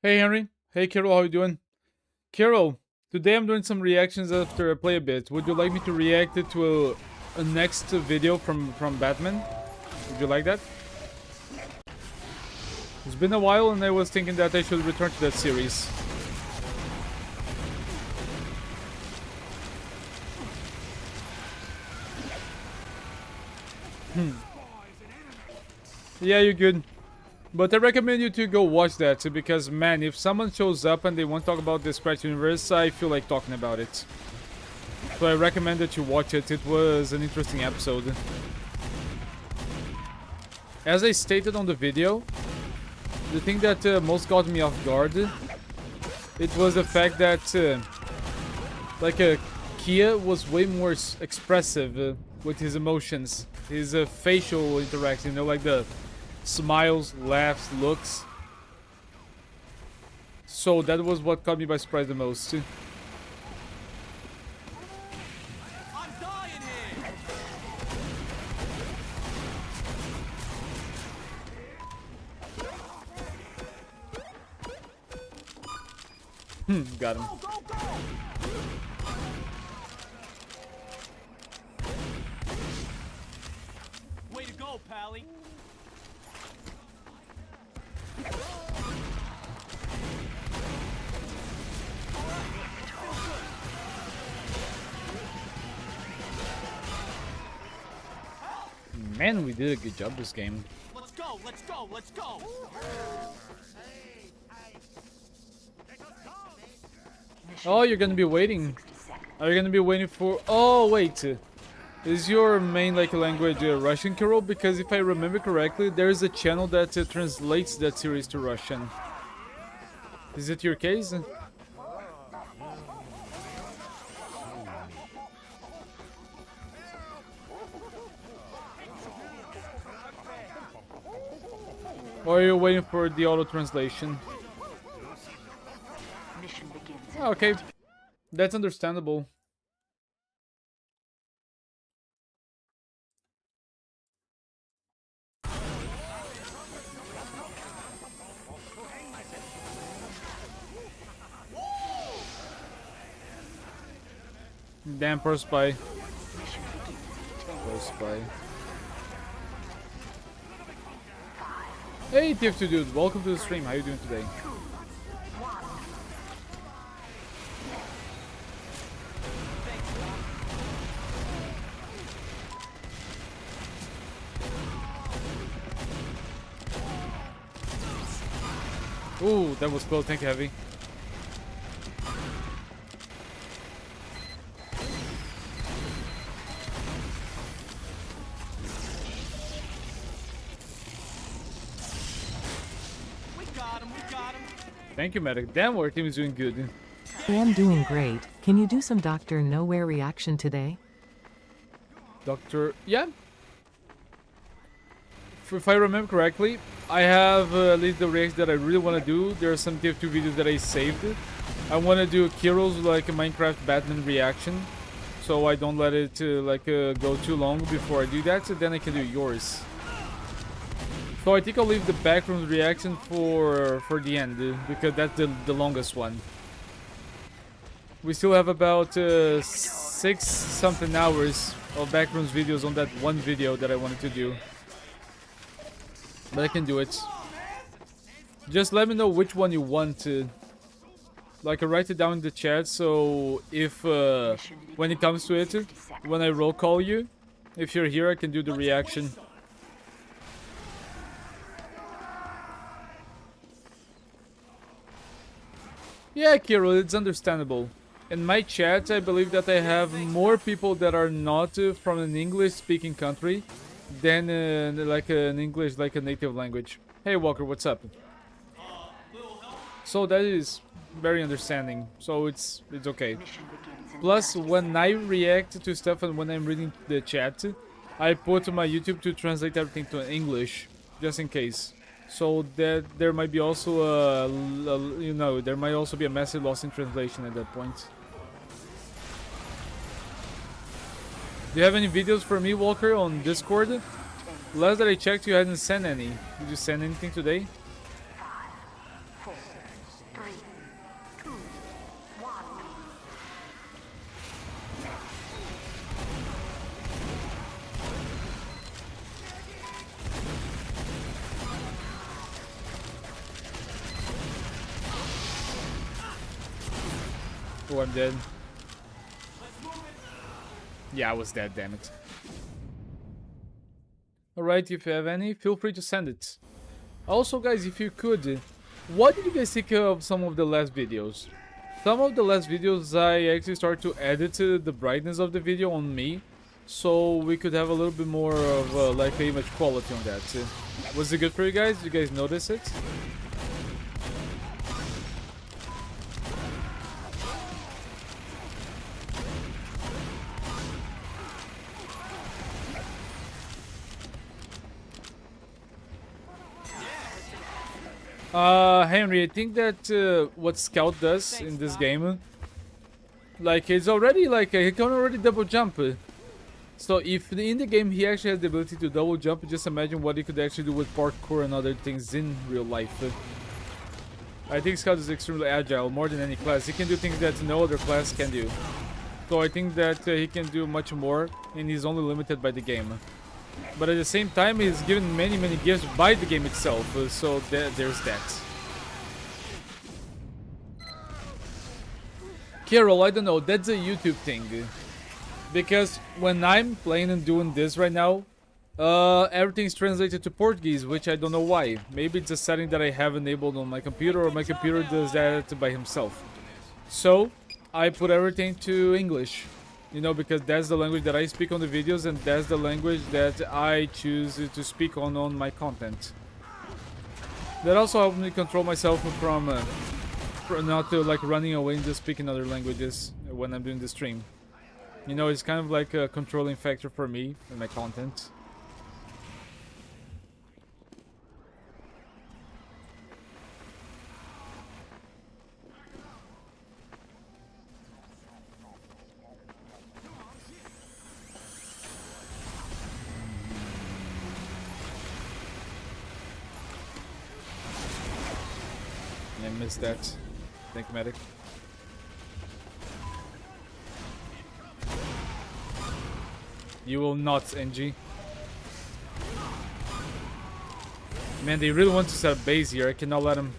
Hey Henry. Hey Carol, how you doing? Carol, today I'm doing some reactions after I play a bit. Would you like me to react it to a next video from Batman? Would you like that? It's been a while and I was thinking that I should return to that series. Yeah, you're good. But I recommend you to go watch that because, man, if someone shows up and they want to talk about the Scratch Universe, I feel like talking about it. So I recommend that you watch it. It was an interesting episode. As I stated on the video, the thing that most got me off guard, it was the fact that Kia was way more expressive with his emotions, his facial interaction, you know, like the smiles, laughs, looks. So that was what caught me by surprise the most. I'm dying here. Got him. Go, go, go. Way to go, Pally. Man, we did a good job this game. Let's go, let's go, let's go. Oh, you're gonna be waiting. Are you gonna be waiting for... Oh, wait. Is your main language Russian, Carol? Because if I remember correctly, there is a channel that translates that series to Russian. Is it your case? Or are you waiting for the auto translation? Okay, that's understandable. Damn, pro spy. Pro spy. Hey TF2 dude, welcome to the stream. How you doing today? Ooh, that was close. Thank you, Heavy. We got him, we got him. Thank you, Medic. Damn, our team is doing good. I am doing great. Can you do some Dr. Nowhere reaction today? Doctor... Yeah. If I remember correctly, I have at least the reacts that I really want to do. There are some TF2 videos that I saved. I want to do Kiro's a Minecraft Batman reaction, so I don't let it go too long before I do that, so then I can do yours. So I think I'll leave the Backrooms reaction for the end, because that's the longest one. We still have about 6-something hours of Backrooms videos on that one video that I wanted to do. But I can do it. Just let me know which one you want to. Like, write it down in the chat, so if when it comes to it, when I roll call you, if you're here, I can do the reaction. Yeah, Kirill, it's understandable. In my chat, I believe that I have more people that are not from an English-speaking country than like an English, like a native language. Hey, Walker, what's up? So that is very understanding. So it's okay. Plus, when I react to stuff and when I'm reading the chat, I put my YouTube to translate everything to English, just in case. So that there might be also you know, there might also be a massive loss in translation at that point. Do you have any videos for me, Walker, on Discord? Last that I checked, you hadn't sent any. Did you send anything today? 5, 4, 3, 2, 1. Oh, I'm dead. Yeah, I was dead, damn it. Alright, if you have any, feel free to send it. Also, guys, if you could, what did you guys think of some of the last videos? Some of the last videos, I actually started to edit the brightness of the video on me, so we could have a little bit more of like image quality on that. Was it good for you guys? Did you guys notice it? Henry, I think that what Scout does in this game, like, it's already like he can already double jump. So if in the game he actually has the ability to double jump, just imagine what he could actually do with parkour and other things in real life. I think Scout is extremely agile, more than any class. He can do things that no other class can do. So I think that he can do much more, and he's only limited by the game. But at the same time, he's given many gifts by the game itself, so there's that. Carol, I don't know, that's a YouTube thing. Because when I'm playing and doing this right now, everything's translated to Portuguese, which I don't know why. Maybe it's a setting that I have enabled on my computer, or my computer does that by himself. So, I put everything to English. You know, because that's the language that I speak on the videos, and that's the language that I choose to speak on my content. That also helps me control myself from not like running away and just speaking other languages when I'm doing the stream. You know, it's kind of like a controlling factor for me and my content. I missed that. Thank you, medic. You will not, NG. Man, they really want to set a base here. I cannot let them.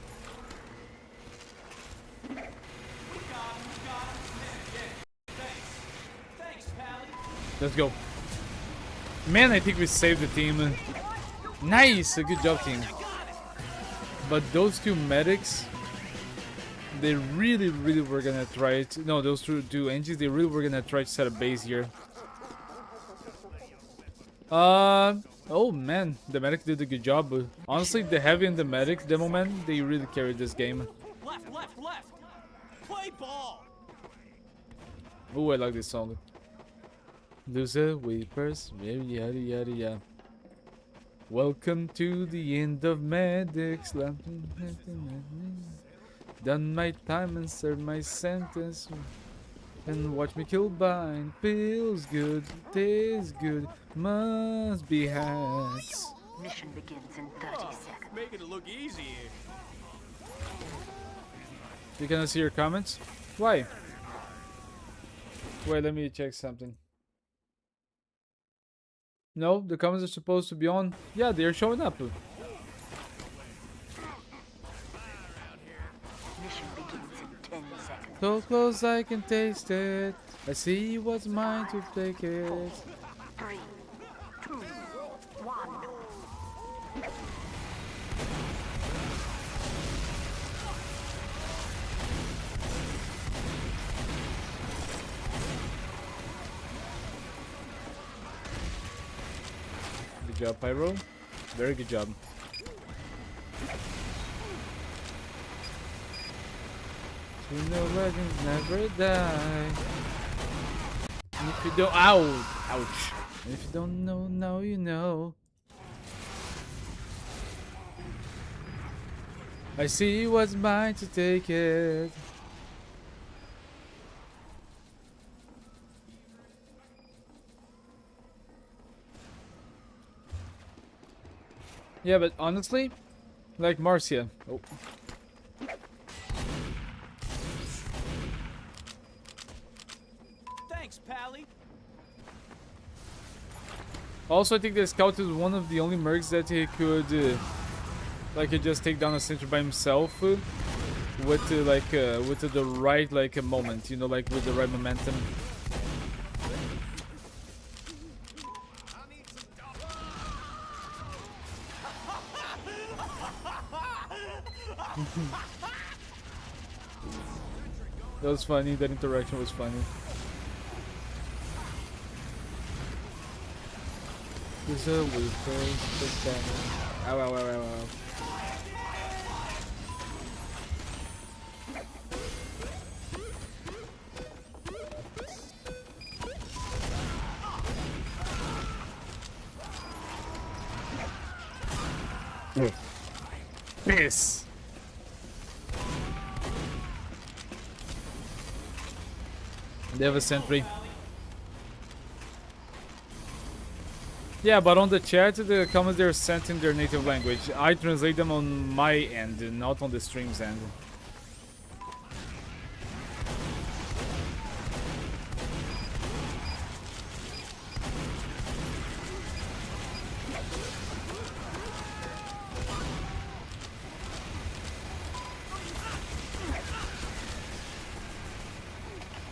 Let's go. Man, I think we saved the team. Nice! Good job, team. But those two medics, they really were gonna try it. No, those two engines, they really were gonna try to set a base here. Oh man, the medic did a good job. Honestly, the heavy and the medics, demo man, they really carried this game. Left. Play ball. Oh, I like this song. Loser weepers, yeah. Welcome to the end of medics. Done my time and served my sentence. And watch me kill bind. Feels good, tastes good, must be hacks. Mission begins in 30 seconds. Making it look easy here. You cannot see your comments? Why? Wait, let me check something. No, the comments are supposed to be on. Yeah, they are showing up. 10 seconds. So close I can taste it. I see what's mine to take it. 3, 2, 1. Good job, Pyro. Very good job. You know legends never die. And if you don't, ouch. And if you don't know, now you know. I see what's mine to take it. Yeah, but honestly, like Marcia. Oh. Thanks, Pally. Also, I think the Scout is one of the only mercs that he could, like, he just take down a sentry by himself with, with the right, moment, you know, like, with the right momentum. That was funny. That interaction was funny. There's a weaker ow, ow, ow, ow, ow. Piss. They have a sentry. Yeah, but on the chat, the comments they're sent in their native language. I translate them on my end, not on the stream's end.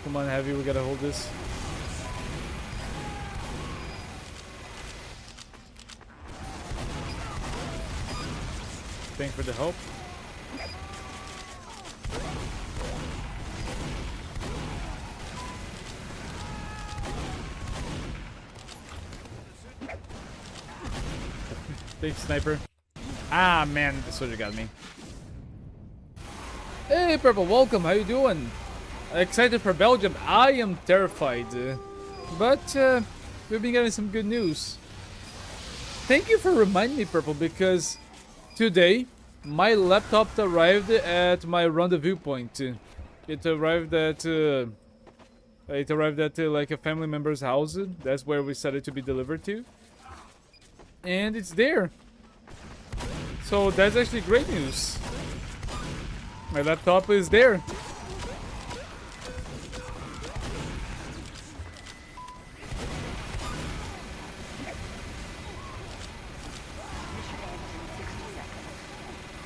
Come on, Heavy, we gotta hold this. Thanks for the help. Big sniper. Ah, man, the soldier got me. Hey, Purple, welcome. How you doing? Excited for Belgium. I am terrified, but we've been getting some good news. Thank you for reminding me, Purple, because today my laptop arrived at my rendezvous point. It arrived at like a family member's house. That's where we set it to be delivered to, and it's there. So that's actually great news. My laptop is there.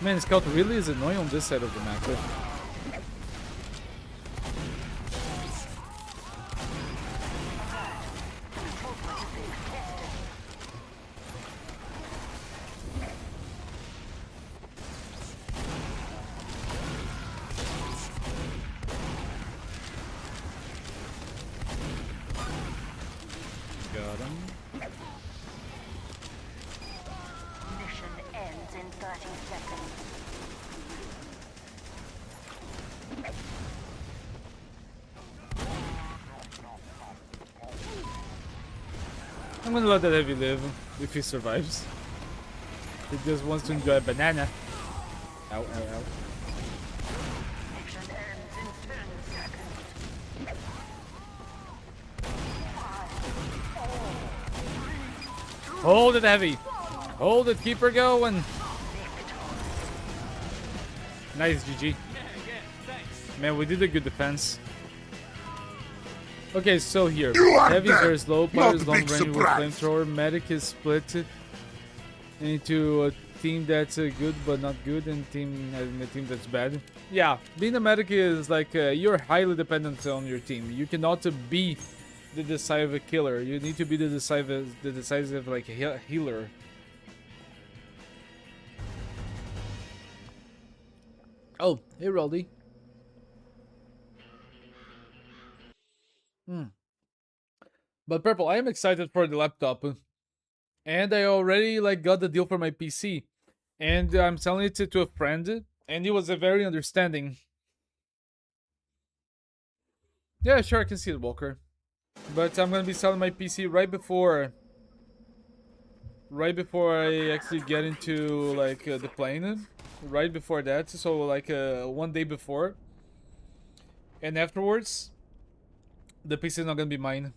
Man, Scout really is annoying on this side of the map. Got him. Mission ends in 30 seconds. I'm gonna let that Heavy live if he survives. He just wants to enjoy a banana. Ow, ow, ow. Mission ends in 10 seconds. Hold it, Heavy. Hold it, keep her going. Nice, GG. Man, we did a good defense. Okay, so here. Heavy is very slow, Pyro is long range with flamethrower, Medic is split into team that's good but not good, and a team that's bad. Yeah, being a medic is like you're highly dependent on your team. You cannot be the decisive killer. You need to be the decisive like healer. Oh, hey Roldy. But Purple, I am excited for the laptop. And I already like got the deal for my PC. And I'm selling it to a friend, and he was very understanding. Yeah, sure, I can see it, Walker. But I'm gonna be selling my PC right before I actually get into like the plane. Right before that, so like 1 day before. And afterwards, the PC is not gonna be mine.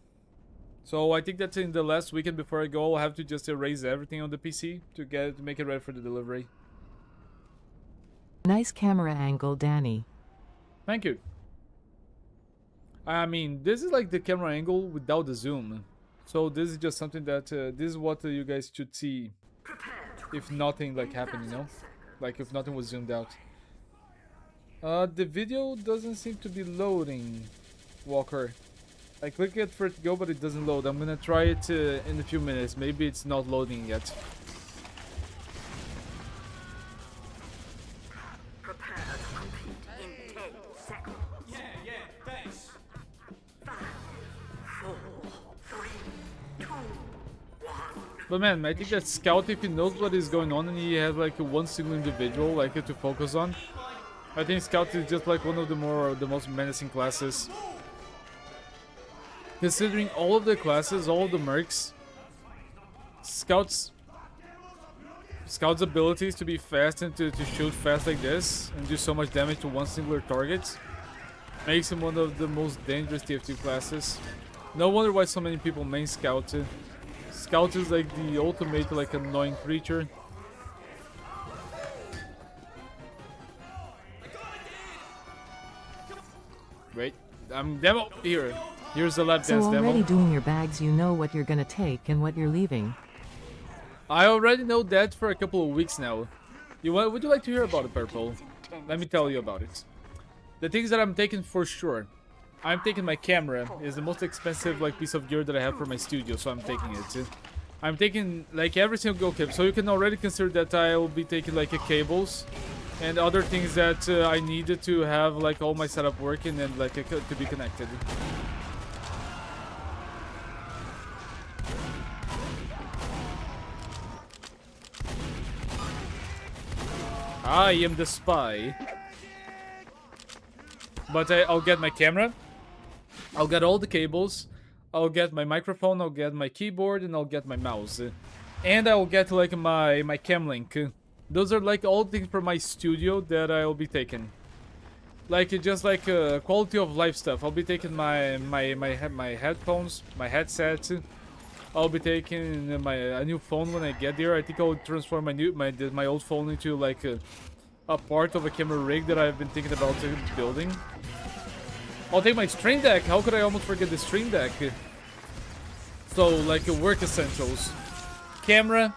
So I think that in the last weekend before I go, I'll have to just erase everything on the PC to make it ready for the delivery. Nice camera angle, Danny. Thank you. I mean, this is like the camera angle without the zoom. So this is just something that this is what you guys should see if nothing like happened, you know? Like if nothing was zoomed out. The video doesn't seem to be loading, Walker. I click it for it to go, but it doesn't load. I'm gonna try it in a few minutes. Maybe it's not loading yet. Prepare to compete in 10 seconds. Yeah, thanks. 5, 4, 3, 2, 1. But man, I think that Scout, if he knows what is going on and he has like one single individual like to focus on, I think Scout is just like one of the most menacing classes. Considering all of the classes, all of the mercs, Scout's abilities to be fast and to shoot fast like this and do so much damage to one singular target makes him one of the most dangerous TF2 classes. No wonder why so many people main Scout. Scout is like the ultimate like annoying creature. Wait, I'm demo here. Here's the lap So dance demo. already doing your bags, you know what you're gonna take and what you're leaving. I already know that for a couple of weeks now. Would you like to hear about it, Purple? Let me tell you about it. The things that I'm taking for sure. I'm taking my camera. It's the most expensive like piece of gear that I have for my studio, so I'm taking it. I'm taking like every single clip, so you can already consider that I will be taking like cables and other things that I needed to have like all my setup working and like to be connected. I am the spy. But I'll get my camera. I'll get all the cables. I'll get my microphone. I'll get my keyboard, and I'll get my mouse. And I'll get like my cam link. Those are like all things for my studio that I'll be taking. Like just like quality of life stuff. I'll be taking my headphones, my headset. I'll be taking a new phone when I get there. I think I'll transform my old phone into like a part of a camera rig that I've been thinking about building. I'll take my stream deck. How could I almost forget the stream deck? So like work essentials, camera,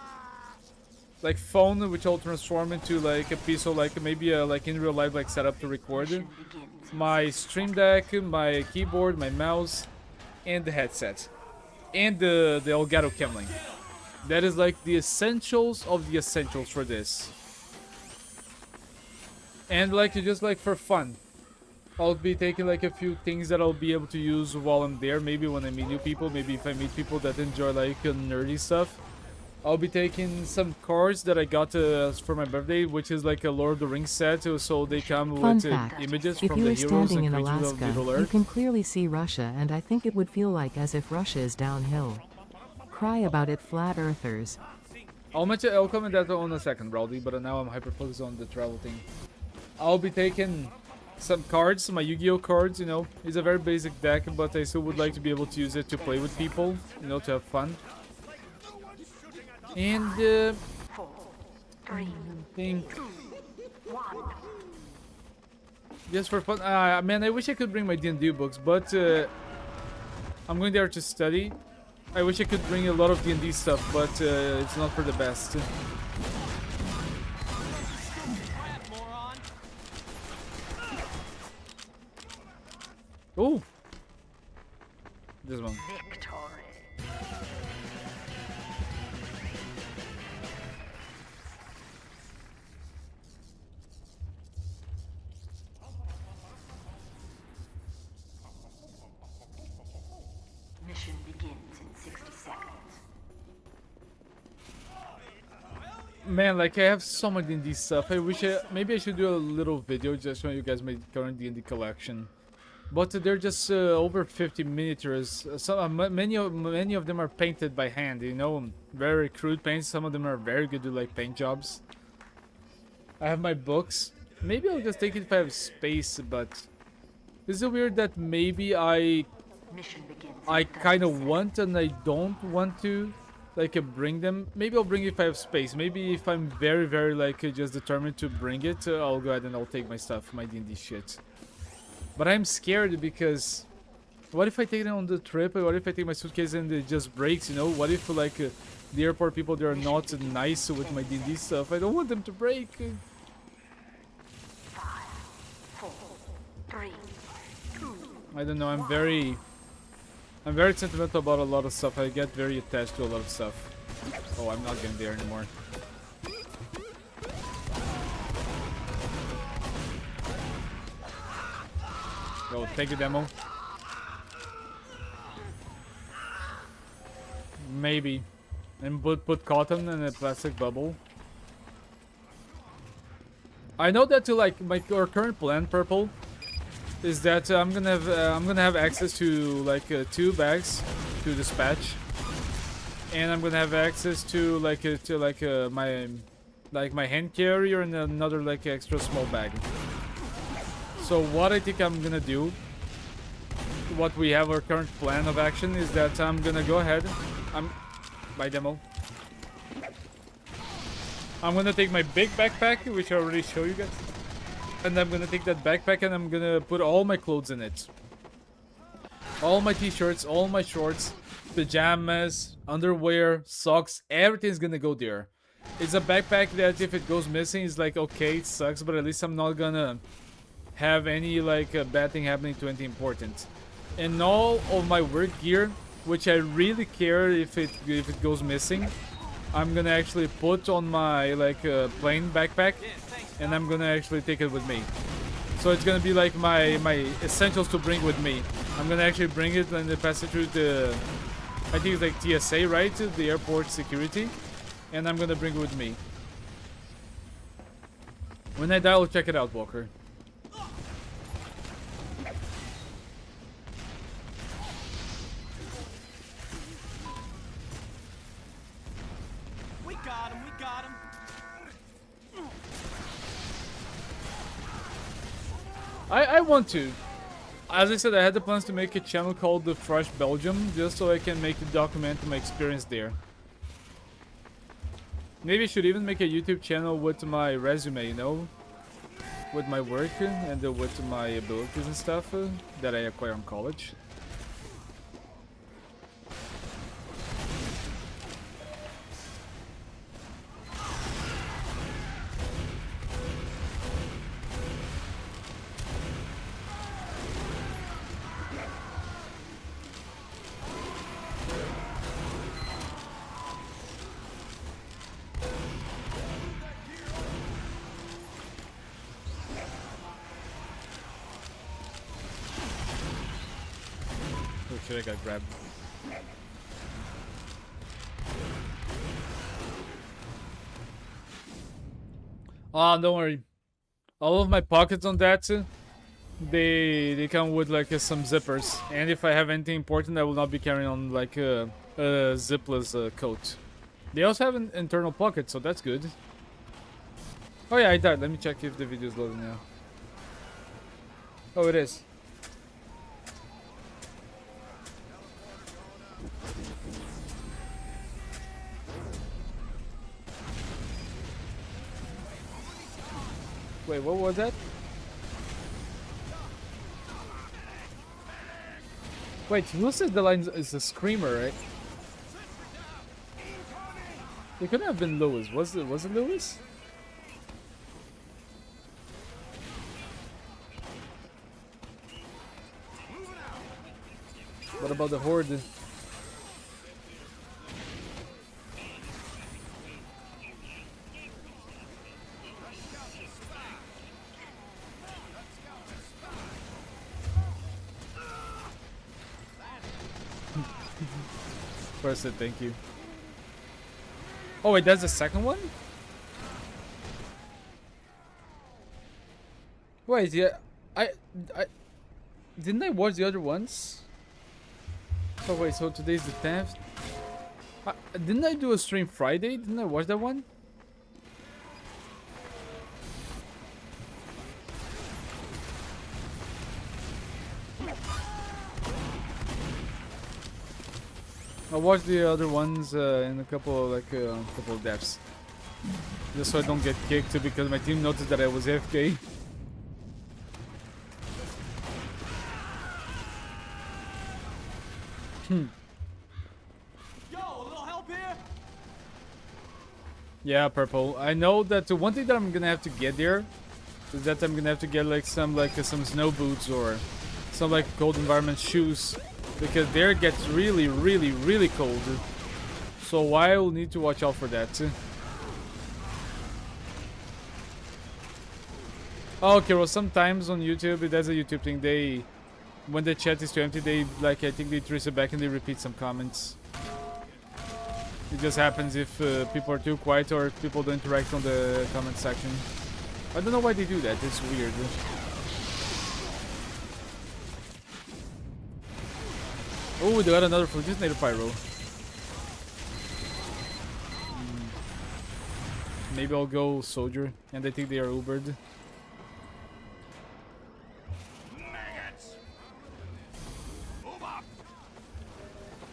like phone, which I'll transform into like a piece of like maybe a like in real life like setup to record. My stream deck, my keyboard, my mouse, and the headset. And the Elgato cam link. That is like the essentials of the essentials for this. And like just like for fun, I'll be taking like a few things that I'll be able to use while I'm there. Maybe when I meet new people, maybe if I meet people that enjoy like nerdy stuff. I'll be taking some cards that I got for my birthday, which is like a Lord of the Rings set, so they come Fun with fact, images if from you the were heroes standing and in creatures of Middle Alaska, you Earth. can clearly see Russia, and I think it would feel like as if Russia is downhill. Cry about it, flat earthers. I'll comment that on a second, Rowdy, but now I'm hyper focused on the travel thing. I'll be taking some cards, my Yu-Gi-Oh cards, you know. It's a very basic deck, but I still would like to be able to use it to play with people, you know, to have fun. And, 4, 3, think 2, 1. just for fun. Man, I wish I could bring my D&D books, but I'm going there to study. I wish I could bring a lot of D&D stuff, but it's not for the best. Oh, this one. Victory. Mission begins in 60 seconds. Man, like I have so much D&D stuff. I wish maybe I should do a little video just showing you guys my current D&D collection. But they're just over 50 miniatures. Many of them are painted by hand. You know, very crude paints. Some of them are very good to like paint jobs. I have my books. Maybe I'll just take it if I have space. But is it weird that maybe Mission begins. I kind of want and I don't want to like bring them? Maybe I'll bring it if I have space. Maybe if I'm very like just determined to bring it, I'll go ahead and I'll take my stuff, my D&D shit. But I'm scared because what if I take it on the trip? What if I take my suitcase and it just breaks, you know? What if like the airport people, they're not nice with my D&D stuff? I don't want them to break. 5, 4, 3, 2. I don't know, I'm very sentimental about a lot of stuff. I get very attached to a lot of stuff. Oh, I'm not getting there anymore. Go, take the demo. Maybe. And put cotton in a plastic bubble. I know that to like our current plan, Purple, is that I'm gonna have access to like 2 bags to dispatch, and I'm gonna have access to my hand carrier and another like extra small bag. So what I think I'm gonna do, what we have our current plan of action is that I'm gonna go ahead. By demo. I'm gonna take my big backpack, which I already showed you guys. And I'm gonna take that backpack and I'm gonna put all my clothes in it. All my t-shirts, all my shorts, pajamas, underwear, socks, everything's gonna go there. It's a backpack that if it goes missing, it's like, okay, it sucks, but at least I'm not gonna have any like bad thing happening to anything important. And all of my work gear, which I really care if it goes missing, I'm gonna actually put on my like plane backpack, and I'm gonna actually take it with me. So it's gonna be like my essentials to bring with me. I'm gonna actually bring it and pass it through the, I think it's like TSA, right? The airport security, and I'm gonna bring it with me. When I die, I'll check it out, Walker. We got him, we got him. I want to. As I said, I had the plans to make a channel called The Fresh Belgium, just so I can document my experience there. Maybe I should even make a YouTube channel with my resume, you know? With my work and with my abilities and stuff that I acquire in college. I got grabbed. Oh, don't worry. All of my pockets on that, they come with like some zippers. And if I have anything important, I will not be carrying on like a zipless coat. They also have an internal pocket, so that's good. Oh yeah, I died. Let me check if the video is loading now. Oh, it is. Wait, what was that? Wait, who says the line is a screamer, right? It couldn't have been Lewis. Was it Lewis? What about the horde? First, thank you. Oh wait, that's the second one? Wait, yeah, I didn't I watch the other ones? Oh wait, so today's the 10th. Didn't I do a stream Friday? Didn't I watch that one? I watched the other ones in a couple couple of depths, just so I don't get kicked because my team noticed that I was AFK. Yo, a little help here? Yeah, purple. I know that one thing that I'm gonna have to get there is that I'm gonna have to get some snow boots or some like cold environment shoes, because there it gets really cold. So I will need to watch out for that. Oh, okay, well sometimes on YouTube, that's a YouTube thing, when the chat is too empty, I think they trace it back and they repeat some comments. It just happens if people are too quiet or if people don't interact on the comment section. I don't know why they do that, it's weird. Oh, they got another Phlogisnator Pyro. Maybe I'll go Soldier, and I think they are Ubered.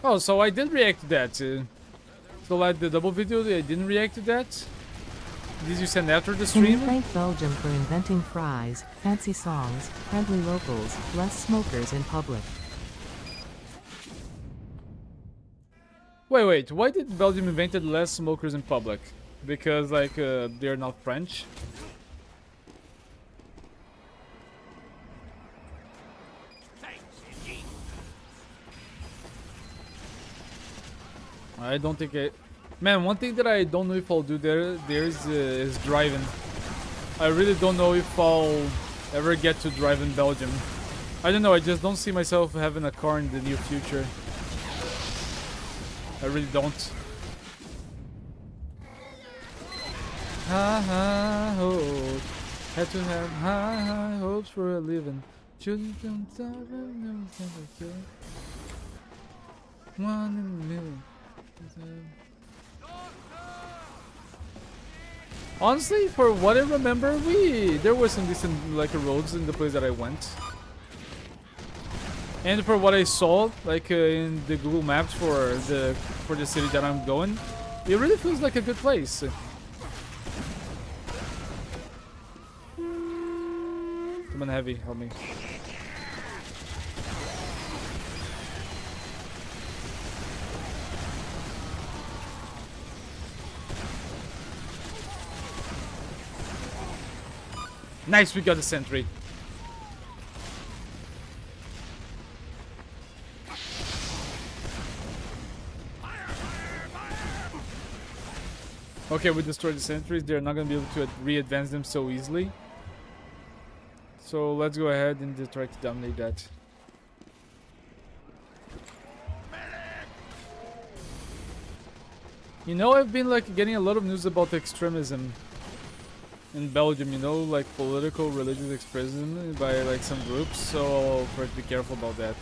Oh, so I did react to that. So like the double video, I didn't react to that. Did you send after the Can you stream? thank Belgium for inventing fries, fancy songs, friendly locals, less smokers in public? Wait, why did Belgium invented less smokers in public? Because they're not French? I don't think I... Man, one thing that I don't know if I'll do there is driving. I really don't know if I'll ever get to drive in Belgium. I don't know, I just don't see myself having a car in the near future. I really don't. High hopes. Had to have high hopes for a living. Shouldn't come talking, never one in a million. Honestly, for what I remember, there were some decent roads in the place that I went. And for what I saw, in the Google Maps for the city that I'm going, it really feels like a good place. Come on, heavy, help me. Nice, we got the sentry. Okay, we destroyed the sentries. They're not going to be able to re-advance them so easily. So let's go ahead and try to dominate that. You know, I've been getting a lot of news about extremism in Belgium, you know, political, religious extremism by some groups, so I'll try to be careful about that.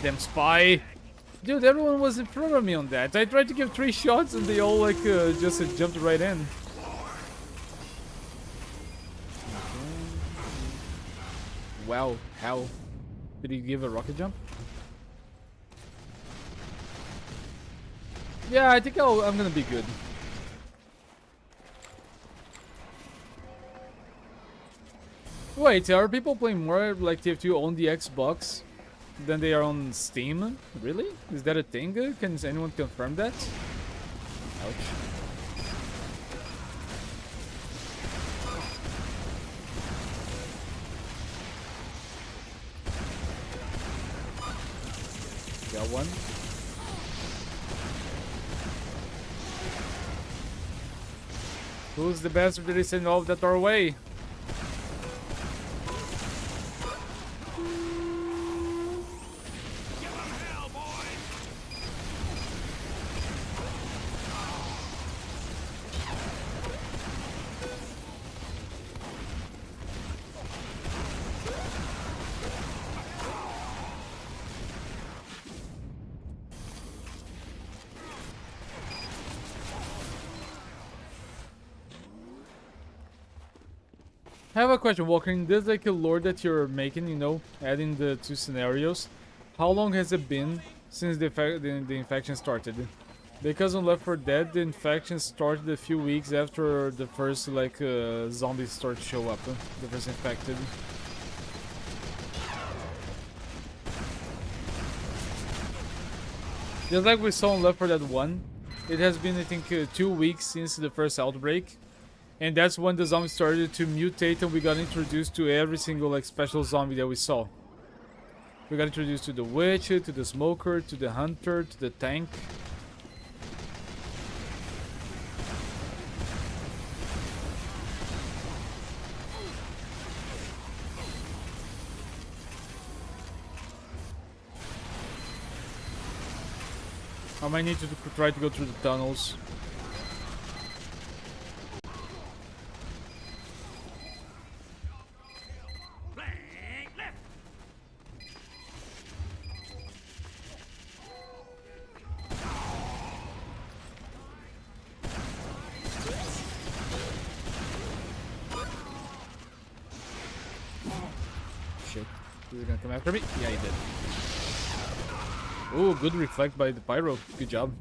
Damn spy! Dude, everyone was in front of me on that. I tried to give 3 shots and they all just jumped right in. Wow, how? Did he give a rocket jump? Yeah, I think I'm gonna be good. Wait, are people playing more TF2 on the Xbox than they are on Steam. Really? Is that a thing? Can anyone confirm that? Ouch. Got one. Who's the bastard that is sending all of that our way? I have a question, Walker. In this like a lore that you're making, you know, adding the two scenarios, how long has it been since the infection started? Because on Left 4 Dead, the infection started a few weeks after the first like zombies start to show up, the first infected. Just like we saw on Left 4 Dead 1, it has been I think 2 weeks since the first outbreak. And that's when the zombies started to mutate and we got introduced to every single like special zombie that we saw. We got introduced to the witch, to the smoker, to the hunter, to the tank. I might need to try to go through the tunnels. Shit. You're gonna come after me? Yeah, he did. Ooh, good reflect by the pyro. Good job.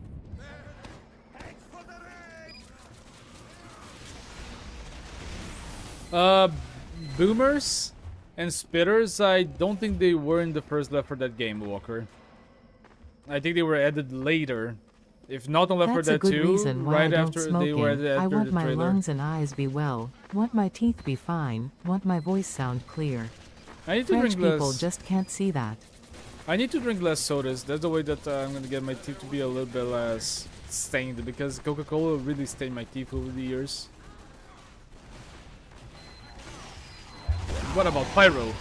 Boomers and spitters, I don't think they were in the first Left 4 Dead game, Walker. I think they were added later. If not on Left 4 That's a Dead good 2, reason why right I don't after smoke they were in. added I after want the my trailer. lungs and eyes be well, want my teeth be fine, want my voice sound clear. I need to French drink people less. just can't see that. I need to drink less sodas. That's the way that I'm gonna get my teeth to be a little bit less stained, because Coca-Cola really stained my teeth over the years. What about pyro?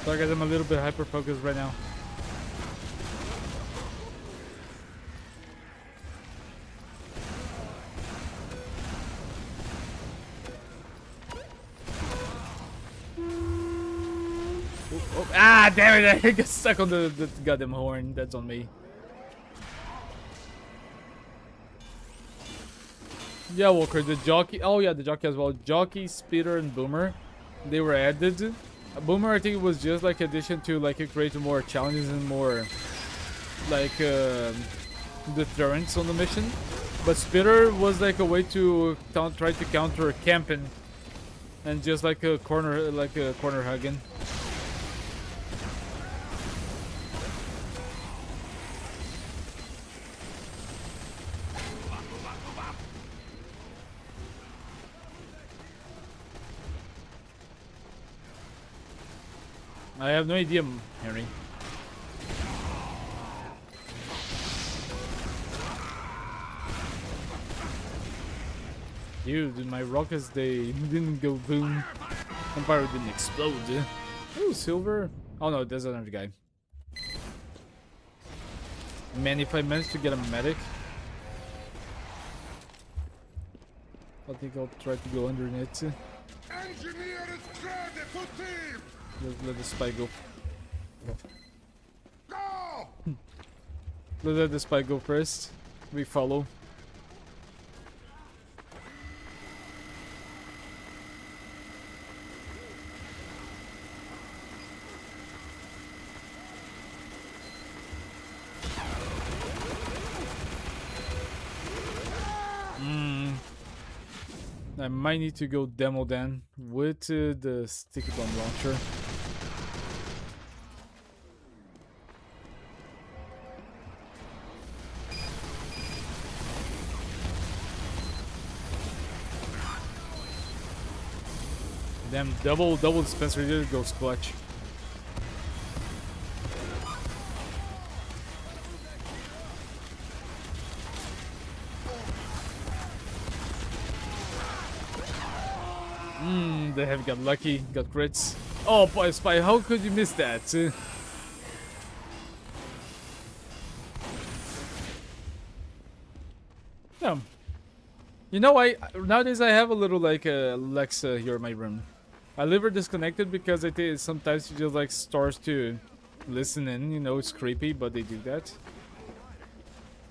So I guess I'm a little bit hyper focused right now. Oh, ah, damn it! I got stuck on the goddamn horn. That's on me. Yeah, Walker, the jockey. Oh yeah, the jockey as well. Jockey, Speeder, and Boomer. They were added. Boomer, I think it was just like addition to like it created more challenges and more like deterrence on the mission. But Spitter was like a way to try to counter camping and just like a corner hugging. I have no idea, Henry. Dude, my rockets, they didn't go boom. Empire didn't explode. Ooh, silver. Oh no, there's another guy. Man, if I managed to get a medic. I think I'll try to go underneath. Engineer is ready to team. Let's let the spy go. Go! Let's let the spy go first. We follow. I might need to go demo then with the sticky bomb launcher. Damn, double dispenser here goes clutch. They have got lucky, got crits. Oh boy, Spy, how could you miss that? Yeah. You know, nowadays I have a little like Alexa here in my room. I leave her disconnected because I think sometimes she just like starts to listen in. You know, it's creepy, but they do that.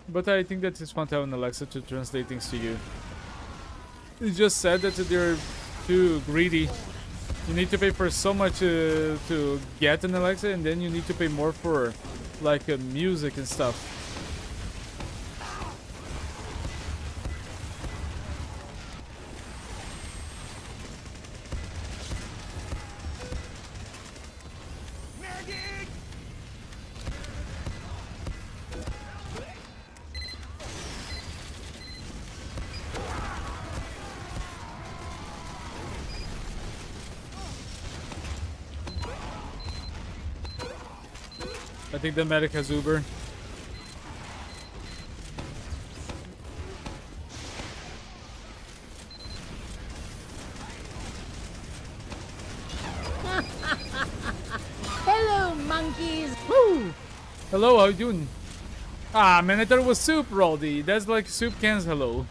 But I think that it's fun to have an Alexa to translate things to you. It's just sad that they're too greedy. You need to pay for so much to get an Alexa, and then you need to pay more for like music and stuff. I think the medic has Uber. Hello, monkeys! Woo! Hello, how you doing? Ah, man, I thought it was Soup, Roldy. That's like Soup Can's hello.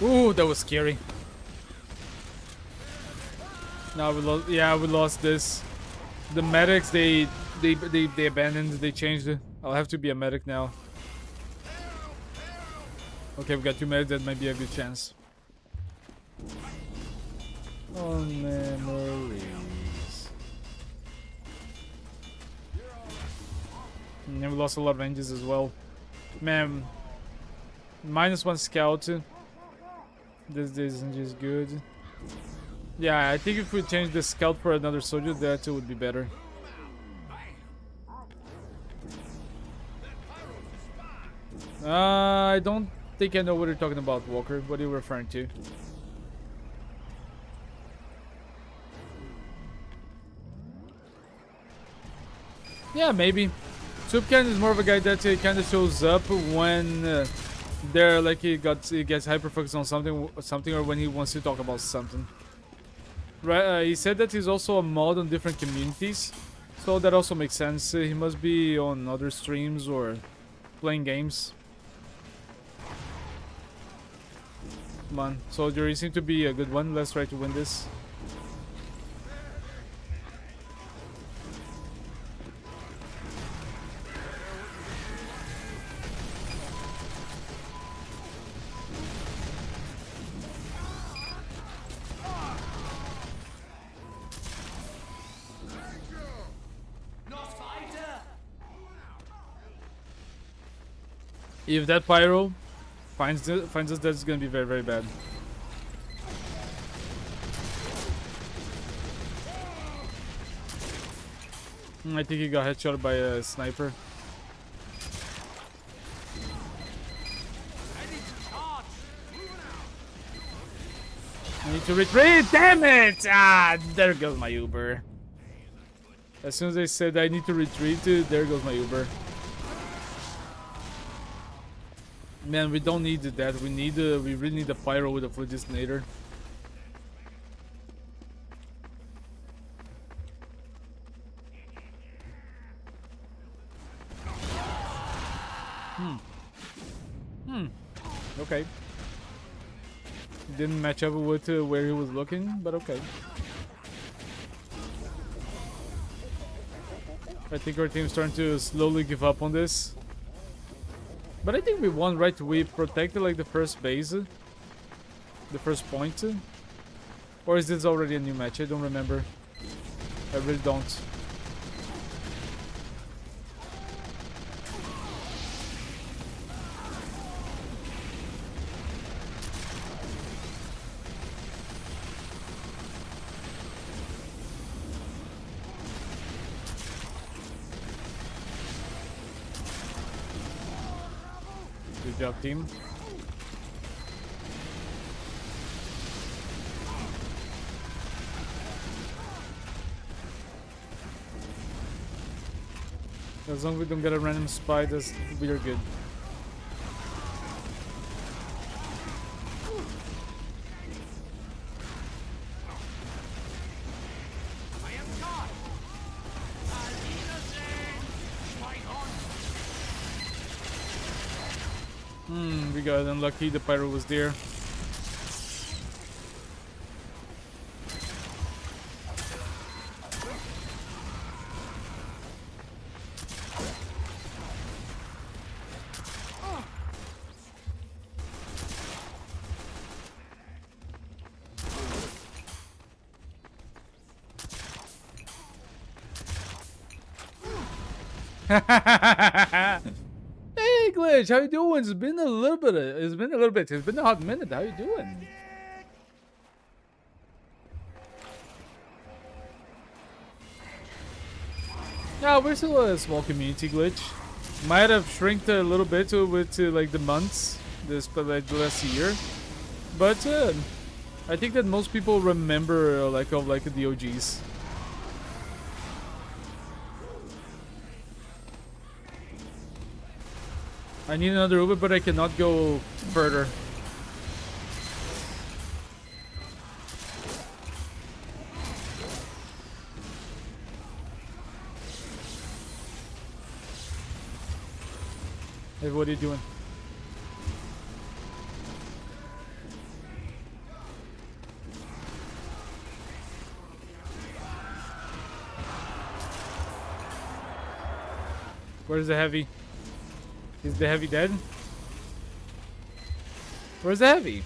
Ooh, that was scary. Now we lost. Yeah, we lost this. The medics, they abandoned. They changed it. I'll have to be a medic now. Okay, we got 2 medics. That might be a good chance. Oh, memories. And then we lost a lot of ranges as well. Man, -1 scout. This isn't just good. Yeah, I think if we change the scout for another soldier, that would be better. I don't think I know what you're talking about, Walker. What are you referring to? Yeah, maybe. Soupcan is more of a guy that kind of shows up when they're like he gets hyper focused on something, or when he wants to talk about something. Right? He said that he's also a mod on different communities, so that also makes sense. He must be on other streams or playing games. Come on, soldier, you seem to be a good one. Let's try to win this. If that pyro finds us, that's gonna be very, very bad. I think he got headshot by a sniper. I need to retreat. Damn it! Ah, there goes my Uber. As soon as I said I need to retreat, there goes my Uber. Man, we don't need that. We really need a pyro with a phlogiston. Okay. Didn't match up with where he was looking, but okay. I think our team's starting to slowly give up on this. But I think we won, right? We protected like the first base. The first point. Or is this already a new match? I don't remember. I really don't. Good job, team. As long as we don't get a random spy, we are good. I am caught. We got unlucky. The pyro was there. Hey Glitch, how you doing? It's been a little bit. It's been a hot minute. How you doing? Yeah, we're still a small community, Glitch. Might have shrinked a little bit with like the months, like the last year, but I think that most people remember of the OGs. I need another Uber, but I cannot go further. Hey, what are you doing? Where's the heavy? Is the heavy dead? Where's the heavy?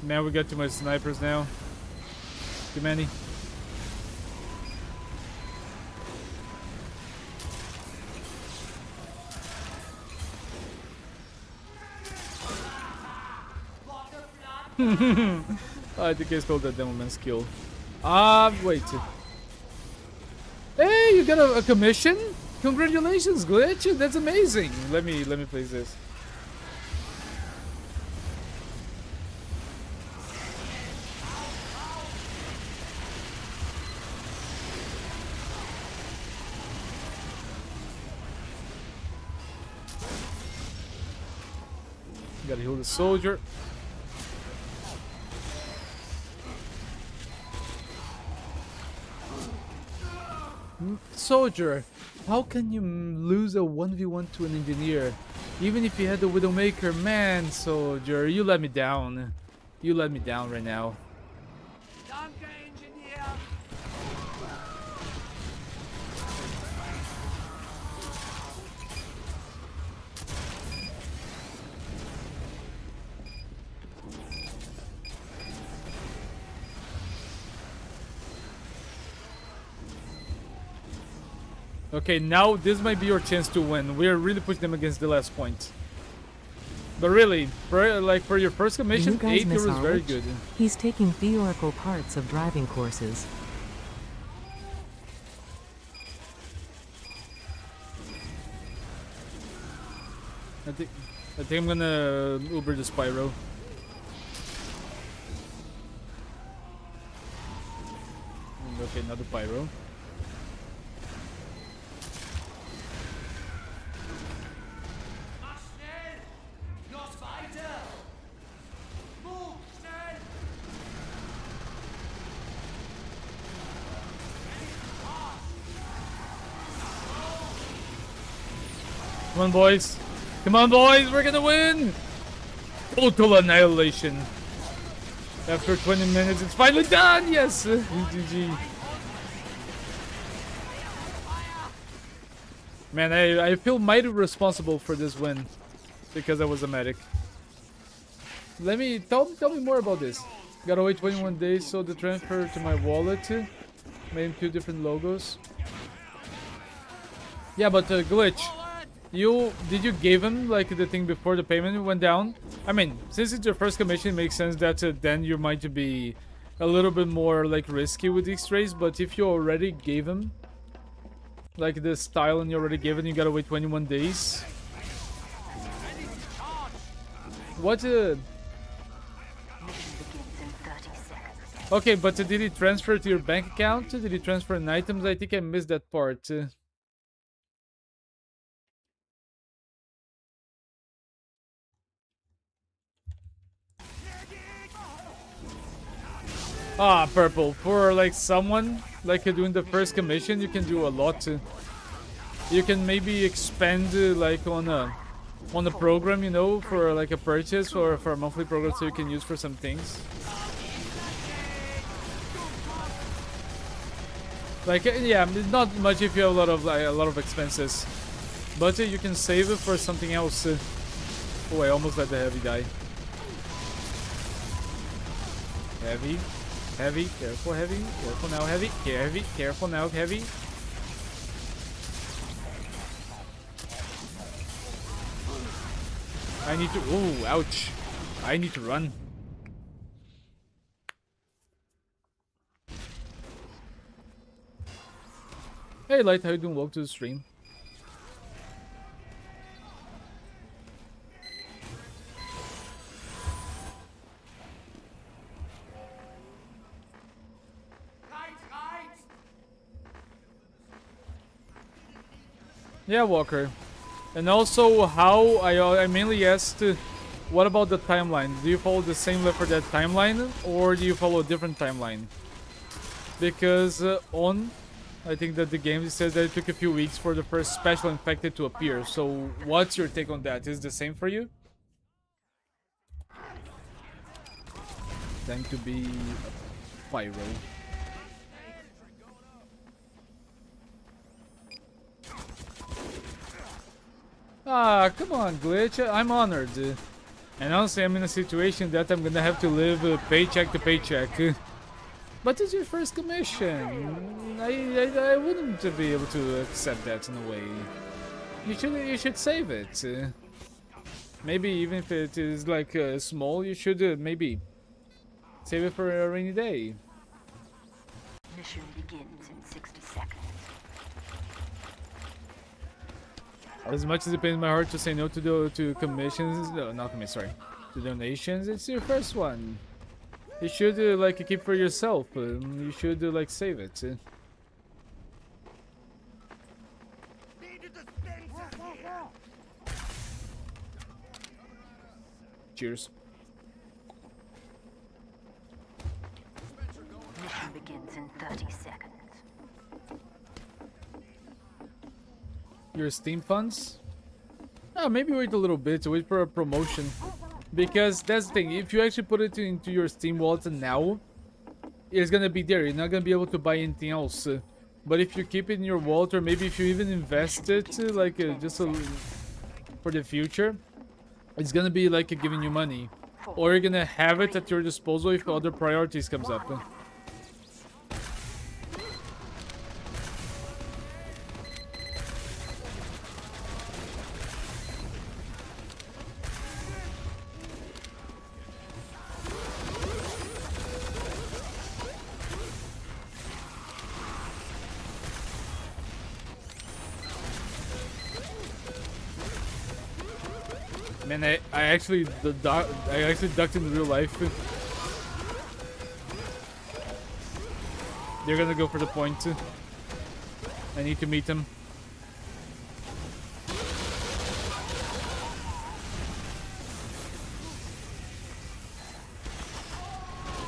Man, we got too much snipers now. Too many. I think it's called the Demoman skill. Wait. Hey, you got a commission? Congratulations, Glitch. That's amazing. Let me place this. Gotta heal the soldier. Soldier, how can you lose a 1v1 to an engineer? Even if you had the Widowmaker, man, soldier, you let me down. You let me down right now. Danke, Engineer. Okay, now this might be your chance to win. We're really pushing them against the last point. But really, for your first commission, 8 euros is very good. He's taking theoretical parts of driving courses. I think I'm gonna Uber the Spyro. Okay, another Pyro. Come on, boys. Come on, boys. We're gonna win. Total annihilation. After 20 minutes, it's finally done. Yes. GG. Man, I feel mighty responsible for this win because I was a medic. Let me tell me more about this. Gotta wait 21 days so the transfer to my wallet made 2 different logos. Yeah, but glitch. Did you give him like the thing before the payment went down? I mean, since it's your first commission, it makes sense that then you might be a little bit more like risky with these trades. But if you already gave him like the style and you already gave it, you gotta wait 21 days. What? Okay, but did he transfer to your bank account? Did he transfer in items? I think I missed that part. Ah, purple. For like someone like doing the first commission, you can do a lot. You can maybe expand like on a program, you know, for like a purchase or for a monthly program, so you can use for some things. Like yeah, not much if you have a lot of expenses, but you can save it for something else. Oh, I almost let the heavy die. Heavy. Heavy, careful heavy, careful now heavy, careful now heavy. I need to, ooh, ouch. I need to run. Hey Light, how you doing? Welcome to the stream. Yeah, Walker. And also, how I mainly asked, what about the timeline? Do you follow the same Left 4 Dead timeline, or do you follow a different timeline? Because I think that the game says that it took a few weeks for the first special infected to appear. So, what's your take on that? Is it the same for you? Time to be a pyro. Ah, come on, Glitch. I'm honored. And honestly, I'm in a situation that I'm gonna have to live paycheck to paycheck. But it's your first commission. I wouldn't be able to accept that in a way. You should save it. Maybe even if it is like small, you should maybe save it for a rainy day. Mission begins in 60 seconds. As much as it pains my heart to say no to commissions, no, not commissions, sorry, to donations, it's your first one. You should like keep for yourself. You should like save it. Cheers. Mission begins in 30 seconds. Your Steam funds? Oh, maybe wait a little bit to wait for a promotion. Because that's the thing, if you actually put it into your Steam wallet now, it's gonna be there. You're not gonna be able to buy anything else. But if you keep it in your wallet, or maybe if you even invest it, like just for the future, it's gonna be like giving you money. Or you're gonna have it at your disposal if other priorities comes up. Man, I actually ducked in real life. They're gonna go for the point. I need to meet them.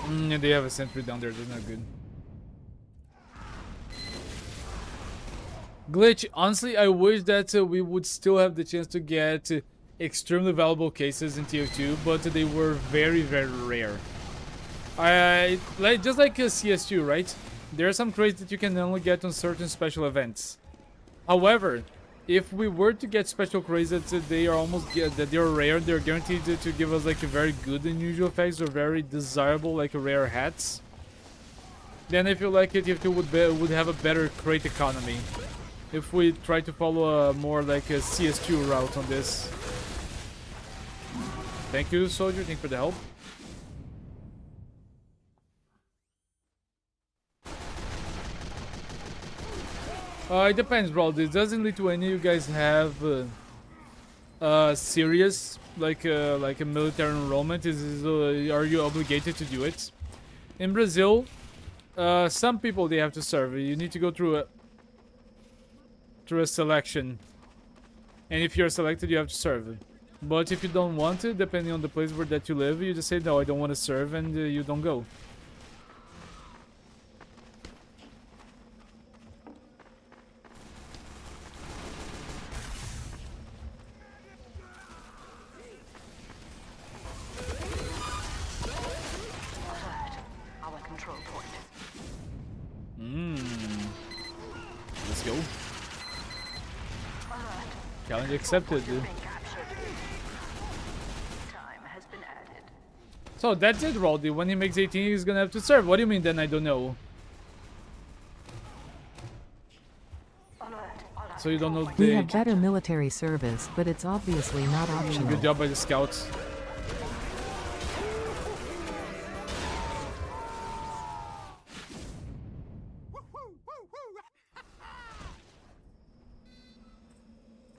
They have a sentry down there. That's not good. Glitch, honestly, I wish that we would still have the chance to get extremely valuable cases in TF2, but they were very, very rare. I like just like CS2, right? There are some crates that you can only get on certain special events. However, if we were to get special crates that they are that they're rare, they're guaranteed to give us like a very good unusual effects or very desirable like rare hats. Then I feel like TF2 would have a better crate economy if we try to follow a more like a CS2 route on this. Thank you, Soldier. Thank you for the help. It depends, bro. Doesn't Lithuania you guys have serious like a military enrollment? Are you obligated to do it? In Brazil, some people they have to serve. You need to go through a selection, and if you're selected, you have to serve. But if you don't want to, depending on the place where that you live, you just say no, I don't want to serve, and you don't go. Let's go. Challenge accepted. So that's it, Roldy. When he makes 18, he's gonna have to serve. What do you mean then? I don't know. So you don't know the We have better military service, but it's obviously not optional. Good job by the scouts.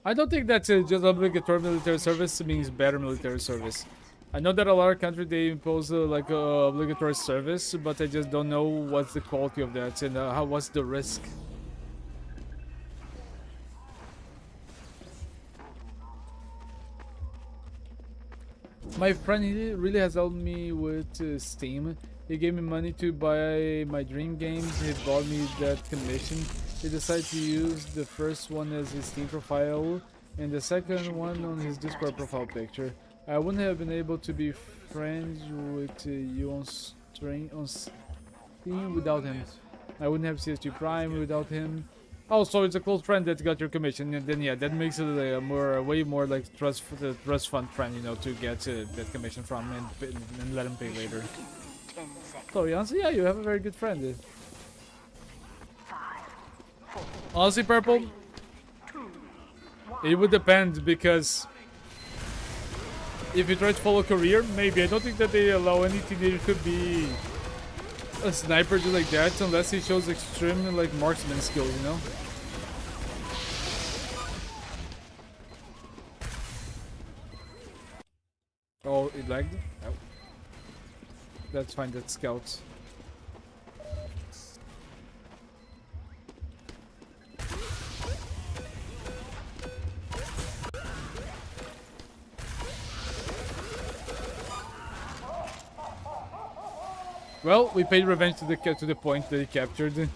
I don't think that just obligatory military service means better military service. I know that a lot of countries they impose like obligatory service, but I just don't know what's the quality of that and what's the risk. My friend he really has helped me with Steam. He gave me money to buy my dream games. He bought me that commission. He decided to use the first one as his Steam profile and the second one on his Discord profile picture. I wouldn't have been able to be friends with you on Steam without him. I wouldn't have CS2 Prime without him. Oh, so it's a close friend that got your commission, and then yeah, that makes it a way more like trust fund friend, you know, to get that commission from and let him pay later. So honestly, yeah, you have a very good friend. Honestly, Purple, it would depend because if you try to follow career, maybe. I don't think that they allow any teenager to be a sniper just like that unless he shows extreme like marksman skills, you know. Oh, it lagged? Oh. That's fine, that's scouts. Well, we paid revenge to the point that he captured.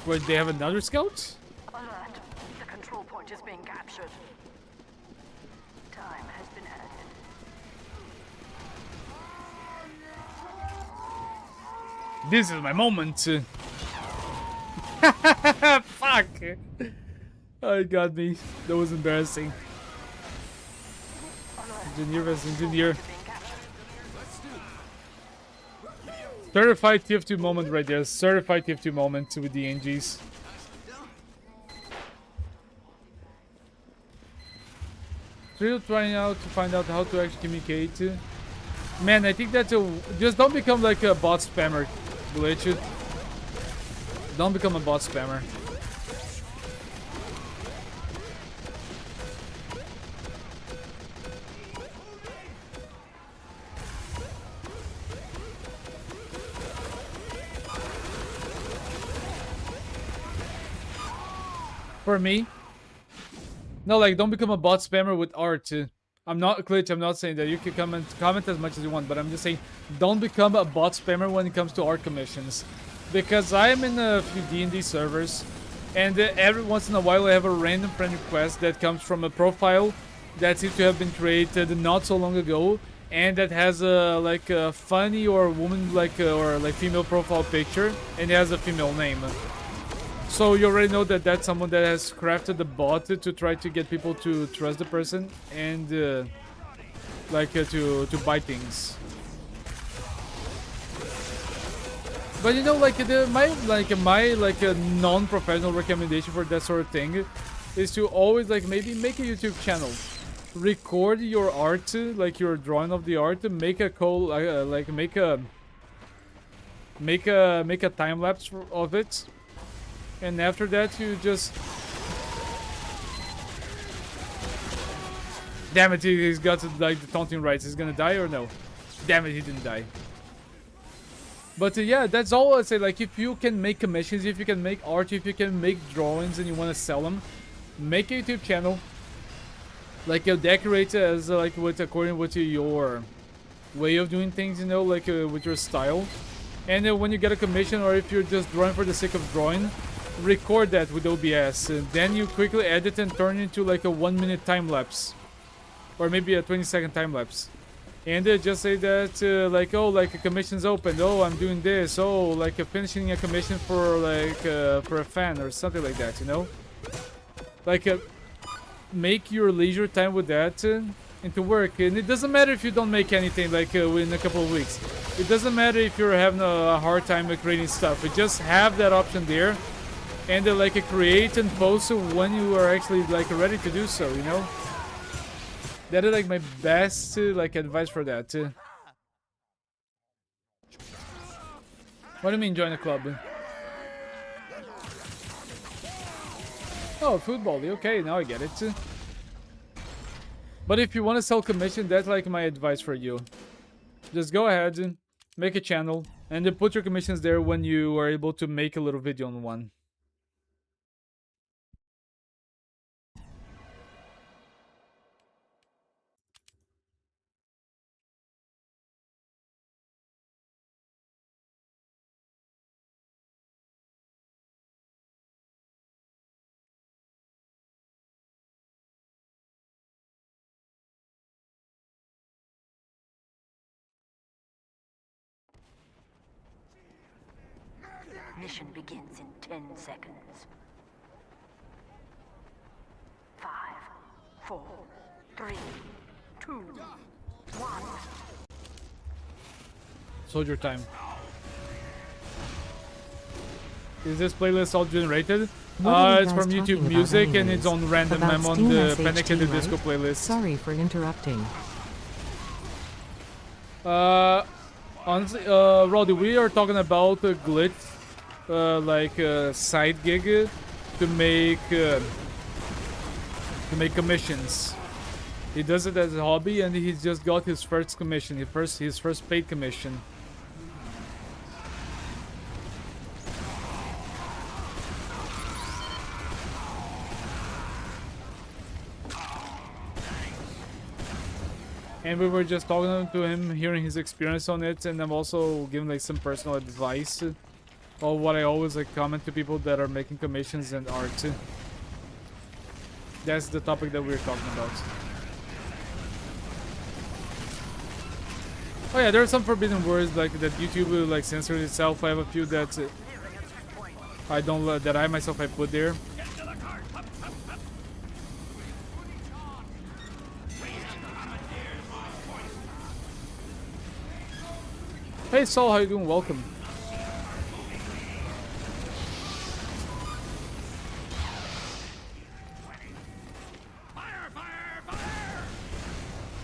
Wait, they have another scout? Alert. The control point is being captured. Time has been added. This is my moment. Fuck. Oh, it got me. That was embarrassing. Engineer versus engineer. Certified TF2 moment right there. Certified TF2 moment with the NGs. Still trying out to find out how to actually communicate. Man, I think that just don't become like a bot spammer, Glitch. Don't become a bot spammer. For me, no, like don't become a bot spammer with art. I'm not Glitch. I'm not saying that you can comment as much as you want, but I'm just saying don't become a bot spammer when it comes to art commissions. because I am in a few D&D servers, and every once in a while I have a random friend request that comes from a profile that seems to have been created not so long ago, and that has a like a funny or woman or female profile picture, and it has a female name. So you already know that that's someone that has crafted the bot to try to get people to trust the person and to buy things. But you know, my non-professional recommendation for that sort of thing is to always maybe make a YouTube channel, record your art, like your drawing of the art, make a make a time lapse of it, and after that you just. Damn it, he's got the taunting rights. He's gonna die or no? Damn it, he didn't die. But yeah, that's all I say. Like, if you can make commissions, if you can make art, if you can make drawings and you want to sell them, make a YouTube channel. Like, you decorate it as according with your way of doing things, you know, with your style. And when you get a commission, or if you're just drawing for the sake of drawing, record that with OBS. And then you quickly edit and turn it into like a 1 minute time lapse. Or maybe a 20-second time lapse, and just say that a commission's opened. Oh, I'm doing this. Oh, finishing a commission for for a fan or something like that. You know, make your leisure time with that into work. And it doesn't matter if you don't make anything within a couple of weeks. It doesn't matter if you're having a hard time creating stuff. You just have that option there, and create and post when you are actually ready to do so. You know. That is my best advice for that. What do you mean join a club? Oh, football. Okay, now I get it. But if you want to sell commission, that's my advice for you. Just go ahead, make a channel, and then put your commissions there when you are able to make a little video on one. Mission begins in 10 seconds. 5, 4, 3, 2, 1. Soldier time. Is this playlist all generated? It's from YouTube Music and it's on random. I'm on the Panic at the Disco playlist. Sorry for interrupting. Honestly, Roddy, we are talking about a glitch, a side gig to make commissions. He does it as a hobby, and he's just got his first commission, his first paid commission. And we were just talking to him, hearing his experience on it, and I'm also giving some personal advice, or what I always comment to people that are making commissions and art. That's the topic that we're talking about. Oh yeah, there are some forbidden words that YouTube will censor itself. I have a few that I don't that I myself I put there. Hey Saul, how you doing? Welcome.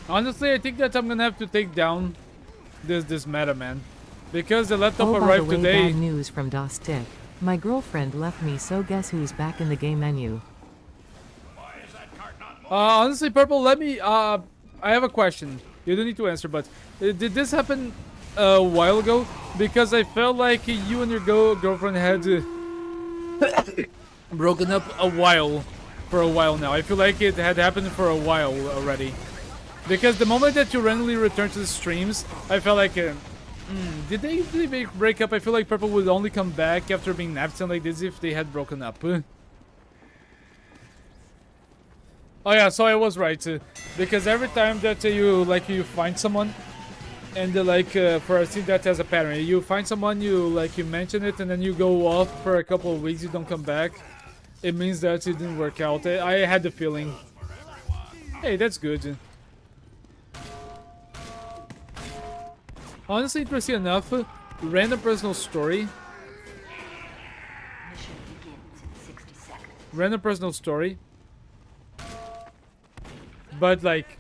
Honestly, I think that I'm gonna have to take down this meta, man, because the laptop arrived today. Bad news from Dostik. My girlfriend left me, so guess who's back in the game menu? Honestly, Purple, let me. I have a question. You don't need to answer, but did this happen a while ago? Because I felt like you and your girlfriend had broken up for a while now. I feel like it had happened for a while already. Because the moment that you randomly return to the streams, I felt like Did they break up? I feel like Purple would only come back after being absent like this if they had broken up. Oh yeah, so I was right. Because every time that you find someone, and for a scene that has a pattern, you find someone, you mention it, and then you go off for a couple of weeks, you don't come back. It means that it didn't work out. I had the feeling. Hey, that's good. Honestly, interesting enough, random personal story. Mission begins in 60 seconds. Random personal story. But like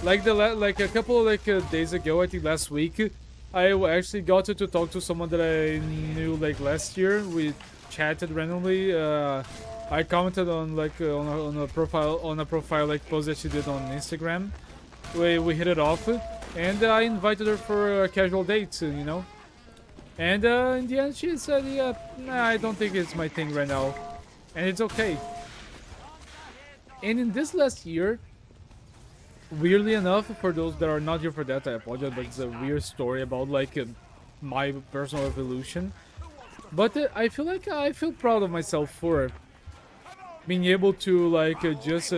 a couple of days ago, I think last week, I actually got to talk to someone that I knew last year. We chatted randomly. I commented on on a profile post that she did on Instagram. We hit it off, and I invited her for a casual date, you know. And in the end, she said, "Yeah, nah, I don't think it's my thing right now," and it's okay. And in this last year, weirdly enough, for those that are not here for that, I apologize, but it's a weird story about my personal evolution. But I feel proud of myself for being able to just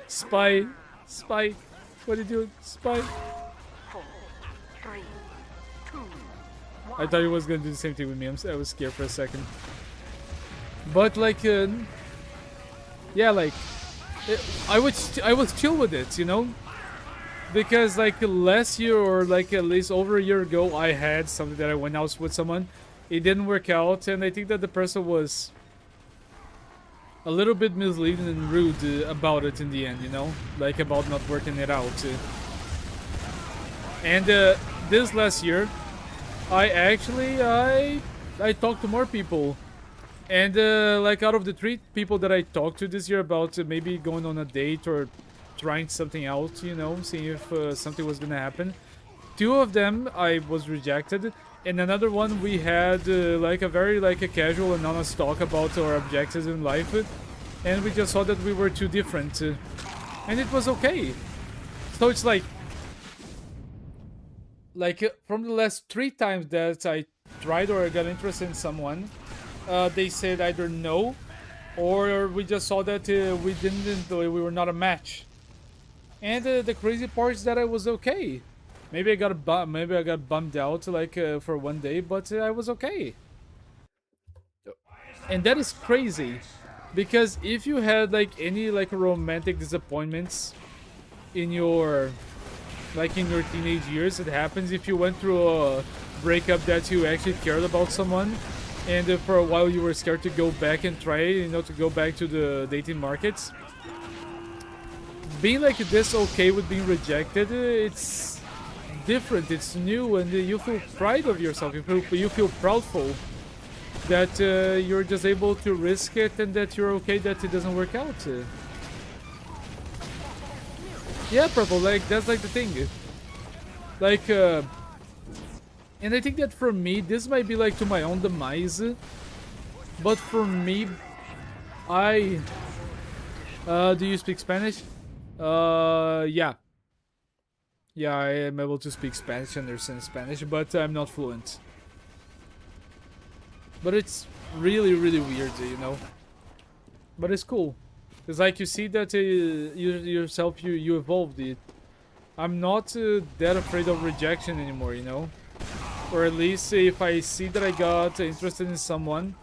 spy. What are you doing? Spy. 4, 3, 2, 1. I thought he was gonna do the same thing with me. I was scared for a second. But yeah, I was chill with it, you know, because last year or at least over a year ago, I had something that I went out with someone. It didn't work out, and I think that the person was a little bit misleading and rude about it in the end, you know, about not working it out. And this last year, I talked to more people. And out of the 3 people that I talked to this year about maybe going on a date or trying something out, you know, seeing if something was gonna happen, 2 of them I was rejected, and another one we had a very a casual and honest talk about our objectives in life, and we just saw that we were too different, and it was okay. So it's from the last 3 times that I tried or got interested in someone, they said either no, or we just saw that we were not a match. And the crazy part is that I was okay. Maybe I got bummed out for one day, but I was okay. And that is crazy, because if you had any romantic disappointments in your teenage years, it happens. If you went through a breakup that you actually cared about someone, and for a while you were scared to go back and try, you know, to go back to the dating markets. Being this okay with being rejected, it's different, it's new, and you feel pride of yourself. You feel proudful that you're just able to risk it, and that you're okay that it doesn't work out. Yeah, Purple, that's the thing. And I think that for me, this might be to my own demise, but for me, do you speak Spanish? Yeah. Yeah, I am able to speak Spanish and understand Spanish, but I'm not fluent. But it's really, really weird, you know. But it's cool. It's you see that you evolved. I'm not that afraid of rejection anymore, you know. Or at least if I see that I got interested in someone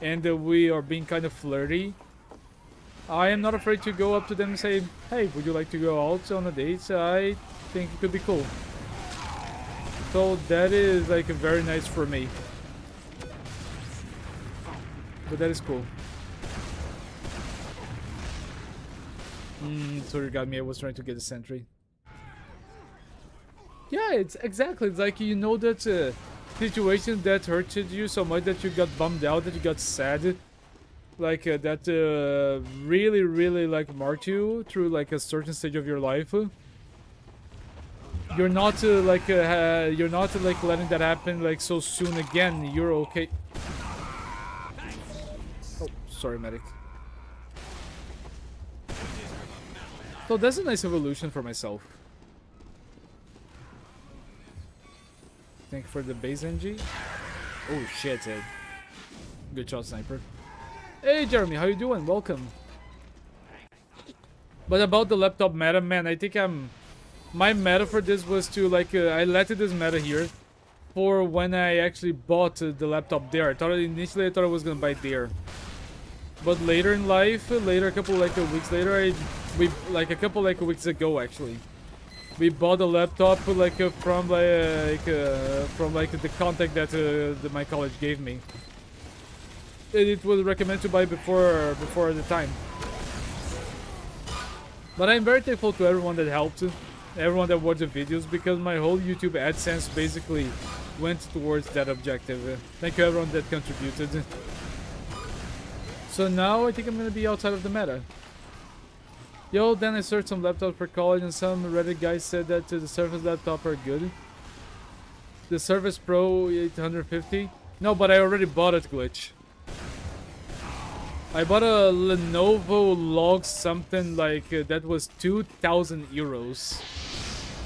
and we are being kind of flirty, I am not afraid to go up to them and say, "Hey, would you like to go out on a date? I think it could be cool." So that is very nice for me. But that is cool. So you got me. I was trying to get a sentry. Yeah, it's exactly. It's you know that situation that hurted you so much that you got bummed out, that you got sad, that really, really marked you through a certain stage of your life. You're not you're not letting that happen so soon again. You're okay. Oh, sorry, medic. So that's a nice evolution for myself. Thank you for the base NG. Oh shit, Ed. Good shot, sniper. Hey Jeremy, how you doing? Welcome. But about the laptop meta, man, I think my meta for this was to like I let this meta here for when I actually bought the laptop there. Initially I thought I was gonna buy it there, but later in life, a couple weeks later, a couple weeks ago actually, we bought a laptop from the contact that my college gave me. It was recommended to buy before the time. But I'm very thankful to everyone that helped, everyone that watched the videos, because my whole YouTube AdSense basically went towards that objective. Thank you everyone that contributed. So now I think I'm gonna be outside of the meta. Yo, then I searched some laptops for college and some Reddit guys said that the Surface laptop are good. The Surface Pro 850? No, but I already bought it, Glitch. I bought a Lenovo Log something like that was 2,000 euros.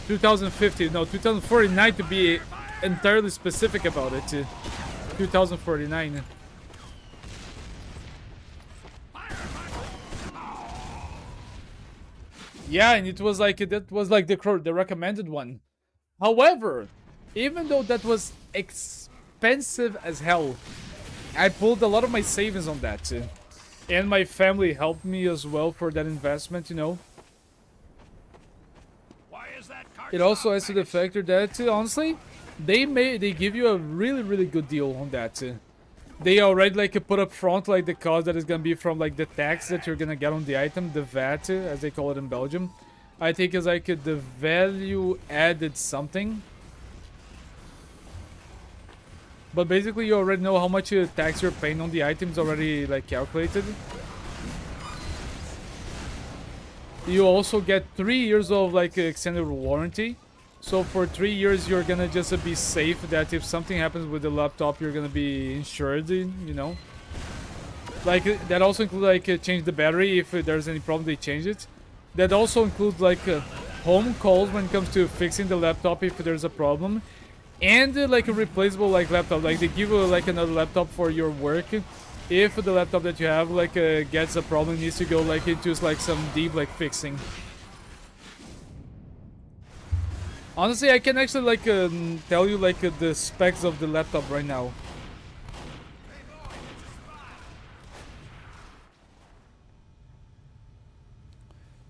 2,050, no, 2,049 to be entirely specific about it. 2,049. Yeah, and it was like that was like the recommended one. However, even though that was expensive as hell, I pulled a lot of my savings on that. And my family helped me as well for that investment, you know. It also adds to the factor that, honestly, they give you a really good deal on that. They already like put up front like the cost that is gonna be from like the tax that you're gonna get on the item, the VAT, as they call it in Belgium. I think is like the value added something. But basically you already know how much tax you're paying on the items already like calculated. You also get 3 years of like extended warranty. So for 3 years you're gonna just be safe that if something happens with the laptop you're gonna be insured, you know. Like that also includes like change the battery if there's any problem they change it. That also includes like home calls when it comes to fixing the laptop if there's a problem. And like a replaceable like laptop, like they give you like another laptop for your work if the laptop that you have like gets a problem, needs to go like into like some deep like fixing. Honestly, I can actually like tell you like the specs of the laptop right now.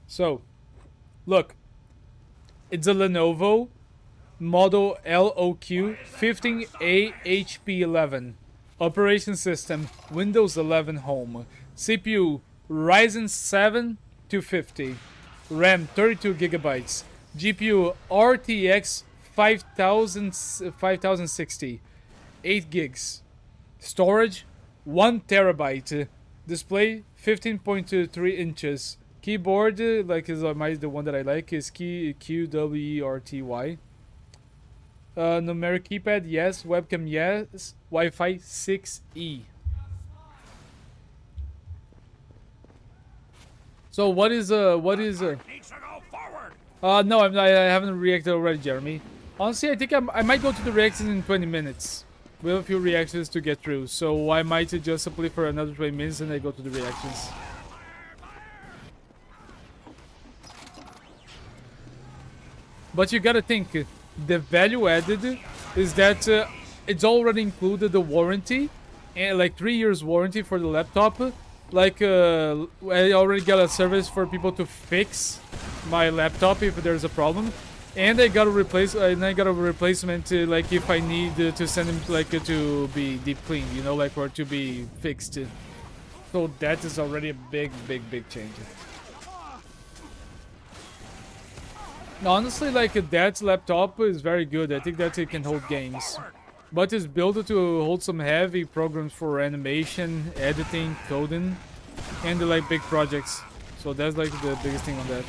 So, look, it's a Lenovo Model LOQ 15A HP11. Operation system Windows 11 Home. CPU Ryzen 7 250. RAM 32 gigabytes. GPU RTX 5060. 8 gigs. Storage 1 terabyte. Display 15.3 inches. Keyboard like is the one that I like is QWERTY. Numeric keypad, yes. Webcam, yes. Wi-Fi 6E. So what is no, I haven't reacted already, Jeremy. Honestly, I think I might go to the reactions in 20 minutes. We have a few reactions to get through, so I might just play for another 20 minutes and I go to the reactions. But you gotta think, the value added is that it's already included the warranty, and like 3 years warranty for the laptop. Like I already got a service for people to fix my laptop if there's a problem, and I got a replacement like if I need to send them like to be deep cleaned, you know, like or to be fixed. So that is already a big change. Honestly, like that laptop is very good. I think that it can hold games, but it's built to hold some heavy programs for animation, editing, coding, and like big projects. So that's like the biggest thing on that.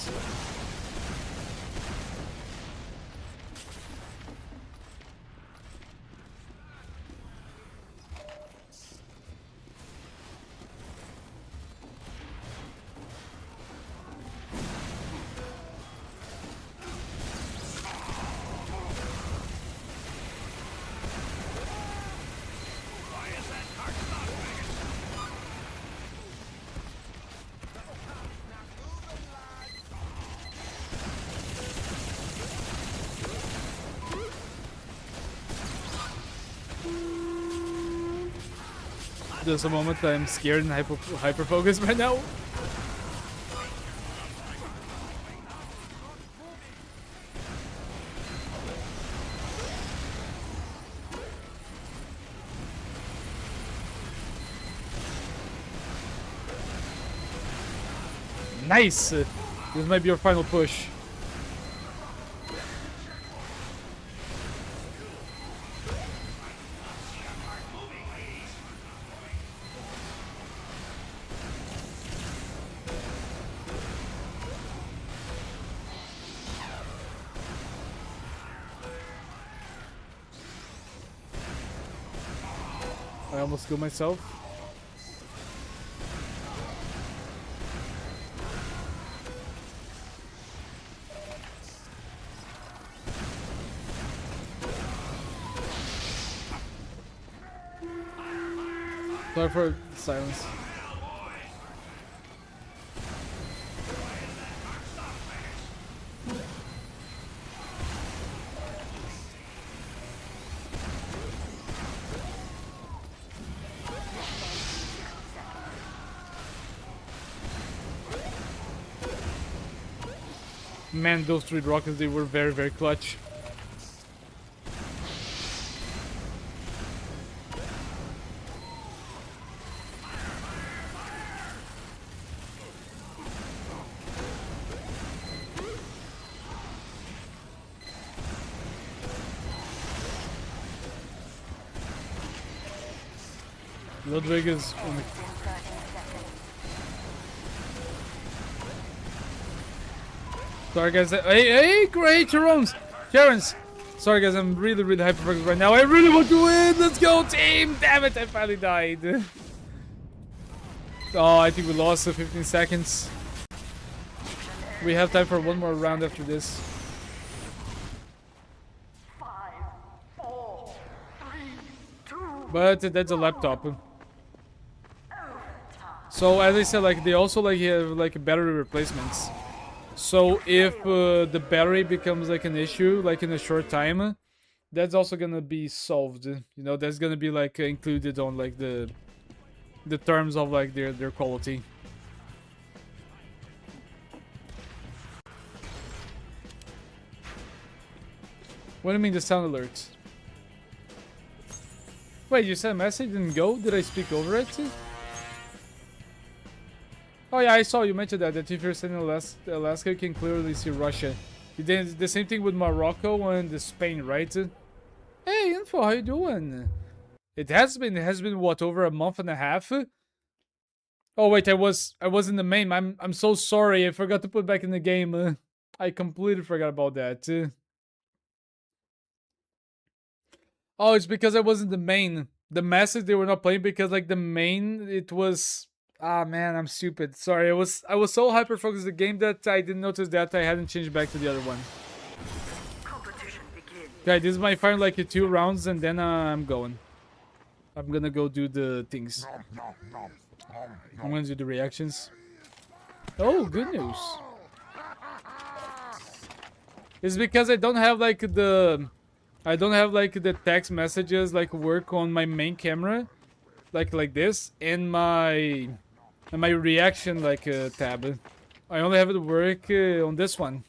There's a moment I'm scared and hyper focused right now. Nice! This might be your final push. I almost killed myself. Sorry for silence. Man, those 3 rockets, they were very, very clutch. Ludwig is... Sorry guys, hey, great Jerome's! Terrence! Sorry guys, I'm really, really hyper-focused right now. I really want to win! Let's go team! Damn it, I finally died. Oh, I think we lost 15 seconds. We have time for one more round after this. 5, 4, 3, 2. But that's a laptop. So as I said, like they also like have like battery replacements. So if the battery becomes like an issue, like in a short time, that's also gonna be solved. You know, that's gonna be like included on like the terms of like their quality. What do you mean the sound alerts? Wait, you said a message didn't go? Did I speak over it? Oh yeah, I saw you mentioned that if you're sitting in Alaska, you can clearly see Russia. You did the same thing with Morocco and Spain, right? Hey, Info, how you doing? It has been what, over a month and a half? Oh wait, I was in the main. I'm so sorry. I forgot to put back in the game. I completely forgot about that. Oh, it's because I was in the main. The message they were not playing because like the main it was. Ah man, I'm stupid. Sorry, I was so hyper focused the game that I didn't notice that I hadn't changed back to the other one. Okay, this is my final like 2 rounds and then I'm going. I'm gonna go do the things. I'm gonna do the reactions. Oh, good news. It's because I don't have like the text messages like work on my main camera, like this, and my reaction like tab. I only have it work on this one.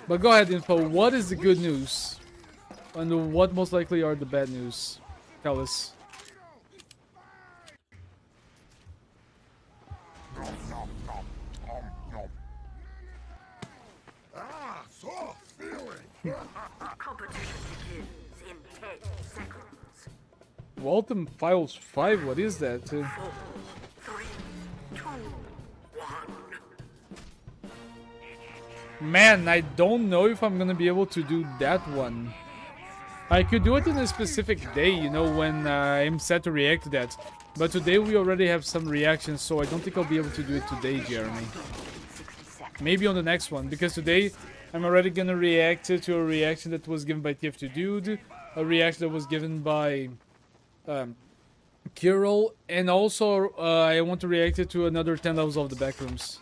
But go ahead, Info. What is the good news? And what most likely are the bad news? Tell us. Ah, so feeling. Competition begins in 10 seconds. Waltham Files 5, what is that? 4, 3, 2, 1. Man, I don't know if I'm gonna be able to do that one. I could do it in a specific day, you know, when I'm set to react to that. But today we already have some reactions, so I don't think I'll be able to do it today, Jeremy. Maybe on the next one, because today I'm already gonna react to a reaction that was given by TF2 Dude, a reaction that was given by Kirill, and also I want to react to another 10 levels of the backrooms.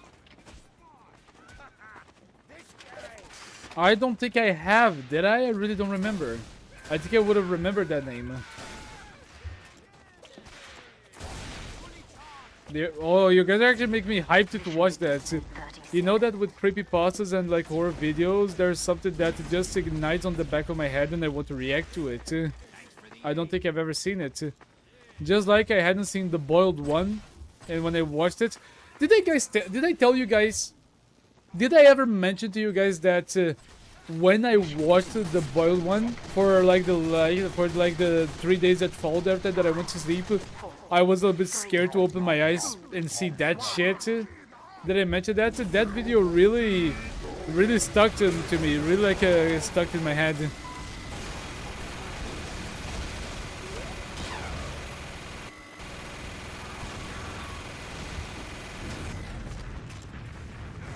I don't think I have, did I? I really don't remember. I think I would have remembered that name. Oh, you guys actually make me hyped to watch that. You know that with creepypastas and like horror videos, there's something that just ignites on the back of my head and I want to react to it. I don't think I've ever seen it. Just like I hadn't seen The Boiled One, and when I watched it, did I tell you guys? Did I ever mention to you guys that when I watched The Boiled One for like the 3 days that followed after that I went to sleep, I was a little bit scared to open my eyes and see that shit. Did I mention that? That video really stuck to me. Really like stuck in my head.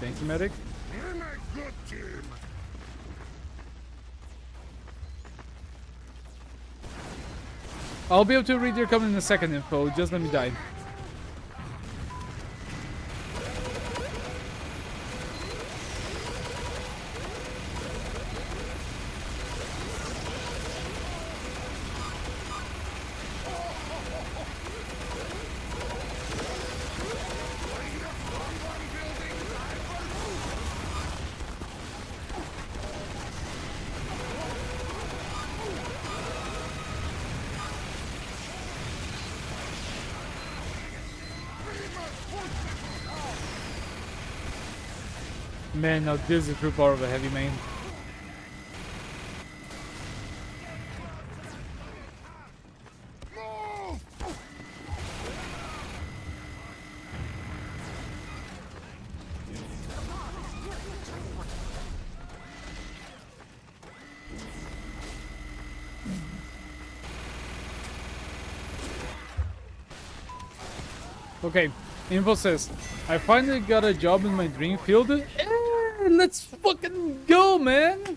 Thank you, medic. We're a good team. I'll be able to read your comment in a second, info. Just let me die. Man, now this is true power of a heavy main. Okay, info says, I finally got a job in my dream field. Let's fucking go, man!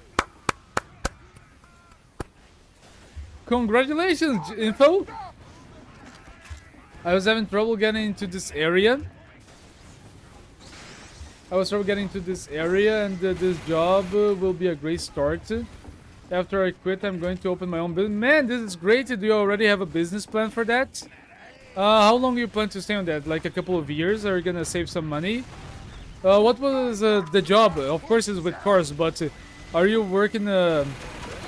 Congratulations, info! I was having trouble getting into this area. And this job will be a great start. After I quit, I'm going to open my own business. Man, this is great. Do you already have a business plan for that? How long do you plan to stay on that? Like a couple of years? Are you gonna save some money? What was the job? Of course it's with cars, but are you working in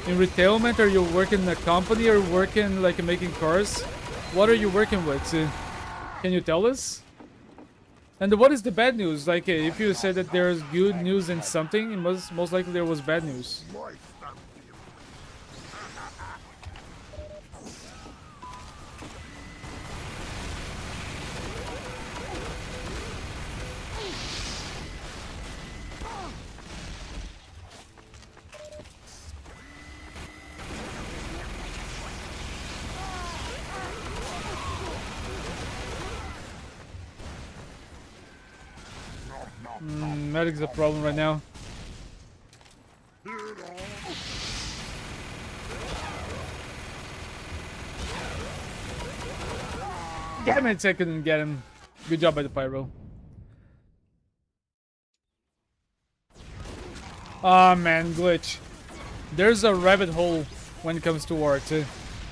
retailment? Are you working in a company? Or working like making cars? What are you working with? Can you tell us? And what is the bad news? Like if you said that there's good news in something, it most likely there was bad news. Life Medic's a problem right now. Damn it, I couldn't get him. Good job by the pyro. Ah man, glitch. There's a rabbit hole when it comes to art.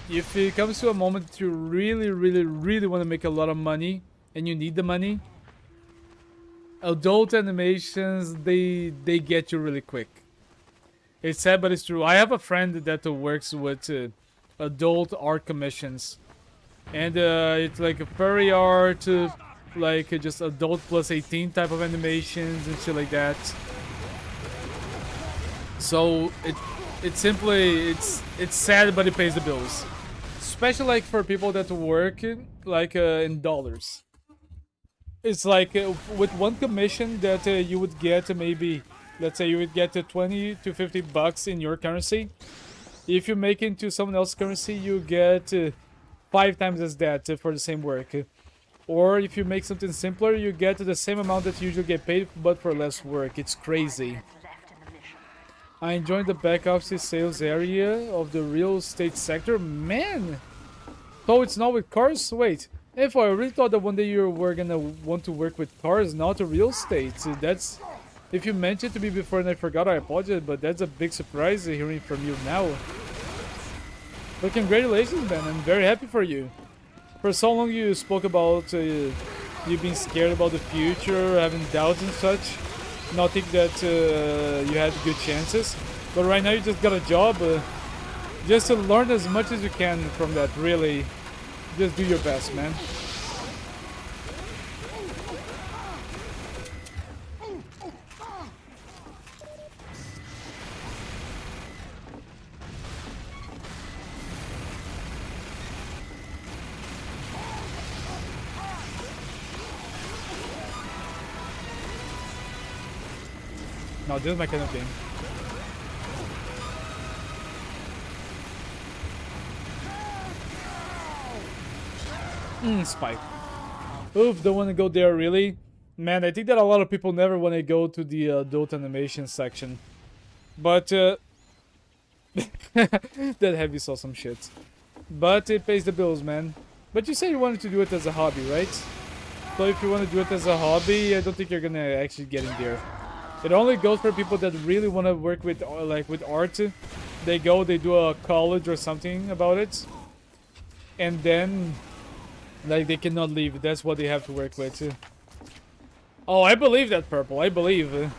If it comes to a moment that you really want to make a lot of money and you need the money, adult animations, they get you really quick. It's sad, but it's true. I have a friend that works with adult art commissions, and it's like a furry art, like just adult plus 18 type of animations and shit like that. So it's sad, but it pays the bills, especially like for people that work like in dollars. It's like with one commission that you would get maybe, let's say you would get 20 to 50 bucks in your currency. If you make it into someone else's currency, you get 5 times as that for the same work. Or if you make something simpler, you get the same amount that you usually get paid, but for less work. It's crazy. I enjoyed the back office sales area of the real estate sector. Man! So it's not with cars? Wait. If I really thought that one day you were gonna want to work with cars, not real estate. That's, if you mentioned to me before and I forgot, I apologize, but that's a big surprise hearing from you now. But congratulations, man. I'm very happy for you. For so long you spoke about you being scared about the future, having doubts and such, not think that you had good chances. But right now you just got a job. Just to learn as much as you can from that, really. Just do your best, man. No, this is my kind of game. Spike. Oof, don't want to go there, really? Man, I think that a lot of people never want to go to the adult animation section. But, that Heavy saw some shit. But it pays the bills, man. But you said you wanted to do it as a hobby, right? So if you want to do it as a hobby, I don't think you're gonna actually get in there. It only goes for people that really want to work with, like, with art. They go, they do a college or something about it. And then, like, they cannot leave. That's what they have to work with. Oh, I believe that, Purple. I believe.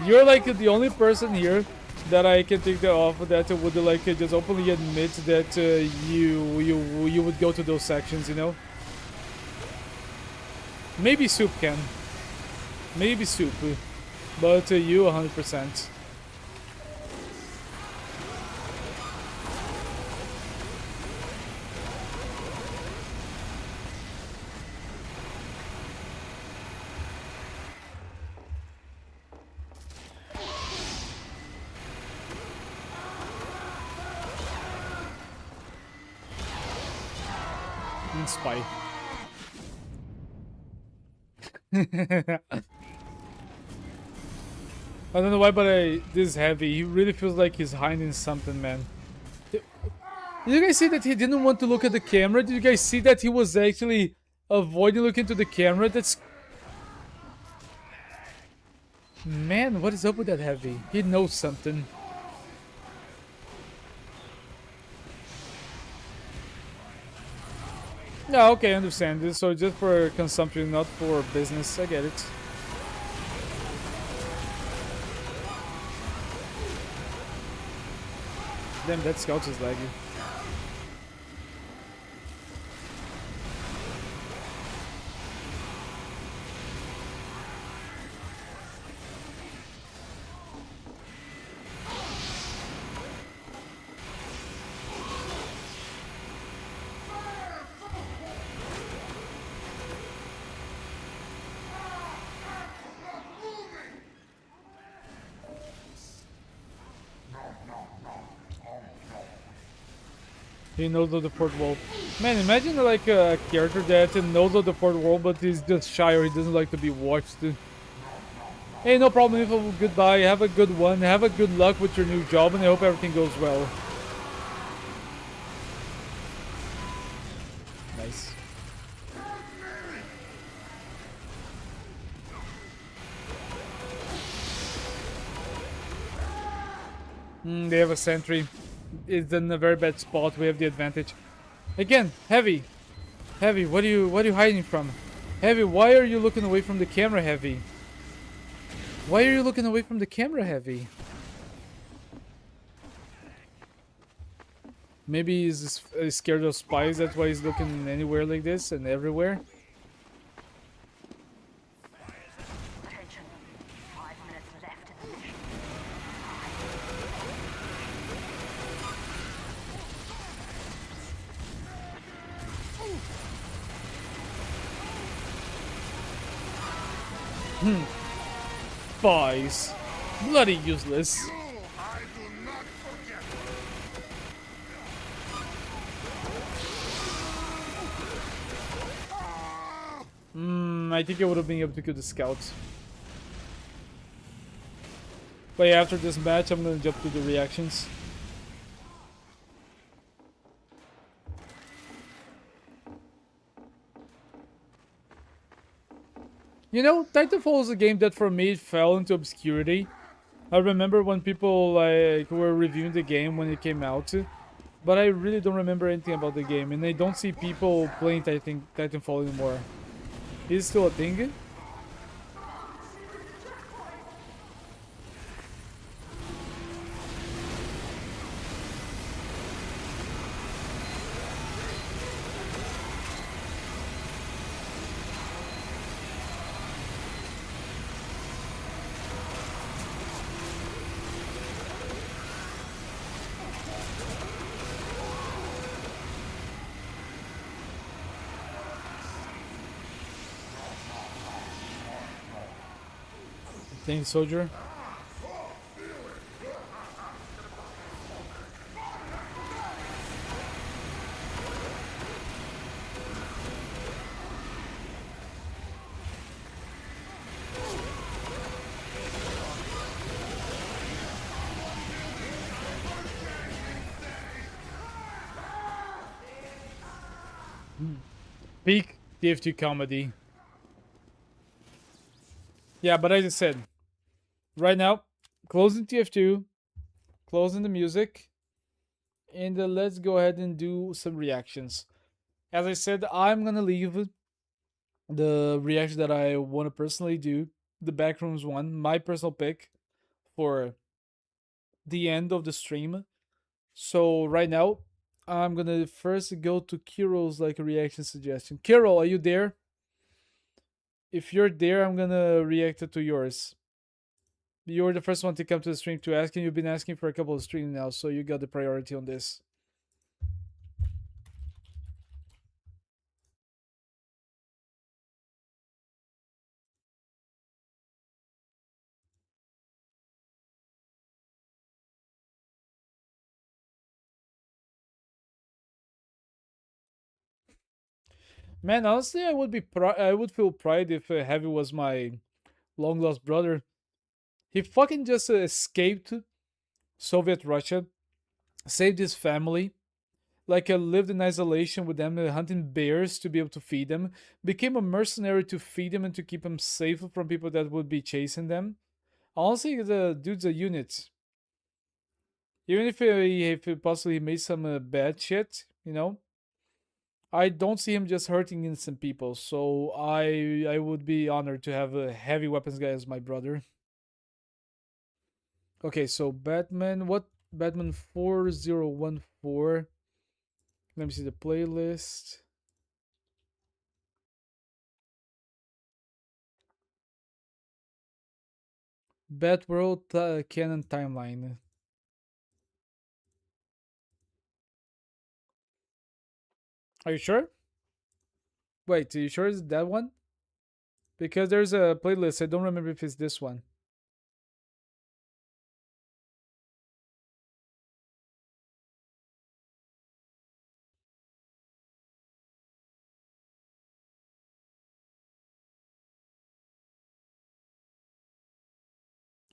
You're, like, the only person here that I can think of that would, like, just openly admit that you would go to those sections, you know? Maybe Soup can. Maybe Soup. But you, 100%. Spy. I don't know why, but this is Heavy. He really feels like he's hiding something, man. Did you guys see that he didn't want to look at the camera? Did you guys see that he was actually avoiding looking to the camera? That's... Man, what is up with that Heavy? He knows something. Yeah, okay, I understand this. So just for consumption, not for business. I get it. Damn, that scout is laggy. He knows of the fourth wall. Man, imagine like a character that knows of the fourth wall, but he's just shy or he doesn't like to be watched. Hey, no problem, Info. Goodbye. Have a good one. Have a good luck with your new job, and I hope everything goes well. Nice. They have a sentry. It's in a very bad spot. We have the advantage. Again, Heavy. Heavy, what are you hiding from? Heavy, why are you looking away from the camera, Heavy? Why are you looking away from the camera, Heavy? Maybe he's scared of spies, that's why he's looking anywhere like this and everywhere. Attention. 5 minutes left in the mission. Spies. Bloody useless. I do not forget. I think I would have been able to kill the scouts. But yeah, after this match, I'm gonna jump to the reactions. You know, Titanfall is a game that for me fell into obscurity. I remember when people like were reviewing the game when it came out, But I really don't remember anything about the game, and I don't see people playing Titanfall anymore. Is it still a thing? Thanks, soldier. Peak TF2 comedy. Yeah, but as I said, right now, closing TF2, closing the music, and let's go ahead and do some reactions. As I said, I'm gonna leave the reaction that I want to personally do, the Backrooms one, my personal pick for the end of the stream. So right now, I'm gonna first go to Kiro's like a reaction suggestion. Kiro, are you there? If you're there, I'm gonna react to yours. You're the first one to come to the stream to ask, and you've been asking for a couple of streams now, so you got the priority on this. Man, honestly, I would feel pride if Heavy was my long lost brother. He fucking just escaped Soviet Russia, saved his family, like lived in isolation with them, hunting bears to be able to feed them, became a mercenary to feed them and to keep them safe from people that would be chasing them. Honestly, the dude's a unit. Even if he possibly made some bad shit, you know, I don't see him just hurting innocent people. So I would be honored to have a heavy weapons guy as my brother. Okay, so Batman, what Batman 4014? Let me see the playlist. Batworld canon timeline. Are you sure? Wait, are you sure it's that one? Because there's a playlist. I don't remember if it's this one.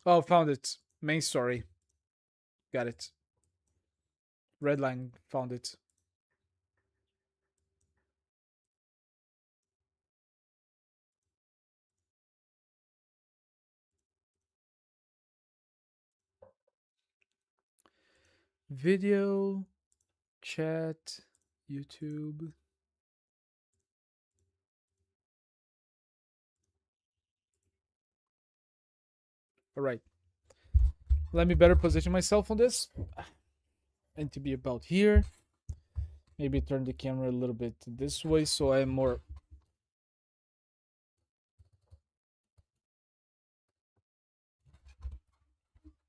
Oh, found it. Main story. Got it. Redline found it. Video, chat, YouTube. All right. Let me better position myself on this. And to be about here. Maybe turn the camera a little bit this way so I'm more.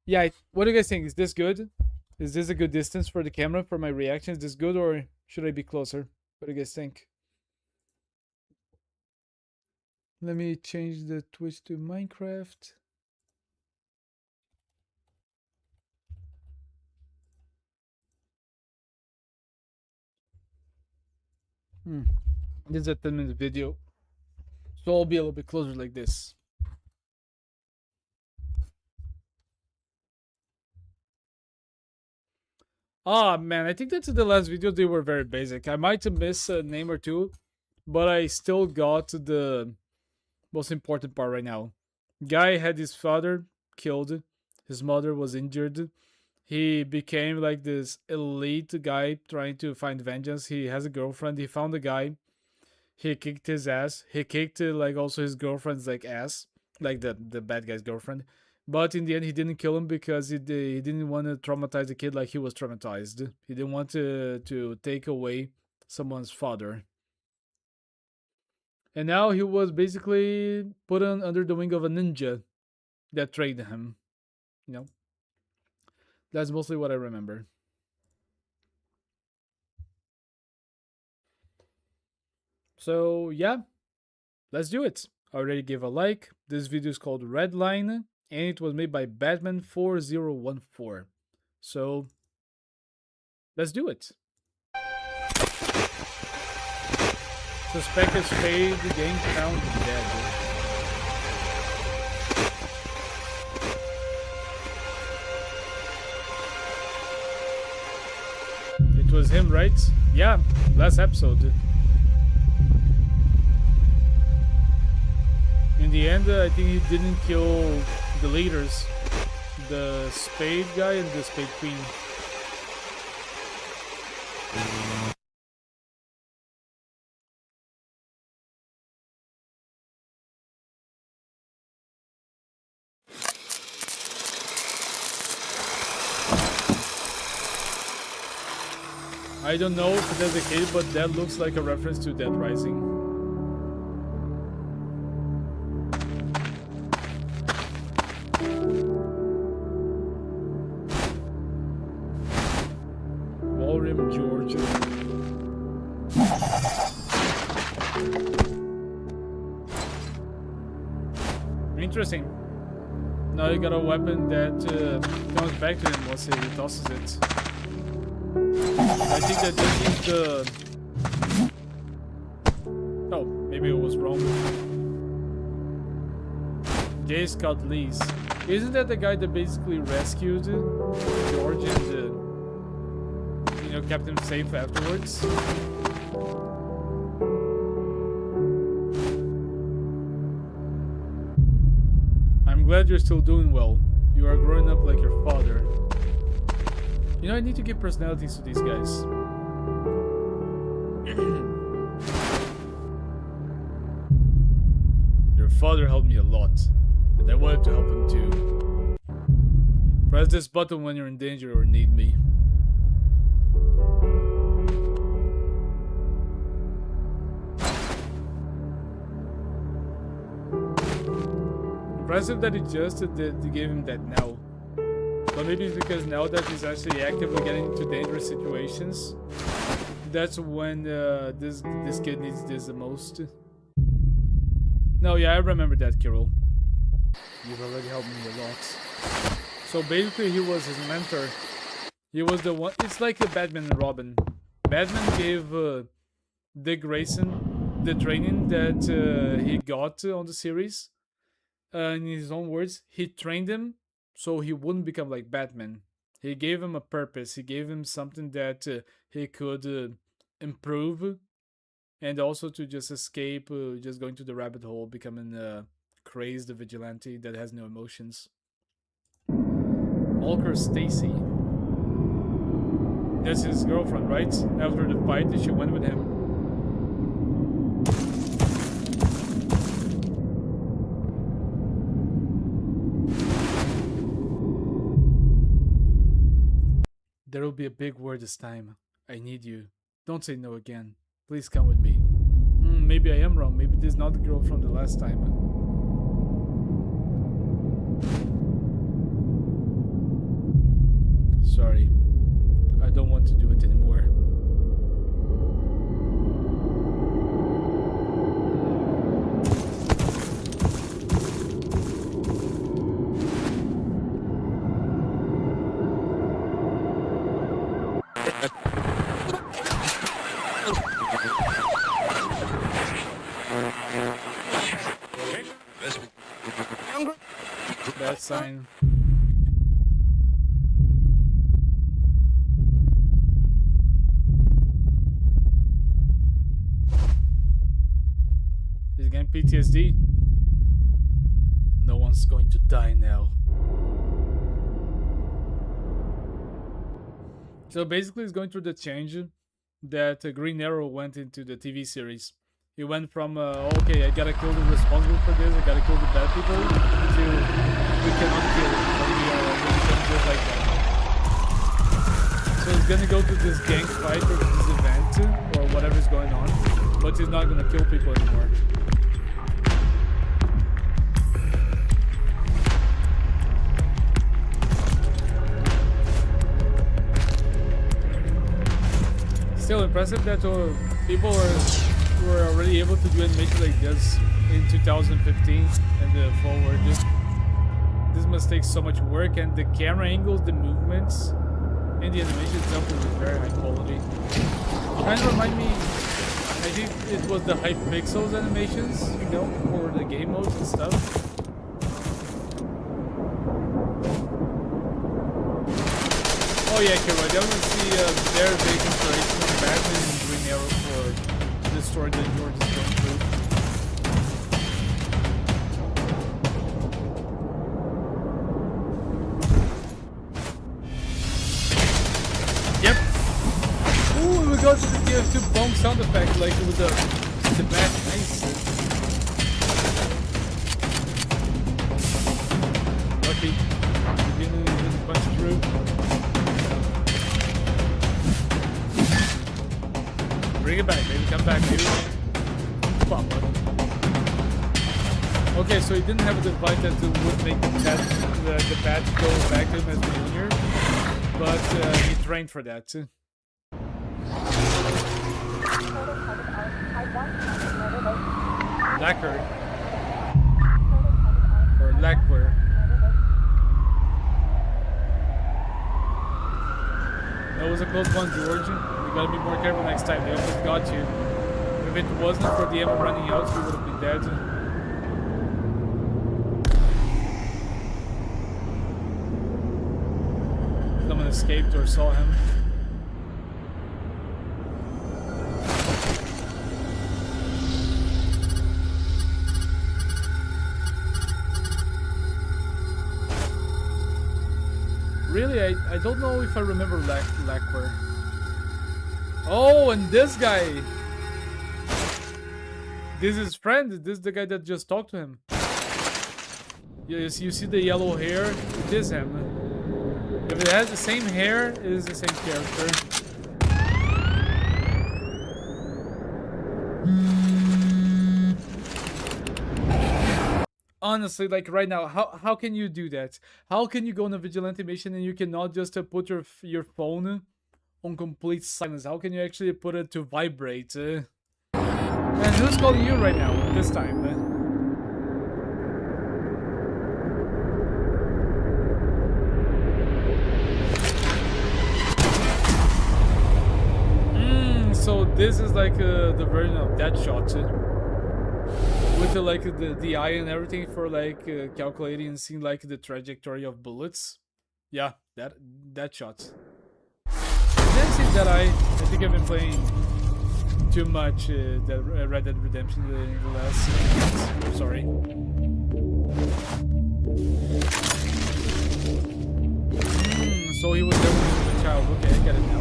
Yeah, what do you guys think? Is this good? Is this a good distance for the camera for my reaction? Is this good or should I be closer? What do you guys think? Let me change the Twitch to Minecraft. This is a 10-minute video. So I'll be a little bit closer like this. Ah, man, I think that's the last video. They were very basic. I might miss a name or two, but I still got the most important part right now. Guy had his father killed. His mother was injured. He became like this elite guy trying to find vengeance. He has a girlfriend. He found a guy. He kicked his ass. He kicked like also his girlfriend's like ass, like the bad guy's girlfriend. But in the end, he didn't kill him because he didn't want to traumatize the kid like he was traumatized. He didn't want to take away someone's father. And now he was basically put on under the wing of a ninja that trained him. You know, that's mostly what I remember. So yeah, let's do it. I already gave a like. This video is called Red Line, and it was made by Batman4014. So let's do it. Suspect is fade, gang found dead. It was him, right? Yeah, last episode. In the end, I think he didn't kill the leaders. The Spade guy and the Spade Queen. I don't know if that's the case, but that looks like a reference to Dead Rising. Walrim, Georgia. Interesting. Now you got a weapon that comes back to him once he tosses it. I think that this is the... Oh, maybe it was wrong. J. Scott Lees. Isn't that the guy that basically rescued George and, you know, kept him safe afterwards? I'm glad you're still doing well. You are growing up like your father. You know, I need to give personalities to these guys. Your father helped me a lot, and I wanted to help him too. Press this button when you're in danger or need me. Impressive that he just gave him that now. But maybe it's because now that he's actually actively getting into dangerous situations, that's when this kid needs this the most. No, yeah, I remember that, Kirill. You've already helped me a lot. So basically, he was his mentor. He was the one. It's like a Batman and Robin. Batman gave Dick Grayson the training that he got on the series. In his own words, he trained him so he wouldn't become like Batman. He gave him a purpose. He gave him something that he could improve, and also to just escape, just going to the rabbit hole, becoming a crazed vigilante that has no emotions. Walker Stacy. That's his girlfriend, right? After the fight, she went with him. There will be a big word this time. I need you. Don't say no again. Please come with me. Maybe I am wrong. Maybe this is not the girl from the last time. Sorry. I don't want to do it anymore. Bad sign. He's getting PTSD. No one's going to die now. So basically, it's going through the change that Green Arrow went into the TV series. He went from okay, I gotta kill the responsible for this, I gotta kill the bad people, to we cannot kill, but we are just like that. So he's gonna go to this gang fight or this event or whatever's going on, but he's not gonna kill people anymore. Still impressive that people were already able to do animation like this in 2015 and forward. This must take so much work, and the camera angles, the movements, and the animation itself is very high quality. Kind of remind me, I think it was the Hypixels animations, you know, for the game modes and stuff. Oh yeah, Kiro, I definitely see a very big inspiration on Batman and Green Arrow for the story that George is going through. Yep. Ooh, we got to the TF2 bomb sound effect, like with the bat. Nice. Lucky. We didn't punch through. Bring it back, baby. Come back, baby. Come on, bud. Okay, so he didn't have a device that would make the bat go back to him as a junior, but he trained for that. Lacquer. Or lacquer. That was a close one, George. You gotta be more careful next time. They almost got you. If it wasn't for the ammo running out, you would have been dead. Someone escaped or saw him. Really, I don't know if I remember Lacquer. Oh, and this guy! This is his friend. This is the guy that just talked to him. Yes, you see the yellow hair? It is him. If it has the same hair, it is the same character. Honestly, like right now, how can you do that? How can you go on a vigilante mission and you cannot just put your phone on complete silence? How can you actually put it to vibrate? And who's calling you right now this time? So this is like the version of Deadshot. With the eye and everything for like calculating and seeing like the trajectory of bullets. Yeah, that shot. That's it that I think I've been playing too much that Red Dead Redemption in the last months. I'm sorry. So he was there with the child. Okay, I get it now.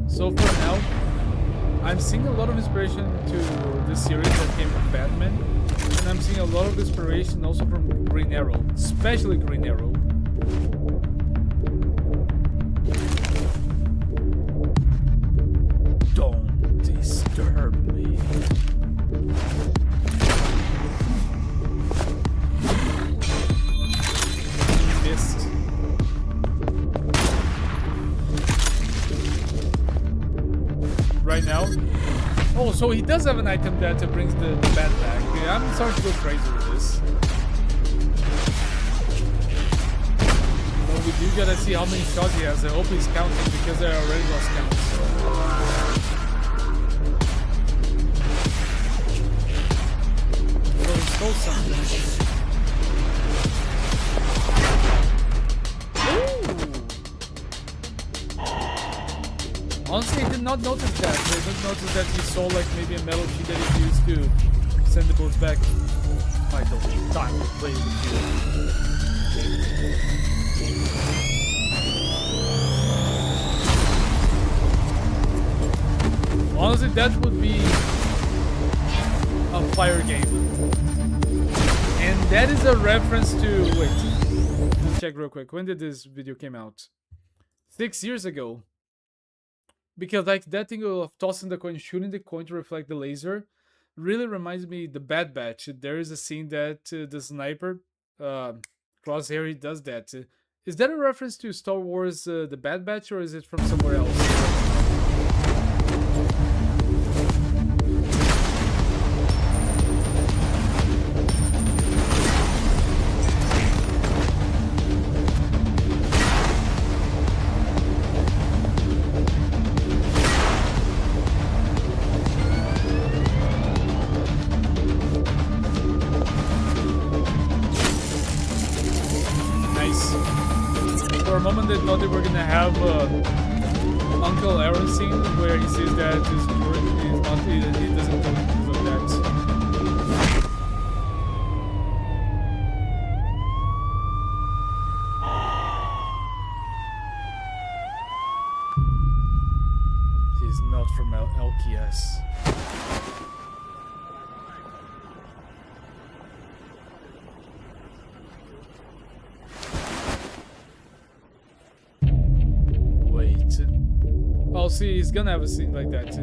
So for now, I'm seeing a lot of inspiration to the series that came from Batman, and I'm seeing a lot of inspiration also from Green Arrow, especially Green Arrow. Don't disturb me. Missed. Right now. Oh, so he does have an item that brings the bat back. Yeah, I'm starting to go crazy with this. But we do gotta see how many shots he has. I hope he's counting because I already lost count. So he stole something. Ooh! not notice that. I didn't notice that he saw like maybe a metal sheet that he used to send the bullets back. Michael, time to play with you. Honestly, that would be a fire game. And that is a reference to... Wait, let me check real quick. When did this video came out? 6 years ago. Because like that thing of tossing the coin, shooting the coin to reflect the laser, really reminds me the Bad Batch. There is a scene that the sniper, Crosshair, he does that. Is that a reference to Star Wars the Bad Batch, or is it from somewhere else? They thought they were gonna have Uncle Aaron scene where he says that his word is not, he doesn't talk like that. He's not from LKS. Oh, see, he's gonna have a scene like that.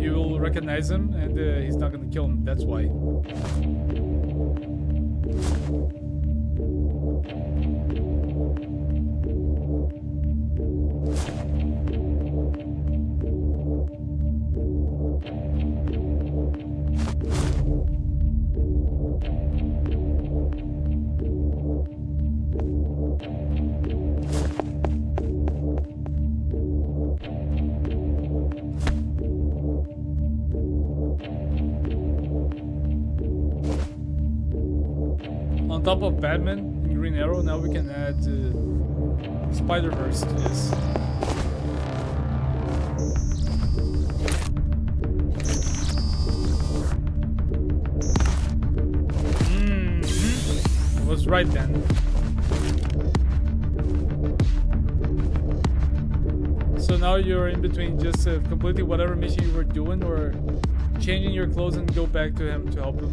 You will recognize him, and he's not gonna kill him. That's why. On top of Batman and Green Arrow, now we can add Spider-Verse to this. I was right then. So now you're in between just completing whatever mission you were doing or changing your clothes and go back to him to help him.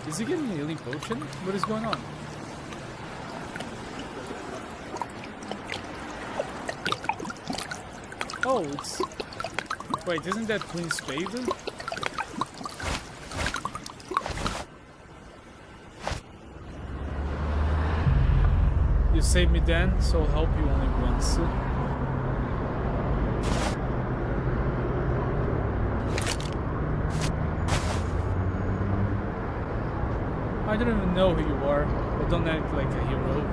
Is he getting a healing potion? What is going on? Oh, it's... Wait, isn't that Queen Spade? You saved me then, so I'll help you only once. I don't even know who you are, but don't act like a hero.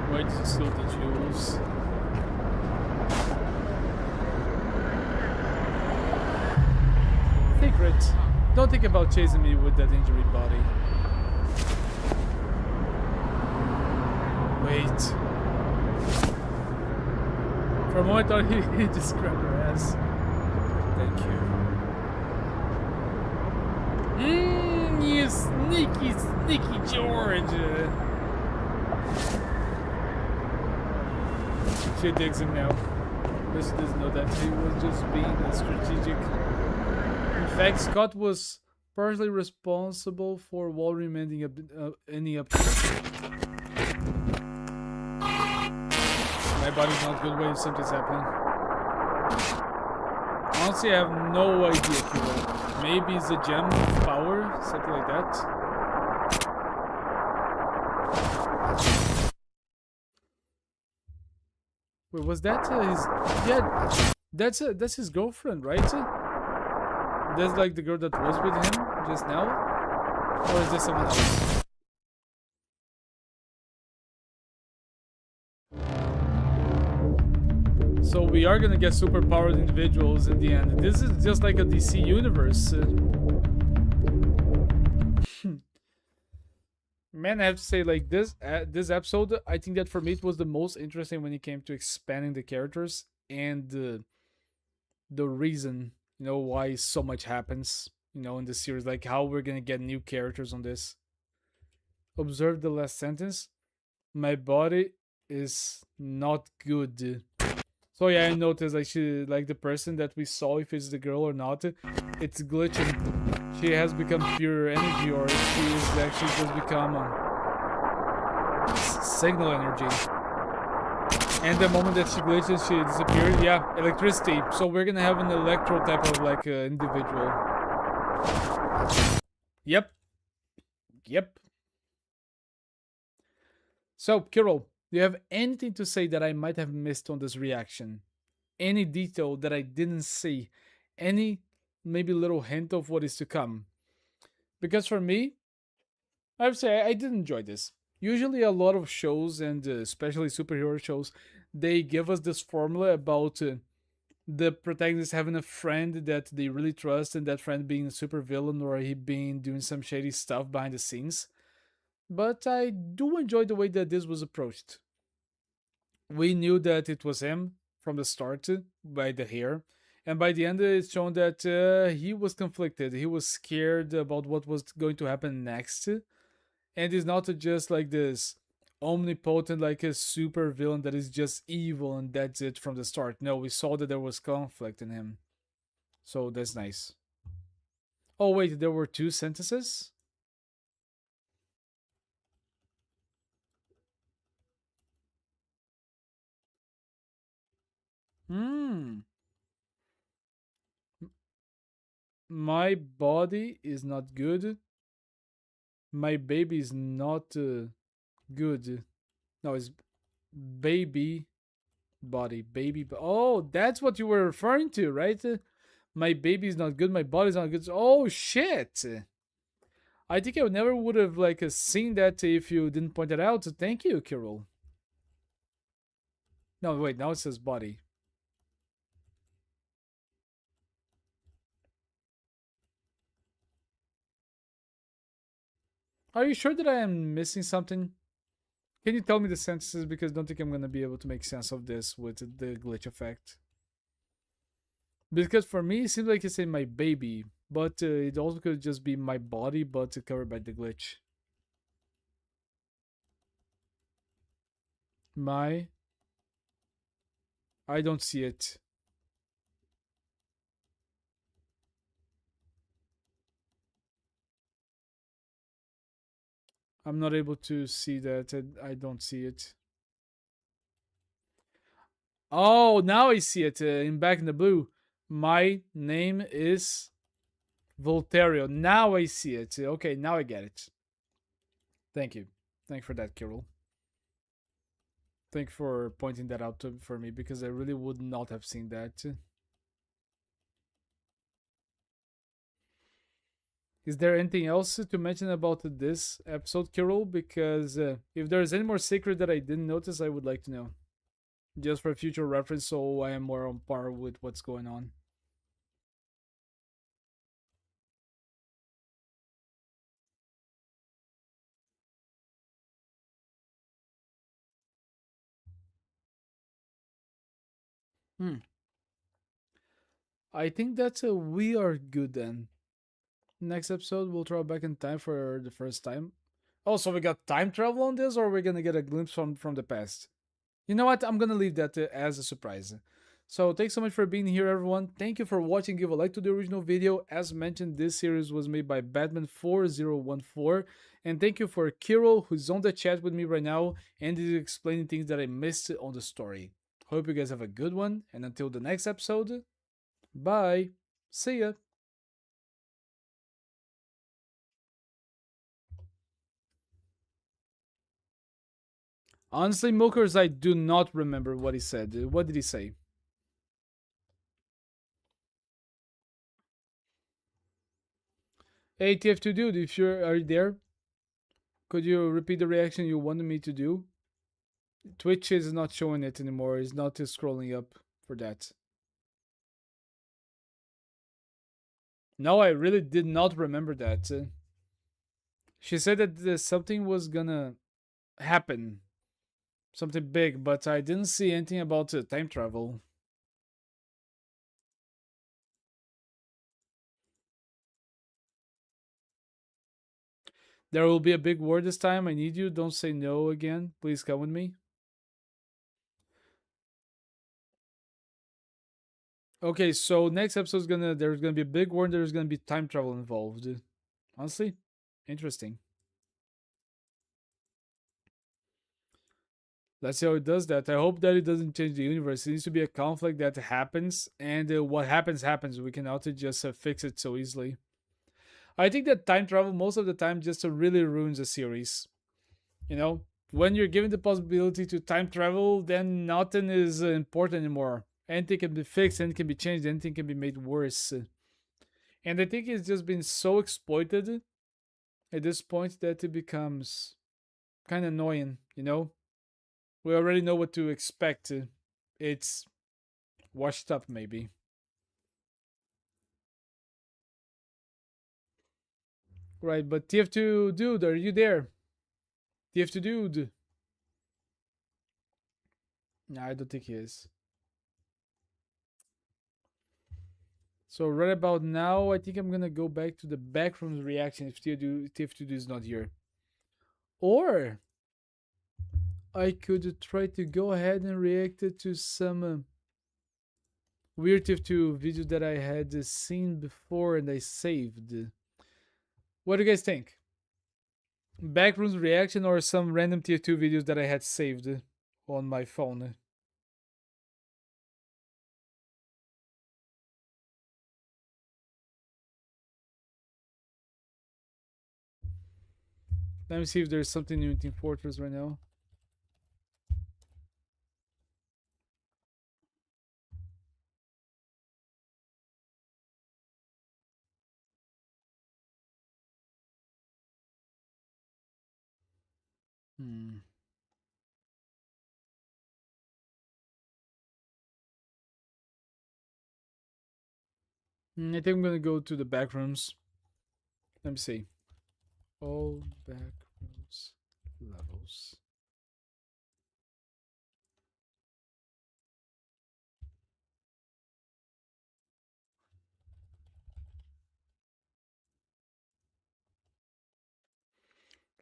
Why did you steal the jewels? Secret. Don't think about chasing me with that injured body. Wait. For a moment I thought he just grabbed her ass. Thank you. You sneaky George. She digs him now. But she doesn't know that he was just being strategic. In fact, Scott was partially responsible for Wall remanding any upgrade. My body's not good when something's happening. Honestly, I have no idea, Kilo. Maybe it's a gem of power, something like that. Wait, was that his... Yeah, that's his girlfriend, right? That's like the girl that was with him just now? Or is this someone else? So we are gonna get super powered individuals in the end. This is just like a DC universe. Man, I have to say, like this episode, I think that for me it was the most interesting when it came to expanding the characters and the reason, why so much happens, in the series, like how we're gonna get new characters on this. Observe the last sentence. My body is not good. So yeah, I noticed like the person that we saw, if it's the girl or not, it's glitching. She has become pure energy, or she is actually just become signal energy. And the moment that she glitches, she disappears. Yeah, electricity. So we're gonna have an electro type of like individual. Yep. Yep. So, Kirill, do you have anything to say that I might have missed on this reaction? Any detail that I didn't see? Any maybe little hint of what is to come? Because for me, I would say I did enjoy this. Usually, a lot of shows, and especially superhero shows, they give us this formula about the protagonist having a friend that they really trust, and that friend being a super villain, or he being doing some shady stuff behind the scenes. But I do enjoy the way that this was approached. We knew that it was him from the start by the hair, and by the end it's shown that he was conflicted. He was scared about what was going to happen next, and he's not just like this omnipotent, like a super villain that is just evil and that's it from the start. No, we saw that there was conflict in him, so that's nice. Oh wait, there were two sentences. Hmm. My body is not good. My baby is not good. No, it's baby body. Oh, that's what you were referring to, right? My baby is not good. My body's not good. Oh shit! I think I never would have like seen that if you didn't point it out. Thank you, Kirill. No, wait. Now it says body. Are you sure that I am missing something? Can you tell me the sentences, because I don't think I'm gonna be able to make sense of this with the glitch effect. Because for me, it seems like it's saying my baby, but it also could just be my body, but covered by the glitch. My. I don't see it. I'm not able to see that. I don't see it. Oh, now I see it in back in the blue. My name is Voltario. Now I see it. Okay, now I get it. Thank you. Thank you for that, Kirill. Thank you for pointing that out for me, because I really would not have seen that. Is there anything else to mention about this episode, Kirill? Because if there's any more secret that I didn't notice, I would like to know. Just for future reference, so I am more on par with what's going on. Hmm. I think that's we are good then. Next episode, we'll travel back in time for the first time. Oh, so we got time travel on this, or we're gonna get a glimpse from the past? You know what? I'm gonna leave that as a surprise. So thanks so much for being here, everyone. Thank you for watching. Give a like to the original video. As mentioned, this series was made by Batman4014. And thank you for Kirill, who's on the chat with me right now and is explaining things that I missed on the story. Hope you guys have a good one. And until the next episode, bye. See ya. Honestly, Milkers, I do not remember what he said. What did he say? Hey, TF2 dude, if are you there? Could you repeat the reaction you wanted me to do? Twitch is not showing it anymore. It's not scrolling up for that. No, I really did not remember that. She said that something was gonna happen, something big, but I didn't see anything about time travel. There will be a big war this time. I need you. Don't say no again. Please come with me. Okay, so next episode's there's gonna be a big war and there's gonna be time travel involved. Honestly, interesting. Let's see how it does that. I hope that it doesn't change the universe. It needs to be a conflict that happens, and what happens happens. We cannot just fix it so easily. I think that time travel most of the time just really ruins a series. You know, when you're given the possibility to time travel, then nothing is important anymore. Anything can be fixed, anything can be changed, anything can be made worse. And I think it's just been so exploited at this point that it becomes kind of annoying, you know? We already know what to expect. It's washed up, maybe. Right, but TF2 dude, are you there? TF2 dude. Nah, I don't think he is. So right about now, I think I'm gonna go back to the backrooms reaction if TF2 is not here. Or I could try to go ahead and react to some weird TF2 videos that I had seen before and I saved. What do you guys think? Backrooms reaction or some random TF2 videos that I had saved on my phone? Let me see if there's something new in Team Fortress right now. Hmm. I think I'm gonna go to the backrooms. Let me see. All backrooms levels.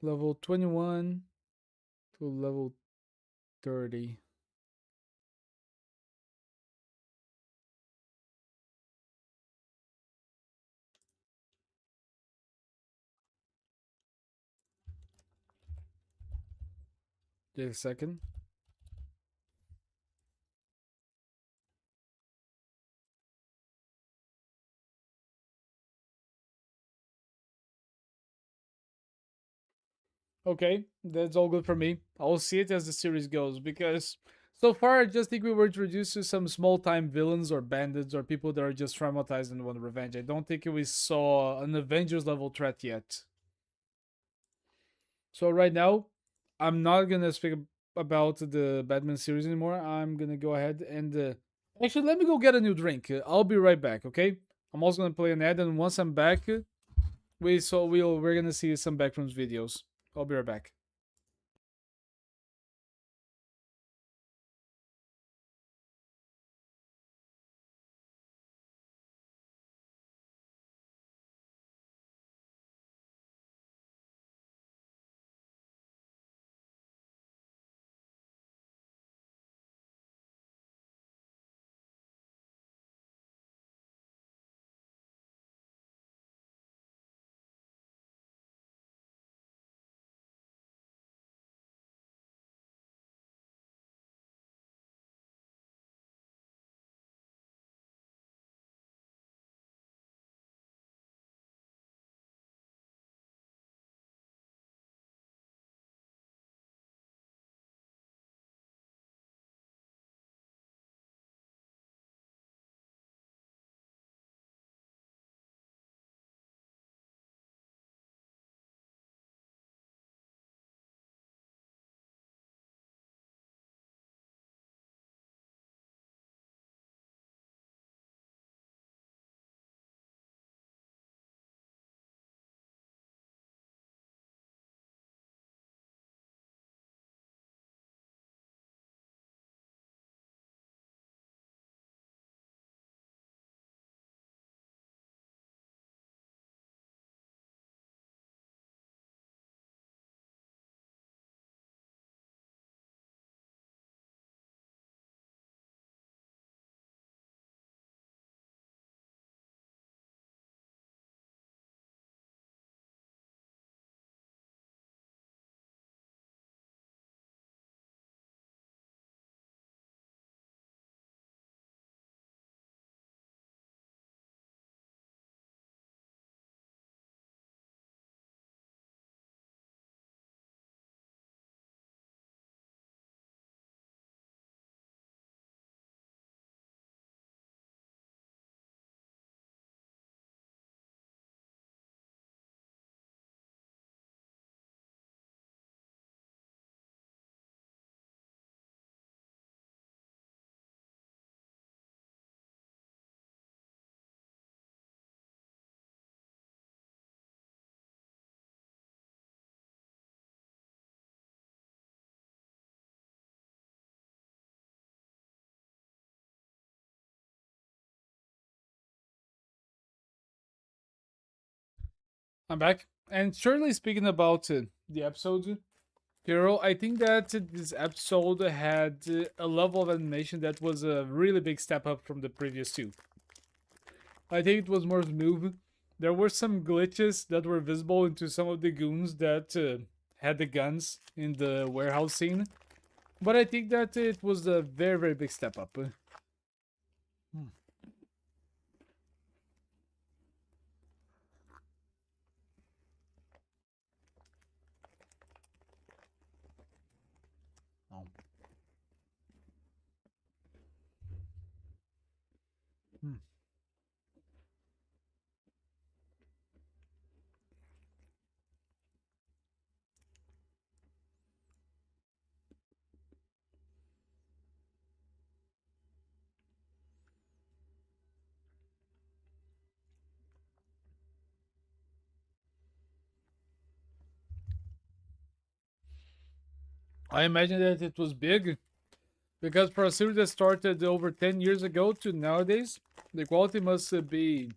Level 21 to level 30. Just a second. Okay, that's all good for me. I'll see it as the series goes because so far I just think we were introduced to some small time villains or bandits or people that are just traumatized and want revenge. I don't think we saw an Avengers level threat yet. So right now, I'm not gonna speak about the Batman series anymore. I'm gonna go ahead and actually let me go get a new drink. I'll be right back. Okay. I'm also gonna play an ad, and once I'm back, we're gonna see some backrooms videos. I'll be right back. I'm back. And surely speaking about the episode, Hero, I think that this episode had a level of animation that was a really big step up from the previous two. I think it was more smooth. There were some glitches that were visible into some of the goons that had the guns in the warehouse scene. But I think that it was a very, very big step up. Oh. I imagine that it was big because for a series that started over 10 years ago to nowadays, the quality must be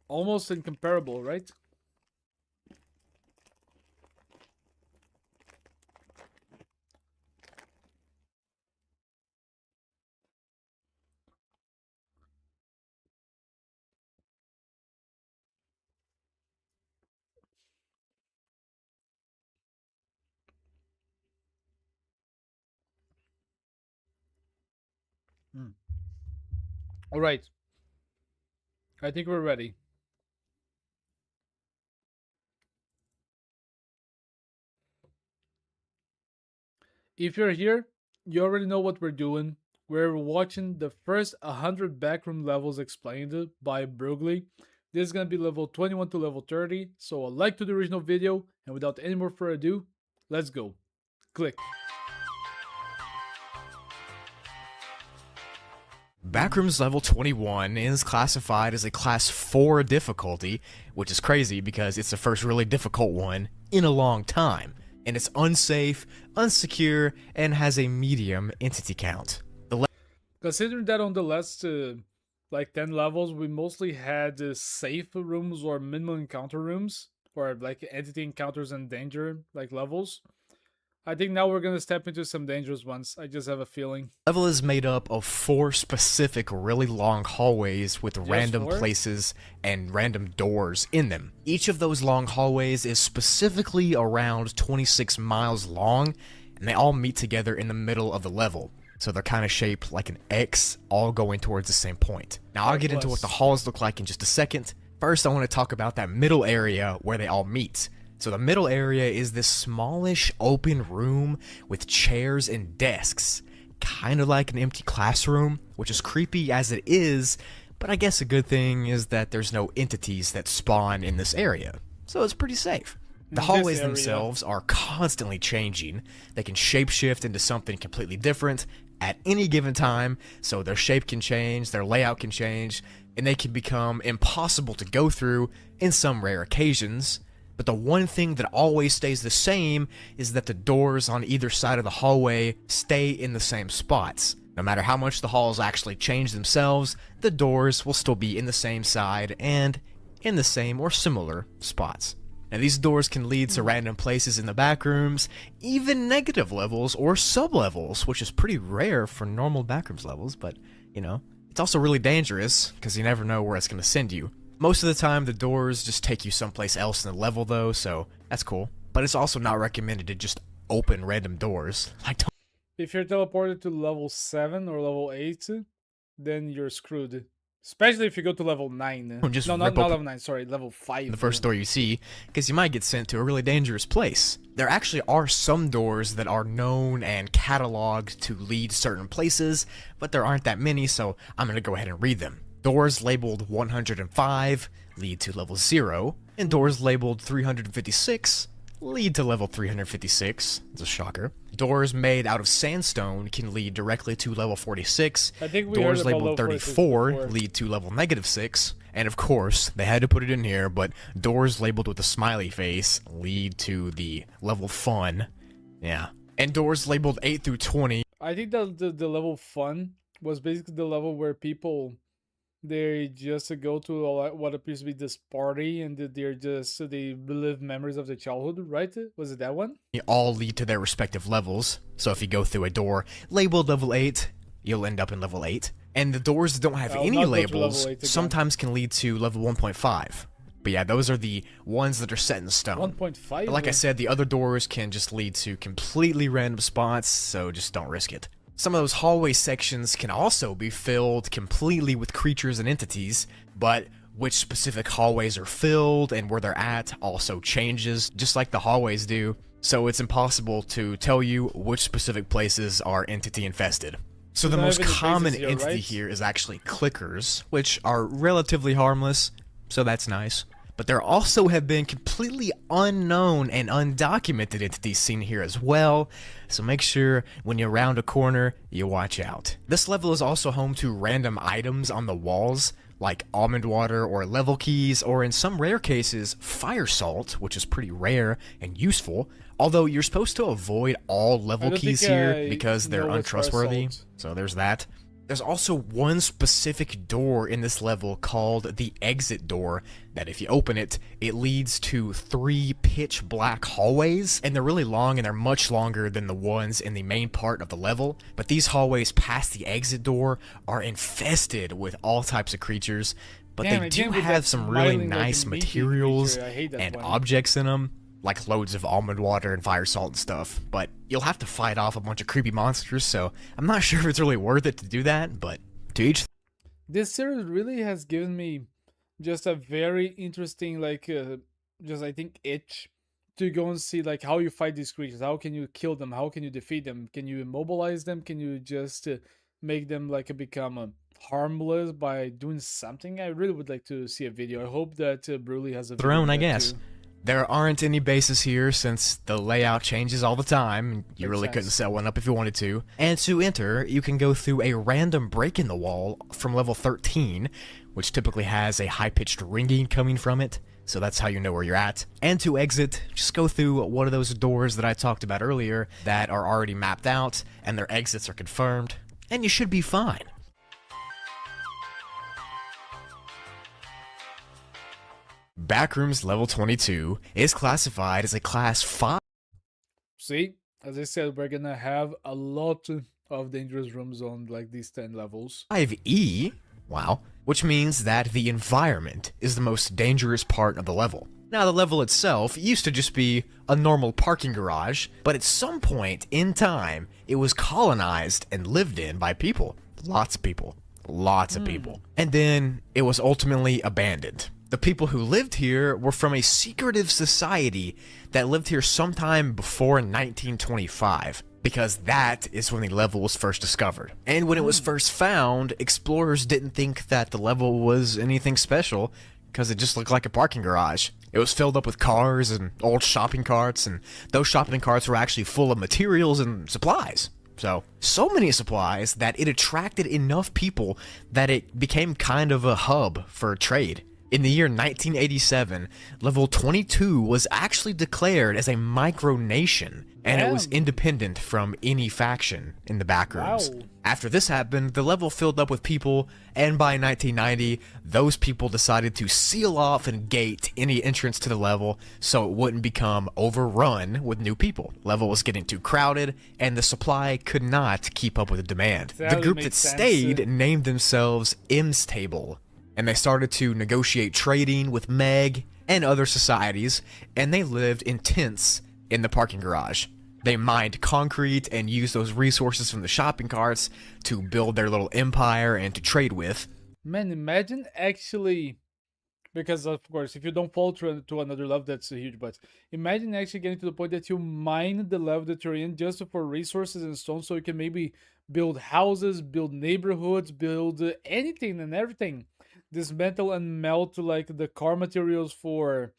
almost incomparable, right? All right. I think we're ready. If you're here, you already know what we're doing. We're watching the first 100 backroom levels explained by Brugly. This is going to be level 21 to level 30, so a like to the original video, and without any more further ado, let's go. Click. Backrooms level 21 is classified as a class 4 difficulty, which is crazy because it's the first really difficult one in a long time, and it's unsafe, unsecure, and has a medium entity count. Considering that on the last like 10 levels, we mostly had safe rooms or minimal encounter rooms, or like entity encounters and danger like levels. I think now we're gonna step into some dangerous ones. I just have a feeling. Level is made up of 4 specific really long hallways with random 4? places and random doors in them. Each of those long hallways is specifically around 26 miles long, and they all meet together in the middle of the level. So they're kind of shaped like an X, all going towards the same point. Now I'll get into what the halls look like in just a second. First I want to talk about that middle area where they all meet. So the middle area is this smallish open room with chairs and desks, kind of like an empty classroom, which is creepy as it is, but I guess a good thing is that there's no entities that spawn in this area, so it's pretty safe. The hallways themselves are constantly changing. They can shapeshift into something completely different at any given time, so their shape can change, their layout can change, and they can become impossible to go through in some rare occasions. But the one thing that always stays the same is that the doors on either side of the hallway stay in the same spots. No matter how much the halls actually change themselves, the doors will still be in the same side and in the same or similar spots. Now these doors can lead to random places in the backrooms, even negative levels or sub-levels, which is pretty rare for normal backrooms levels, but, you know, it's also really dangerous, because you never know where it's going to send you. Most of the time, the doors just take you someplace else in the level, though, so that's cool. But it's also not recommended to just open random doors. Like, if you're teleported to level 7 or level 8, then you're screwed. Especially if you go to level 9. Just no, rip not open level 9, sorry, level 5. the first door you see, because you might get sent to a really dangerous place. There actually are some doors that are known and cataloged to lead certain places, but there aren't that many, so I'm going to go ahead and read them. Doors labeled 105 lead to level 0, and doors labeled 356 lead to level 356. It's a shocker. Doors made out of sandstone can lead directly to level 46. I think we Doors heard about labeled level 34 46 lead to level -6. And of course, they had to put it in here, but doors labeled with a smiley face lead to the level fun. Yeah. And doors labeled 8 through 20. I think that the level fun was basically the level where people they just go to what appears to be this party, and they relive memories of their childhood, right? Was it that one? They all lead to their respective levels. So if you go through a door labeled level 8, you'll end up in level 8. And the doors that don't have I'll any not go to labels level 8 again. sometimes can lead to level 1.5. But yeah, those are the ones that are set in stone. 1.5. But like I said, the other doors can just lead to completely random spots, so just don't risk it. Some of those hallway sections can also be filled completely with creatures and entities, but which specific hallways are filled and where they're at also changes, just like the hallways do, so it's impossible to tell you which specific places are entity infested. So the don't most have any common bases here, entity right? here is actually clickers, which are relatively harmless, so that's nice. But there also have been completely unknown and undocumented entities seen here as well, so make sure when you round a corner, you watch out. This level is also home to random items on the walls, like almond water or level keys, or in some rare cases, fire salt, which is pretty rare and useful, although you're supposed to avoid all level don't keys think here I because they're know what's fire untrustworthy, salt. so there's that. There's also one specific door in this level called the exit door that if you open it, it leads to 3 pitch black hallways, and they're really long and they're much longer than the ones in the main part of the level, but these hallways past the exit door are infested with all types of creatures, but Damn, they again do with have that some really smiling, like, nice meaty materials creature. I hate that and one. objects in them, like loads of almond water and fire salt and stuff, but you'll have to fight off a bunch of creepy monsters, so I'm not sure if it's really worth it to do that, but to each. This series really has given me just a very interesting, like, just I think itch to go and see like how you fight these creatures. How can you kill them? How can you defeat them? Can you immobilize them? Can you just make them like become harmless by doing something? I really would like to see a video. I hope that Broly has a video Throne, on I that guess. too. There aren't any bases here since the layout changes all the time, and you Makes really sense. couldn't set one up if you wanted to. And to enter, you can go through a random break in the wall from level 13, which typically has a high-pitched ringing coming from it, so that's how you know where you're at. And to exit, just go through one of those doors that I talked about earlier that are already mapped out, and their exits are confirmed, and you should be fine. Backrooms level 22 is classified as a class 5. See, as I said, we're gonna have a lot of dangerous rooms on like these 10 levels. 5E, wow, which means that the environment is the most dangerous part of the level. Now, the level itself used to just be a normal parking garage, but at some point in time, it was colonized and lived in by people. Lots of people. Lots of people. And then it was ultimately abandoned. The people who lived here were from a secretive society that lived here sometime before 1925, because that is when the level was first discovered. And when it was first found, explorers didn't think that the level was anything special, because it just looked like a parking garage. It was filled up with cars and old shopping carts, and those shopping carts were actually full of materials and supplies. So many supplies that it attracted enough people that it became kind of a hub for trade. In the year 1987, level 22 was actually declared as a micronation, and it was Damn. independent from any faction in the backrooms. Wow. After this happened, the level filled up with people, and by 1990, those people decided to seal off and gate any entrance to the level so it wouldn't become overrun with new people. Level was getting too crowded, and the supply could not keep up with the demand. The That group makes that sense. stayed named themselves M's Table, and they started to negotiate trading with Meg and other societies, and they lived in tents in the parking garage. They mined concrete and used those resources from the shopping carts to build their little empire and to trade with. Man, imagine actually, because of course, if you don't fall to another level, that's huge. But imagine actually getting to the point that you mine the level that you're in just for resources and stone, so you can maybe build houses, build neighborhoods, build anything and everything. Dismantle and melt like the car materials for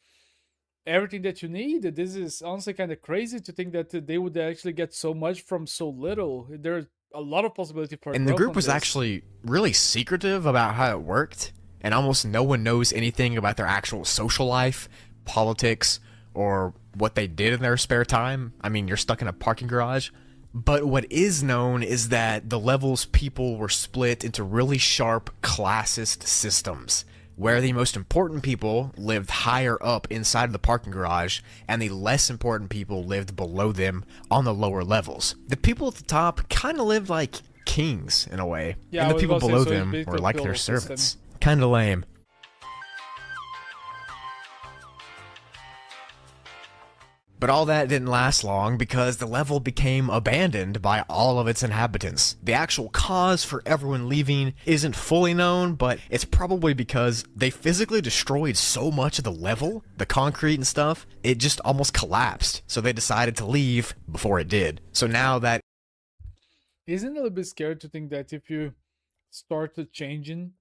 everything that you need. This is honestly kind of crazy to think that they would actually get so much from so little. There's a lot of possibility for And the growth group on was this. actually really secretive about how it worked, and almost no one knows anything about their actual social life, politics, or what they did in their spare time. I mean, you're stuck in a parking garage, But what is known is that the level's people were split into really sharp classist systems, where the most important people lived higher up inside of the parking garage, and the less important people lived below them on the lower levels. The people at the top kind of lived like kings, in a way, Yeah, and I the was people about to say, below so it's them basically were a like their feudal system. servants. Kinda lame. But all that didn't last long because the level became abandoned by all of its inhabitants. The actual cause for everyone leaving isn't fully known, but it's probably because they physically destroyed so much of the level, the concrete and stuff, it just almost collapsed. So they decided to leave before it did. So now that Isn't it a little bit scary to think that if you start to changing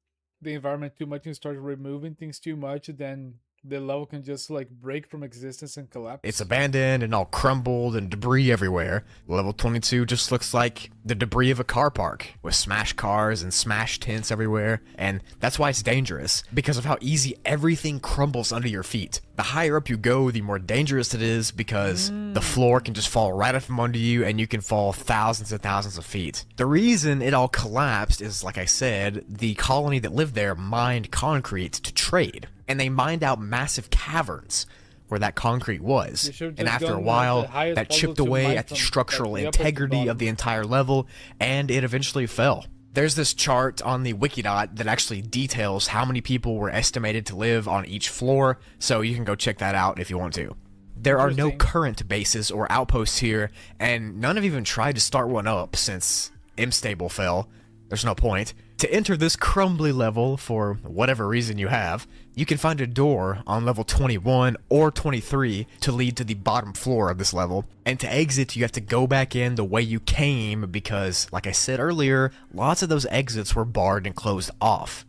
the environment too much and start removing things too much, then the level can just like break from existence and collapse? it's abandoned and all crumbled and debris everywhere, level 22 just looks like the debris of a car park, with smashed cars and smashed tents everywhere, and that's why it's dangerous, because of how easy everything crumbles under your feet. The higher up you go, the more dangerous it is, because the floor can just fall right up from under you and you can fall thousands and thousands of feet. The reason it all collapsed is, like I said, the colony that lived there mined concrete to trade, and they mined out massive caverns where that concrete was, They should've and just after a gone, the while highest that level chipped to away mine at the from, structural like, the upper to integrity of bottom. the entire level, and it eventually fell. There's this chart on the Wikidot that actually details how many people were estimated to live on each floor, so you can go check that out if you want to. There are no Interesting. current bases or outposts here, and none have even tried to start one up since Imstable fell. There's no point. To enter this crumbly level, for whatever reason you have, you can find a door on level 21 or 23 to lead to the bottom floor of this level, and to exit you have to go back in the way you came because, like I said earlier, lots of those exits were barred and closed off.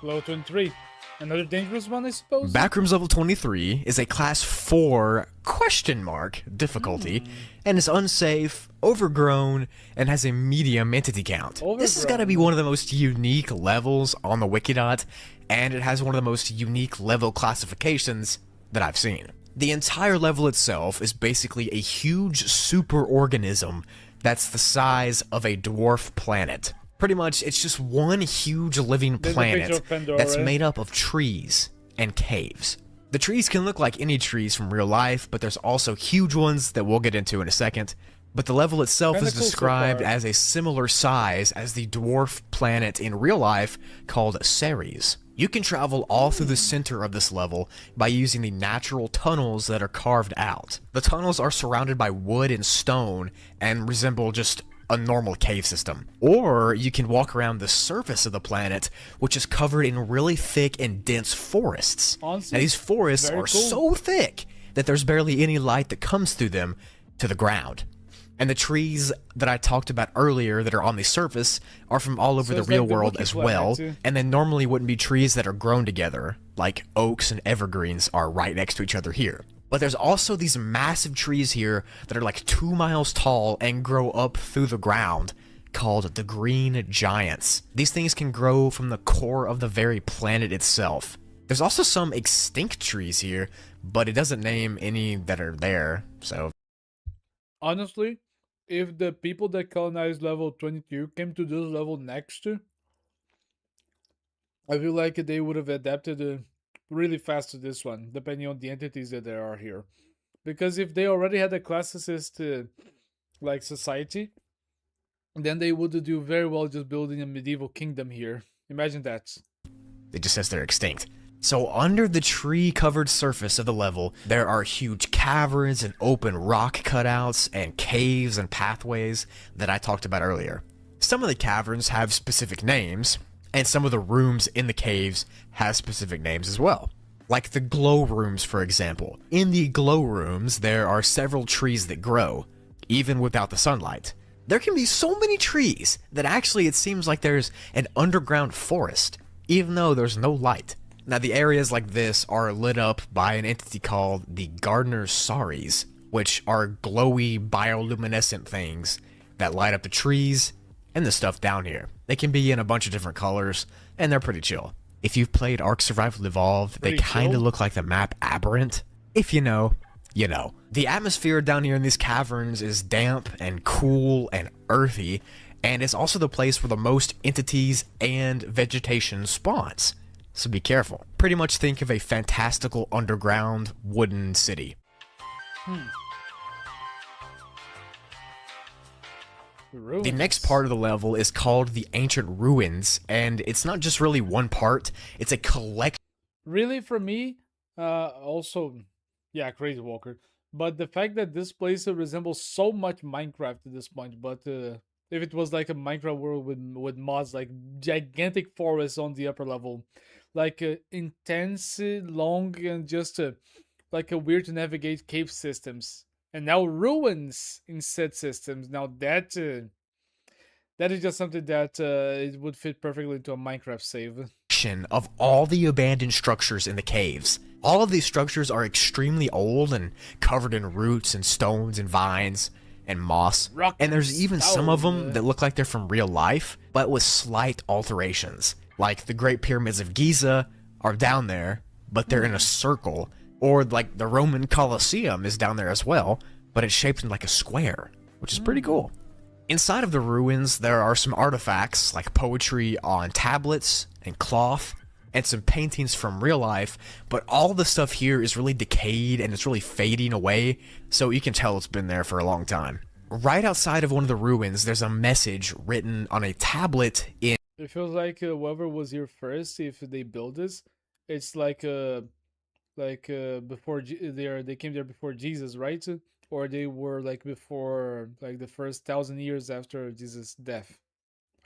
Level 23. Another dangerous one, I suppose? Backrooms level 23 is a class 4 question mark difficulty, and is unsafe, overgrown, and has a medium entity count. This has got to be one of the most unique levels on the Wikidot, and it has one of the most unique level classifications that I've seen. The entire level itself is basically a huge superorganism that's the size of a dwarf planet. Pretty much, it's just one huge living There's a picture planet of Pandora, that's right? made up of trees and caves. The trees can look like any trees from real life, but there's also huge ones that we'll get into in a second. But the level itself Kinda is cool so described far. as a similar size as the dwarf planet in real life called Ceres. You can travel all through the center of this level by using the natural tunnels that are carved out. The tunnels are surrounded by wood and stone and resemble just a normal cave system. Or you can walk around the surface of the planet, which is covered in really thick and dense forests. Honestly, Now these forests very are cool. so thick that there's barely any light that comes through them to the ground. And the trees that I talked about earlier that are on the surface are from all over So the it's real like the world Wookiee as planet, well, too. and they normally wouldn't be trees that are grown together, like oaks and evergreens are right next to each other here. But there's also these massive trees here that are like 2 miles tall and grow up through the ground, called the Green Giants. These things can grow from the core of the very planet itself. There's also some extinct trees here, but it doesn't name any that are there, so... Honestly, if the people that colonized level 22 came to this level next, I feel like they would have adapted really fast to this one, depending on the entities that there are here. Because if they already had a classicist like society, then they would do very well just building a medieval kingdom here. Imagine that. It just says they're extinct. So under the tree-covered surface of the level, there are huge caverns and open rock cutouts and caves and pathways that I talked about earlier. Some of the caverns have specific names, and some of the rooms in the caves have specific names as well. Like the glow rooms, for example. In the glow rooms, there are several trees that grow, even without the sunlight. There can be so many trees that actually it seems like there's an underground forest, even though there's no light. Now, the areas like this are lit up by an entity called the Gardener's Saris, which are glowy bioluminescent things that light up the trees and the stuff down here. They can be in a bunch of different colors, and they're pretty chill. If you've played Ark Survival Evolved, they Pretty kind of chill? look like the map Aberrant. If you know, you know. The atmosphere down here in these caverns is damp and cool and earthy, and it's also the place where the most entities and vegetation spawns. So be careful. Pretty much think of a fantastical underground wooden city. The next part of the level is called the Ancient Ruins, and it's not just really one part, it's a collection. Really, for me, also, yeah, Crazy Walker. But the fact that this place resembles so much Minecraft at this point, but if it was like a Minecraft world with mods, like gigantic forests on the upper level, like intense, long, and just like a weird to navigate cave systems, and now ruins in said systems. Now that that is just something that it would fit perfectly into a Minecraft save. Of all the abandoned structures in the caves. All of these structures are extremely old and covered in roots and stones and vines and moss. And there's even some of them that look like they're from real life, but with slight alterations. Like the Great Pyramids of Giza are down there, but they're in a circle. Or like the Roman Colosseum is down there as well, but it's shaped in like a square, which is pretty cool. Inside of the ruins, there are some artifacts like poetry on tablets and cloth and some paintings from real life, but all the stuff here is really decayed and it's really fading away, so you can tell it's been there for a long time. Right outside of one of the ruins, there's a message written on a tablet in... It feels like whoever was here first, if they build this, it's like before they came there before Jesus, right? Or they were like before, like the first 1,000 years after Jesus' death.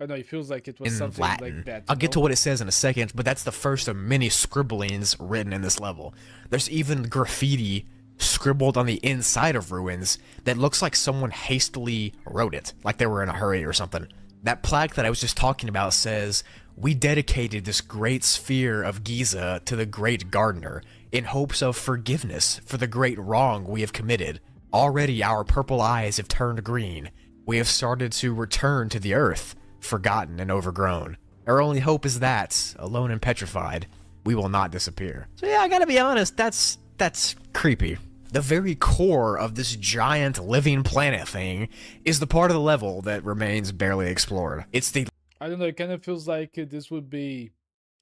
I don't know, it feels like it was something Latin. like that. I'll get to what it says in a second, but that's the first of many scribblings written in this level. There's even graffiti scribbled on the inside of ruins that looks like someone hastily wrote it, like they were in a hurry or something. That plaque that I was just talking about says, "We dedicated this great sphere of Giza to the great gardener in hopes of forgiveness for the great wrong we have committed. Already our purple eyes have turned green. We have started to return to the earth, forgotten and overgrown. Our only hope is that, alone and petrified, we will not disappear." So yeah, I gotta be honest, that's creepy. The very core of this giant living planet thing is the part of the level that remains barely explored. It's the... I don't know, it kind of feels like this would be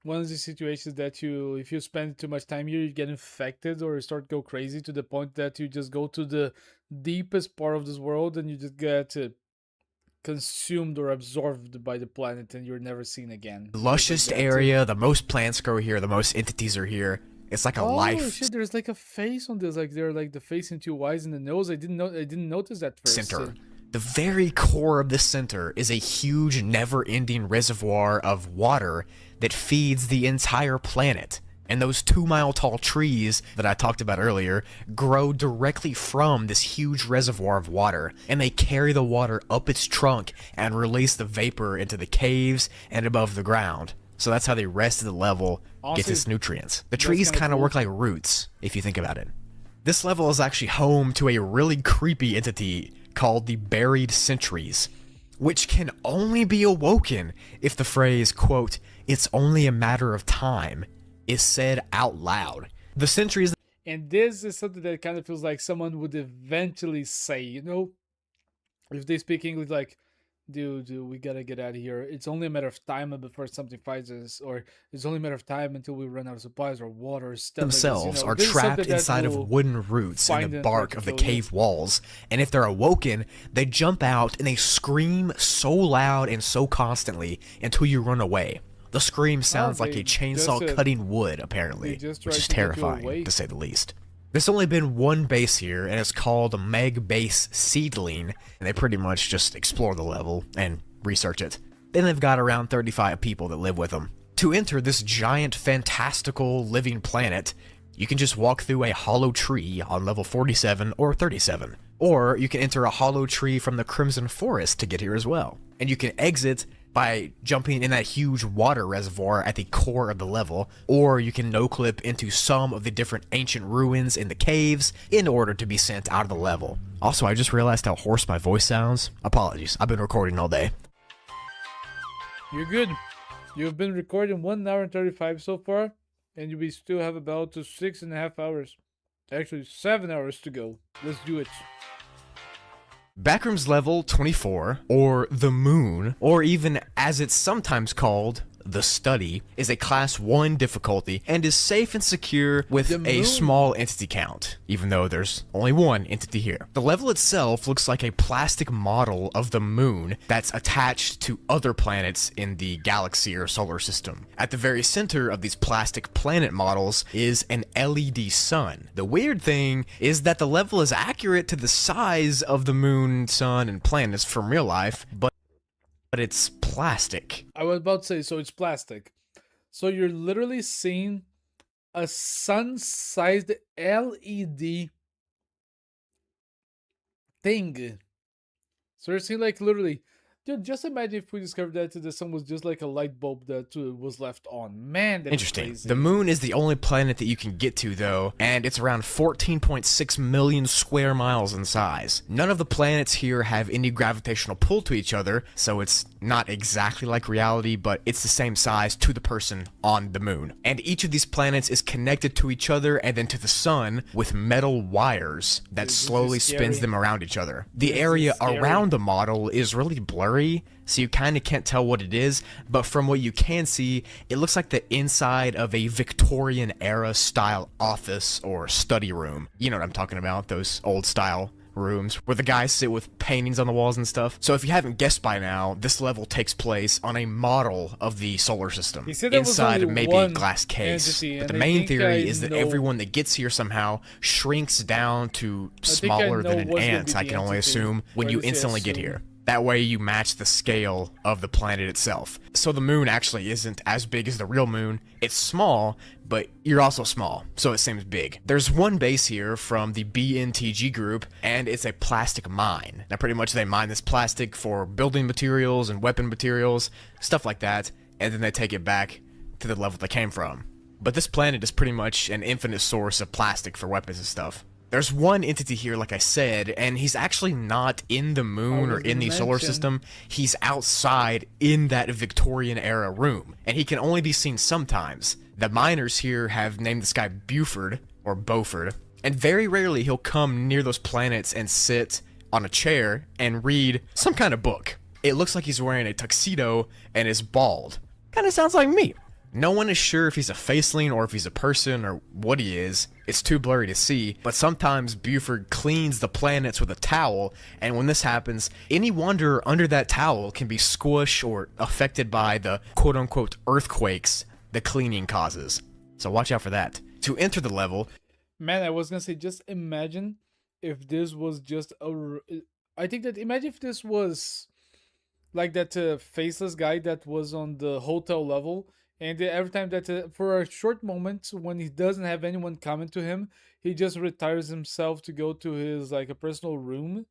one of the situations that if you spend too much time here, you get infected or you start to go crazy to the point that you just go to the deepest part of this world and you just get consumed or absorbed by the planet and you're never seen again. lushest area, the most plants grow here, the most entities are here. It's like a life... Oh shit, there's like a face on this, like they're like the face and 2 eyes and the nose. I didn't notice that first. Center. The very core of this center is a huge, never-ending reservoir of water that feeds the entire planet. And those 2-mile-tall trees that I talked about earlier grow directly from this huge reservoir of water, and they carry the water up its trunk and release the vapor into the caves and above the ground. So that's how the rest of the level gets its nutrients. The trees kind of work like roots, if you think about it. This level is actually home to a really creepy entity called the Buried Sentries, which can only be awoken if the phrase, quote, "it's only a matter of time," is said out loud. The sentries... And this is something that kind of feels like someone would eventually say, you know? If they speak English, like, dude, we gotta get out of here. It's only a matter of time before something finds us, or it's only a matter of time until we run out of supplies or water or stuff themselves like this, are trapped inside of wooden roots in the bark of the cave walls, and if they're awoken, they jump out and they scream so loud and so constantly until you run away. The scream sounds like a chainsaw cutting wood, apparently, which is terrifying, to say the least. There's only been one base here, and it's called Meg Base Seedling, and they pretty much just explore the level and research it. Then they've got around 35 people that live with them. To enter this giant, fantastical, living planet, you can just walk through a hollow tree on level 47 or 37. Or you can enter a hollow tree from the Crimson Forest to get here as well. And you can exit by jumping in that huge water reservoir at the core of the level, or you can no-clip into some of the different ancient ruins in the caves in order to be sent out of the level. Also, I just realized how hoarse my voice sounds. Apologies, I've been recording all day. You're good. You've been recording 1 hour and 35 so far, and we still have about 6.5 hours. Actually, 7 hours to go. Let's do it. Backrooms level 24, or the Moon, or even as it's sometimes called, the Study, is a class 1 difficulty and is safe and secure with a small entity count, even though there's only one entity here. The level itself looks like a plastic model of the Moon that's attached to other planets in the galaxy or solar system. At the very center of these plastic planet models is an LED sun. The weird thing is that the level is accurate to the size of the Moon, sun, and planets from real life, but it's plastic. I was about to say, so it's plastic. So you're literally seeing a sun-sized LED thing. So you're seeing like literally, dude, just imagine if we discovered that the sun was just like a light bulb that was left on. Man, that's Interesting. crazy. The Moon is the only planet that you can get to, though, and it's around 14.6 million square miles in size. None of the planets here have any gravitational pull to each other, so it's not exactly like reality, but it's the same size to the person on the Moon. And each of these planets is connected to each other and then to the sun with metal wires that slowly spins them around each other. The area around the model is really blurry, so you kind of can't tell what it is, but from what you can see, it looks like the inside of a Victorian era style office or study room. You know what I'm talking about, those old style rooms where the guys sit with paintings on the walls and stuff. So if you haven't guessed by now, this level takes place on a model of the solar system inside of maybe a glass case. But the main theory is that everyone that gets here somehow shrinks down to smaller than an ant, I can only assume, when you instantly get here. That way you match the scale of the planet itself. So the Moon actually isn't as big as the real Moon. It's small, but you're also small, so it seems big. There's one base here from the BNTG group, and it's a plastic mine. Now pretty much they mine this plastic for building materials and weapon materials, stuff like that, and then they take it back to the level they came from. But this planet is pretty much an infinite source of plastic for weapons and stuff. There's one entity here, like I said, and he's actually not in the Moon or in the solar system. He's outside in that Victorian era room, and he can only be seen sometimes. The miners here have named this guy Buford, or Beaufort, and very rarely he'll come near those planets and sit on a chair and read some kind of book. It looks like he's wearing a tuxedo and is bald. Kinda sounds like me. No one is sure if he's a faceling or if he's a person or what he is. It's too blurry to see, but sometimes Buford cleans the planets with a towel, and when this happens, any wanderer under that towel can be squished or affected by the quote-unquote earthquakes the cleaning causes. So watch out for that. To enter the level... Man, I was gonna say, just imagine if this was just a... I think that, imagine if this was like that faceless guy that was on the hotel level, and every time that, for a short moment, when he doesn't have anyone coming to him, he just retires himself to go to his, like, a personal room.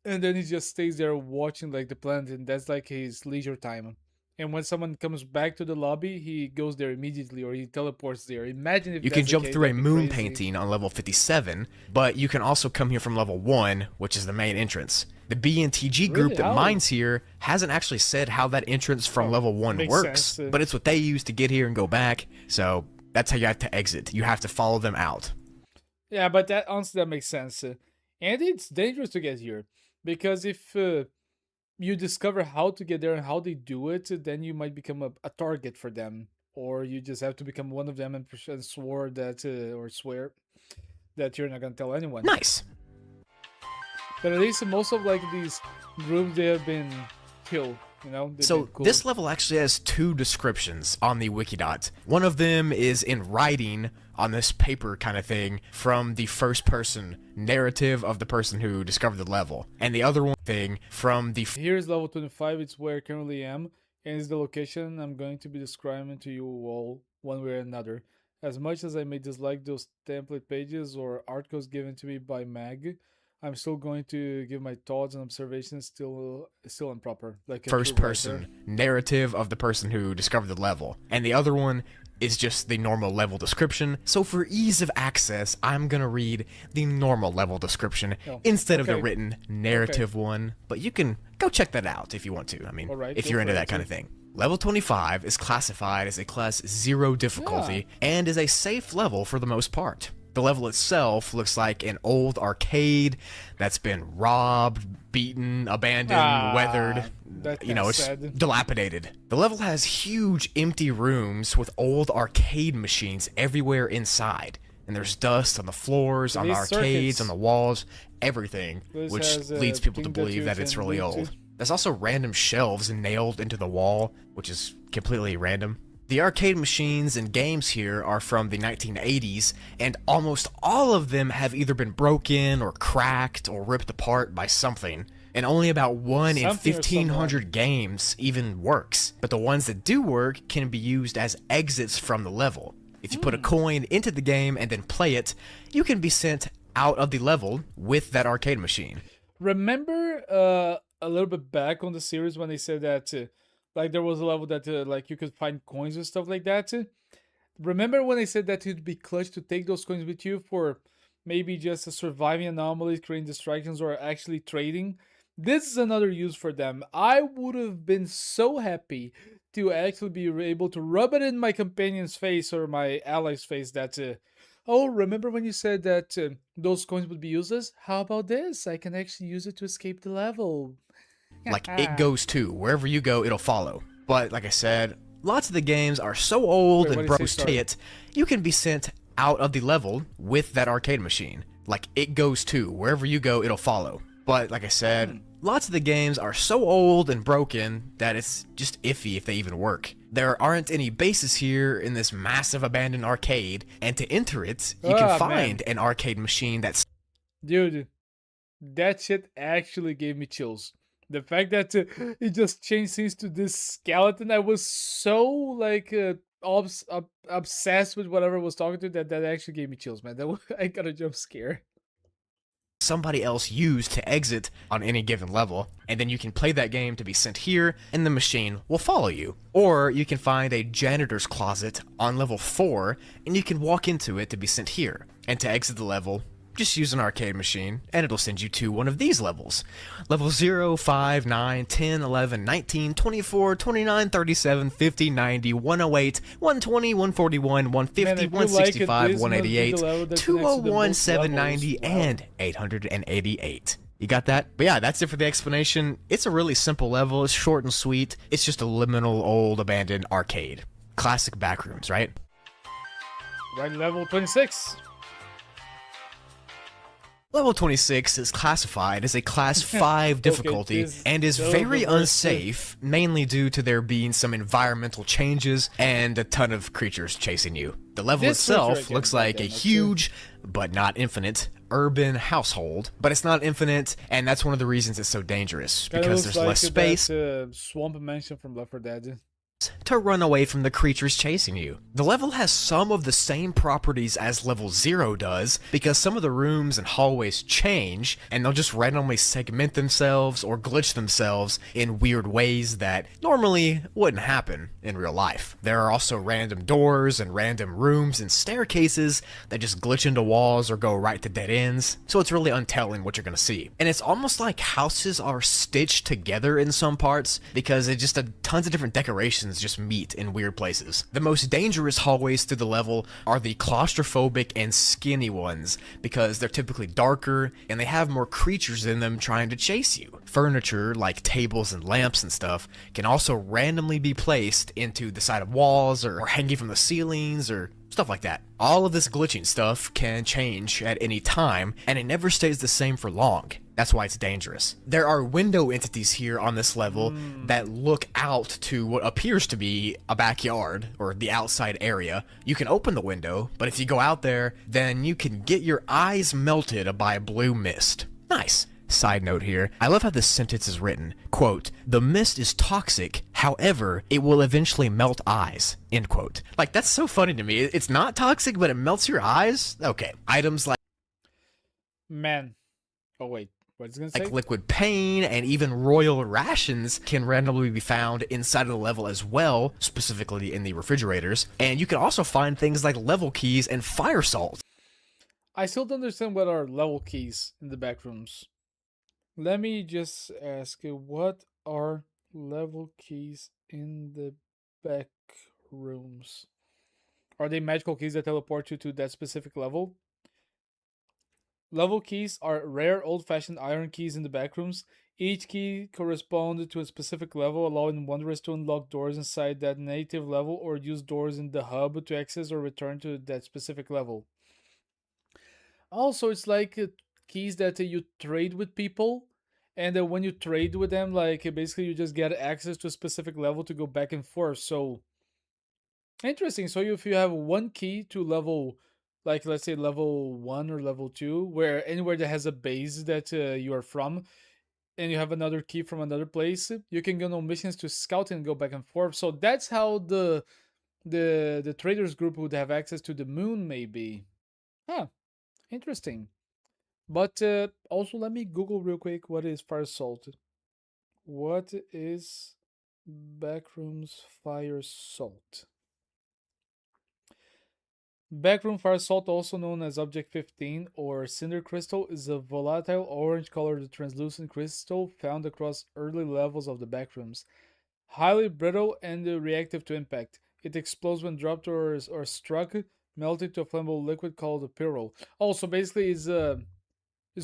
And then he just stays there watching, like, the planet, and that's, like, his leisure time. And when someone comes back to the lobby, he goes there immediately, or he teleports there. Imagine if you can jump through a moon painting on level 57, but you can also come here from level 1, which is the main entrance. The BNTG group that mines here hasn't actually said how that entrance from level 1 works, but it's what they use to get here and go back, so that's how you have to exit. You have to follow them out. Yeah, but that honestly, that makes sense. And it's dangerous to get here, because if you discover how to get there and how they do it, then you might become a target for them, or you just have to become one of them and swear that you're not gonna tell anyone. Nice. But at least most of like these groups, they have been killed, you know? So this level actually has 2 descriptions on the Wikidot. One of them is in writing on this paper kind of thing from the first person narrative of the person who discovered the level. And the other one thing from the... Here's level 25, it's where I currently am, and it's the location I'm going to be describing to you all one way or another. As much as I may dislike those template pages or articles given to me by Mag, I'm still going to give my thoughts and observations still improper. Like first person narrative of the person who discovered the level. And the other one is just the normal level description. So for ease of access, I'm gonna read the normal level description instead of the written narrative one. But you can go check that out if you want to. I mean, if you're into that kind of thing. Level 25 is classified as a class 0 difficulty and is a safe level for the most part. The level itself looks like an old arcade that's been robbed, beaten, abandoned, weathered. That You know, it's sad. dilapidated. The level has huge empty rooms with old arcade machines everywhere inside. And there's dust on the floors, on the These arcades, circuits. on the walls, everything, This which has, leads people to thing that believe you that it's can really link to. old. There's also random shelves nailed into the wall, which is completely random. The arcade machines and games here are from the 1980s, and almost all of them have either been broken or cracked or ripped apart by something. And only about 1 in Something or 1,500 games even works. But the ones that do work can be used as exits from the level. If you put a coin into the game and then play it, you can be sent out of the level with that arcade machine. Remember a little bit back on the series when they said that like there was a level that like you could find coins and stuff like that? Remember when they said that it'd be clutch to take those coins with you for maybe just a surviving anomalies, creating distractions, or actually trading? This is another use for them. I would have been so happy to actually be able to rub it in my companion's face or my ally's face that oh, remember when you said that those coins would be useless? How about this? I can actually use it to escape the level. Like, it goes too. Wherever you go, it'll follow. But, like I said, lots of the games are so old Wait, and what did you bros say? to Sorry. it, you can be sent out of the level with that arcade machine. Like, it goes too. Wherever you go, it'll follow. But, like I said, lots of the games are so old and broken that it's just iffy if they even work. There aren't any bases here in this massive abandoned arcade, and to enter it, you Ah, can man. find an arcade machine that's Dude, that shit actually gave me chills. The fact that it just changed scenes to this skeleton, I was so like obsessed with whatever I was talking to that actually gave me chills, man. I got a jump scare. somebody else used to exit on any given level, and then you can play that game to be sent here, and the machine will follow you. Or you can find a janitor's closet on level 4, and you can walk into it to be sent here. And to exit the level, just use an arcade machine, and it'll send you to one of these levels. Level 0, 5, 9, 10, 11, 19, 24, 29, 37, 50, 90, 108, 120, 141, 150, Man, if you like it, 165, this must be the 188, level that's next to the 201, most 790, levels. Wow. and 888. You got that? But yeah, that's it for the explanation. It's a really simple level. It's short and sweet. It's just a liminal old abandoned arcade. Classic backrooms, right? Right, level 26. Level 26 is classified as a Class 5 difficulty this- and is so very reverse unsafe, mainly due to there being some environmental changes and a ton of creatures chasing you. The level This creature itself again, looks like a goddamn, that's huge, but not infinite, urban household, but it's not infinite, and that's one of the reasons it's so dangerous, Kinda because looks there's less like space that, swamp mansion from Left 4 Dead. to run away from the creatures chasing you. The level has some of the same properties as level 0 does, because some of the rooms and hallways change, and they'll just randomly segment themselves or glitch themselves in weird ways that normally wouldn't happen in real life. There are also random doors and random rooms and staircases that just glitch into walls or go right to dead ends, so it's really untelling what you're gonna see. And it's almost like houses are stitched together in some parts, because it just tons of different decorations just meet in weird places. The most dangerous hallways through the level are the claustrophobic and skinny ones, because they're typically darker and they have more creatures in them trying to chase you. Furniture, like tables and lamps and stuff, can also randomly be placed into the side of walls or hanging from the ceilings or stuff like that. All of this glitching stuff can change at any time, and it never stays the same for long. That's why it's dangerous. There are window entities here on this level that look out to what appears to be a backyard or the outside area. You can open the window, but if you go out there, then you can get your eyes melted by blue mist. Nice. Side note here, I love how this sentence is written. Quote, "The mist is toxic, however, it will eventually melt eyes." End quote. Like, that's so funny to me. It's not toxic, but it melts your eyes? Okay. Items Man. Oh, wait. What is it going to say? like liquid pain and even royal rations can randomly be found inside of the level as well, specifically in the refrigerators. And you can also find things like level keys and fire salt. I still don't understand what are level keys in the back rooms. Let me just ask you, what are level keys in the back rooms? Are they magical keys that teleport you to that specific level? Level keys are rare old-fashioned iron keys in the backrooms. Each key corresponds to a specific level, allowing wanderers to unlock doors inside that native level or use doors in the hub to access or return to that specific level. Also, it's like keys that you trade with people, and when you trade with them, like basically you just get access to a specific level to go back and forth. So interesting. So if you have one key to level, like let's say level 1 or level 2, where anywhere that has a base that you are from, and you have another key from another place, you can go on missions to scout and go back and forth. So that's how the traders group would have access to the moon, maybe. Huh, interesting. But also, let me Google real quick what is fire salt. What is backrooms fire salt? Backroom fire salt, also known as Object 15 or Cinder Crystal, is a volatile orange-colored translucent crystal found across early levels of the backrooms. Highly brittle and reactive to impact. It explodes when dropped or struck, melting to a flammable liquid called a pyrrole. Also, basically, it's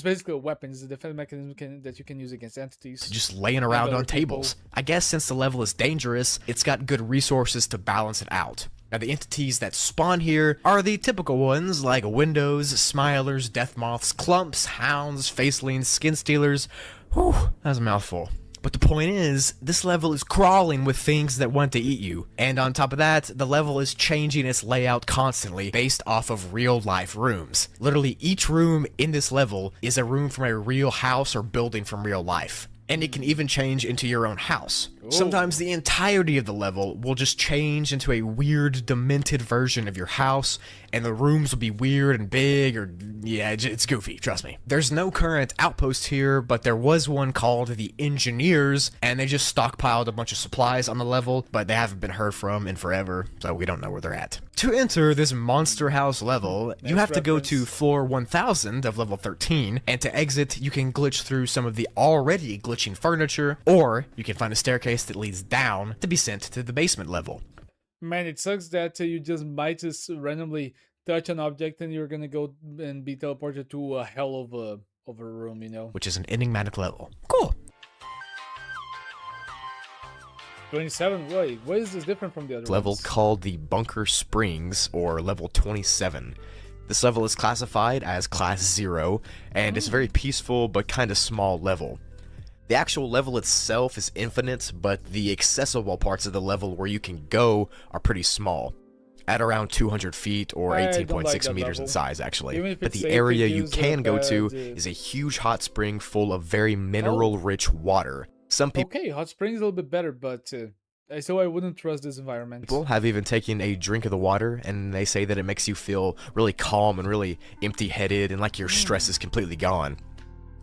basically a weapon. It's a defense mechanism that you can use against entities. Just laying and around other on tables. people. I guess since the level is dangerous, it's got good resources to balance it out. Now, the entities that spawn here are the typical ones like windows, smilers, death moths, clumps, hounds, facelings, skin stealers. Whew, that's a mouthful. But the point is, this level is crawling with things that want to eat you. And on top of that, the level is changing its layout constantly based off of real life rooms. Literally each room in this level is a room from a real house or building from real life. And it can even change into your own house. Sometimes the entirety of the level will just change into a weird, demented version of your house, and the rooms will be weird and big, or yeah, it's goofy, trust me. There's no current outpost here, but there was one called the Engineers, and they just stockpiled a bunch of supplies on the level, but they haven't been heard from in forever, so we don't know where they're at. To enter this monster house level, you have to go to floor 1000 of level 13, and to exit, you can glitch through some of the already glitching furniture, or you can find a staircase that leads down to be sent to the basement level. Man, it sucks that you just might just randomly touch an object and you're gonna go and be teleported to a hell of a room, you know. Which is an enigmatic level. Cool. 27. Wait, what is this different from the other Level ones? called the Bunker Springs, or level 27. This level is classified as class 0, and it's a very peaceful but kind of small level. The actual level itself is infinite, but the accessible parts of the level where you can go are pretty small. At around 200 feet or I don't 18.6 like that meters in level. size, actually. Even if But it's the safe, area it you gives a can go to bad, is a huge hot spring full of very mineral-rich water. Some Okay, hot springs a little bit better, but I wouldn't trust this environment. people have even taken a drink of the water, and they say that it makes you feel really calm and really empty-headed, and like your stress is completely gone.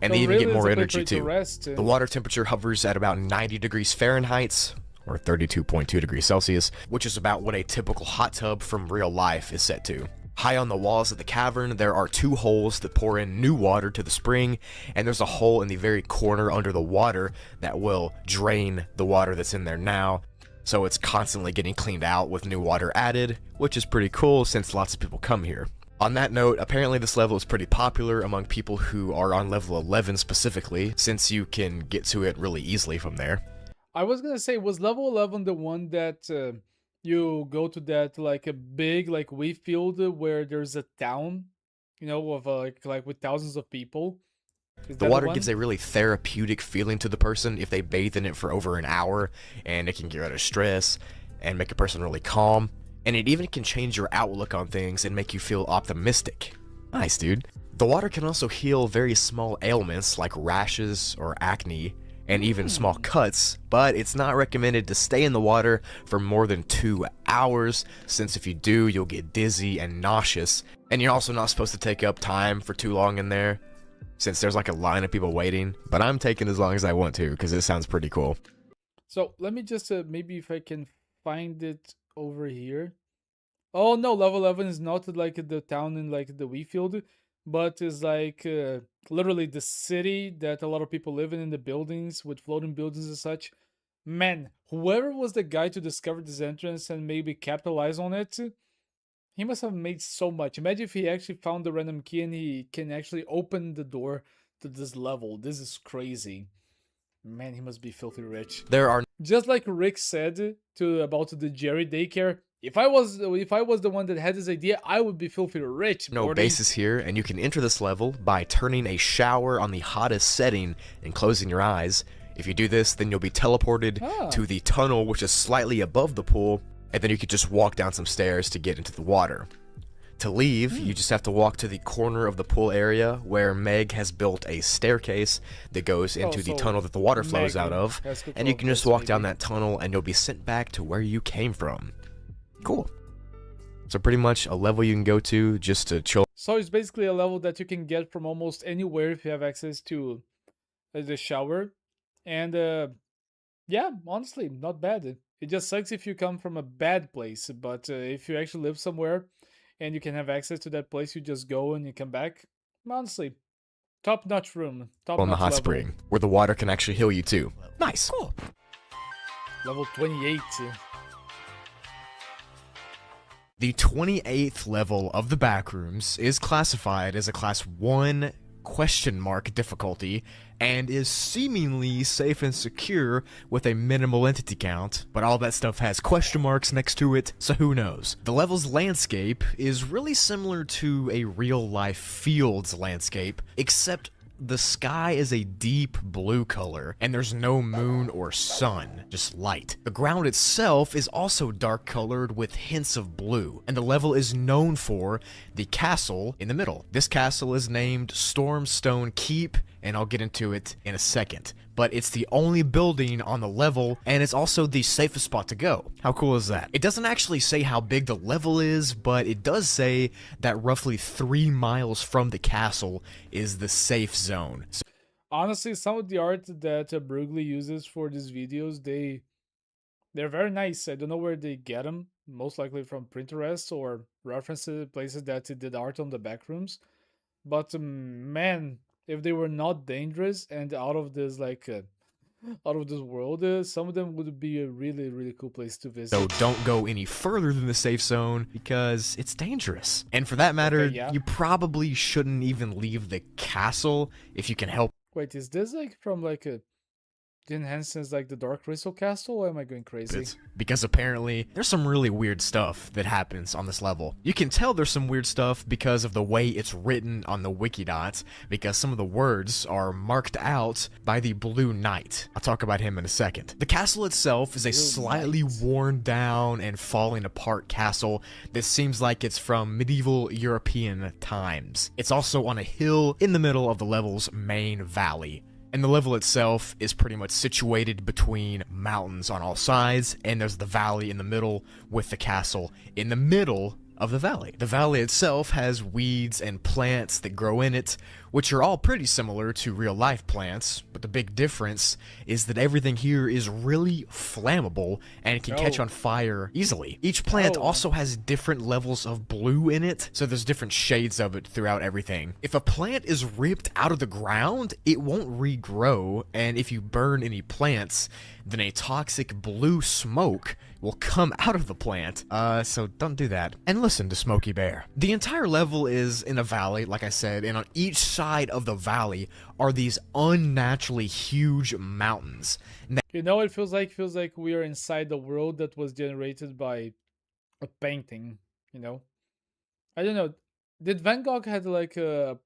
And So they even really, get it's more a place energy for you to too. rest, The water temperature hovers at about 90 degrees Fahrenheit, or 32.2 degrees Celsius, which is about what a typical hot tub from real life is set to. High on the walls of the cavern, there are 2 holes that pour in new water to the spring, and there's a hole in the very corner under the water that will drain the water that's in there now. So it's constantly getting cleaned out with new water added, which is pretty cool since lots of people come here. On that note, apparently this level is pretty popular among people who are on level 11 specifically, since you can get to it really easily from there. I was gonna say, was level 11 the one that you go to that like a big like wheat field where there's a town, you know, of like with thousands of people? Is The that water one? gives a really therapeutic feeling to the person if they bathe in it for over an hour, and it can get rid of stress and make a person really calm. And it even can change your outlook on things and make you feel optimistic. Nice, dude. The water can also heal very small ailments like rashes or acne, and even small cuts, but it's not recommended to stay in the water for more than 2 hours, since if you do, you'll get dizzy and nauseous, and you're also not supposed to take up time for too long in there, since there's like a line of people waiting, but I'm taking as long as I want to, because it sounds pretty cool. So let me just maybe if I can find it over here. Oh no, level 11 is not like the town in like the wheat field, but is like literally the city that a lot of people live in the buildings with floating buildings and such. Man, whoever was the guy to discover this entrance and maybe capitalize on it, He must have made so much. Imagine if he actually found the random key and he can actually open the door to this level. This is crazy. Man, he must be filthy rich. There are Just like Rick said about the Jerry daycare, if I was the one that had this idea, I would be filthy rich. no Morty. bases here, and you can enter this level by turning a shower on the hottest setting and closing your eyes. If you do this, then you'll be teleported to the tunnel, which is slightly above the pool, and then you could just walk down some stairs to get into the water. To leave, you just have to walk to the corner of the pool area where Meg has built a staircase that goes into the so tunnel that the water flows Meg out of, has and you control can of just this, walk down maybe. that tunnel and you'll be sent back to where you came from. Cool. So pretty much a level you can go to just to chill. So it's basically a level that you can get from almost anywhere if you have access to the shower. And yeah, honestly, not bad. It just sucks if you come from a bad place, but if you actually live somewhere and you can have access to that place, you just go and you come back. Honestly, top-notch room. Top-notch On the hot level. spring, where the water can actually heal you too. Nice. Cool. Level 28. The 28th level of the Backrooms is classified as a Class 1 ? Difficulty and is seemingly safe and secure with a minimal entity count, but all that stuff has question marks next to it, so who knows. The level's landscape is really similar to a real-life Fields landscape, except the sky is a deep blue color, and there's no moon or sun, just light. The ground itself is also dark colored with hints of blue, and the level is known for the castle in the middle. This castle is named Stormstone Keep, and I'll get into it in a second. But it's the only building on the level, and it's also the safest spot to go. How cool is that? It doesn't actually say how big the level is, but it does say that roughly 3 miles from the castle is the safe zone. So Honestly, some of the art that Brugly uses for these videos, they're very nice. I don't know where they get them. Most likely from Pinterest or references places that did art on the backrooms. But man, if they were not dangerous and out of this out of this world, some of them would be a really, really cool place to visit. don't go any further than the safe zone because it's dangerous. And for that matter, Okay, yeah. you probably shouldn't even leave the castle if you can help Wait, is this from the enhancements like the Dark Crystal Castle, or am I going crazy? it, because apparently there's some really weird stuff that happens on this level. You can tell there's some weird stuff because of the way it's written on the Wikidot, because some of the words are marked out by the Blue Knight. I'll talk about him in a second. The castle itself is a slightly worn down and falling apart castle that seems like it's from medieval European times. It's also on a hill in the middle of the level's main valley. And the level itself is pretty much situated between mountains on all sides, and there's the valley in the middle with the castle in the middle of the valley. The valley itself has weeds and plants that grow in it, which are all pretty similar to real-life plants, but the big difference is that everything here is really flammable and can catch on fire easily. Each plant also has different levels of blue in it, so there's different shades of it throughout everything. If a plant is ripped out of the ground, it won't regrow, and if you burn any plants, then a toxic blue smoke will come out of the plant, so don't do that. And listen to Smokey Bear. The entire level is in a valley, like I said, and on each side of the valley are these unnaturally huge mountains. You know, it feels like we are inside the world that was generated by a painting. You know, I don't know. Did Van Gogh had like a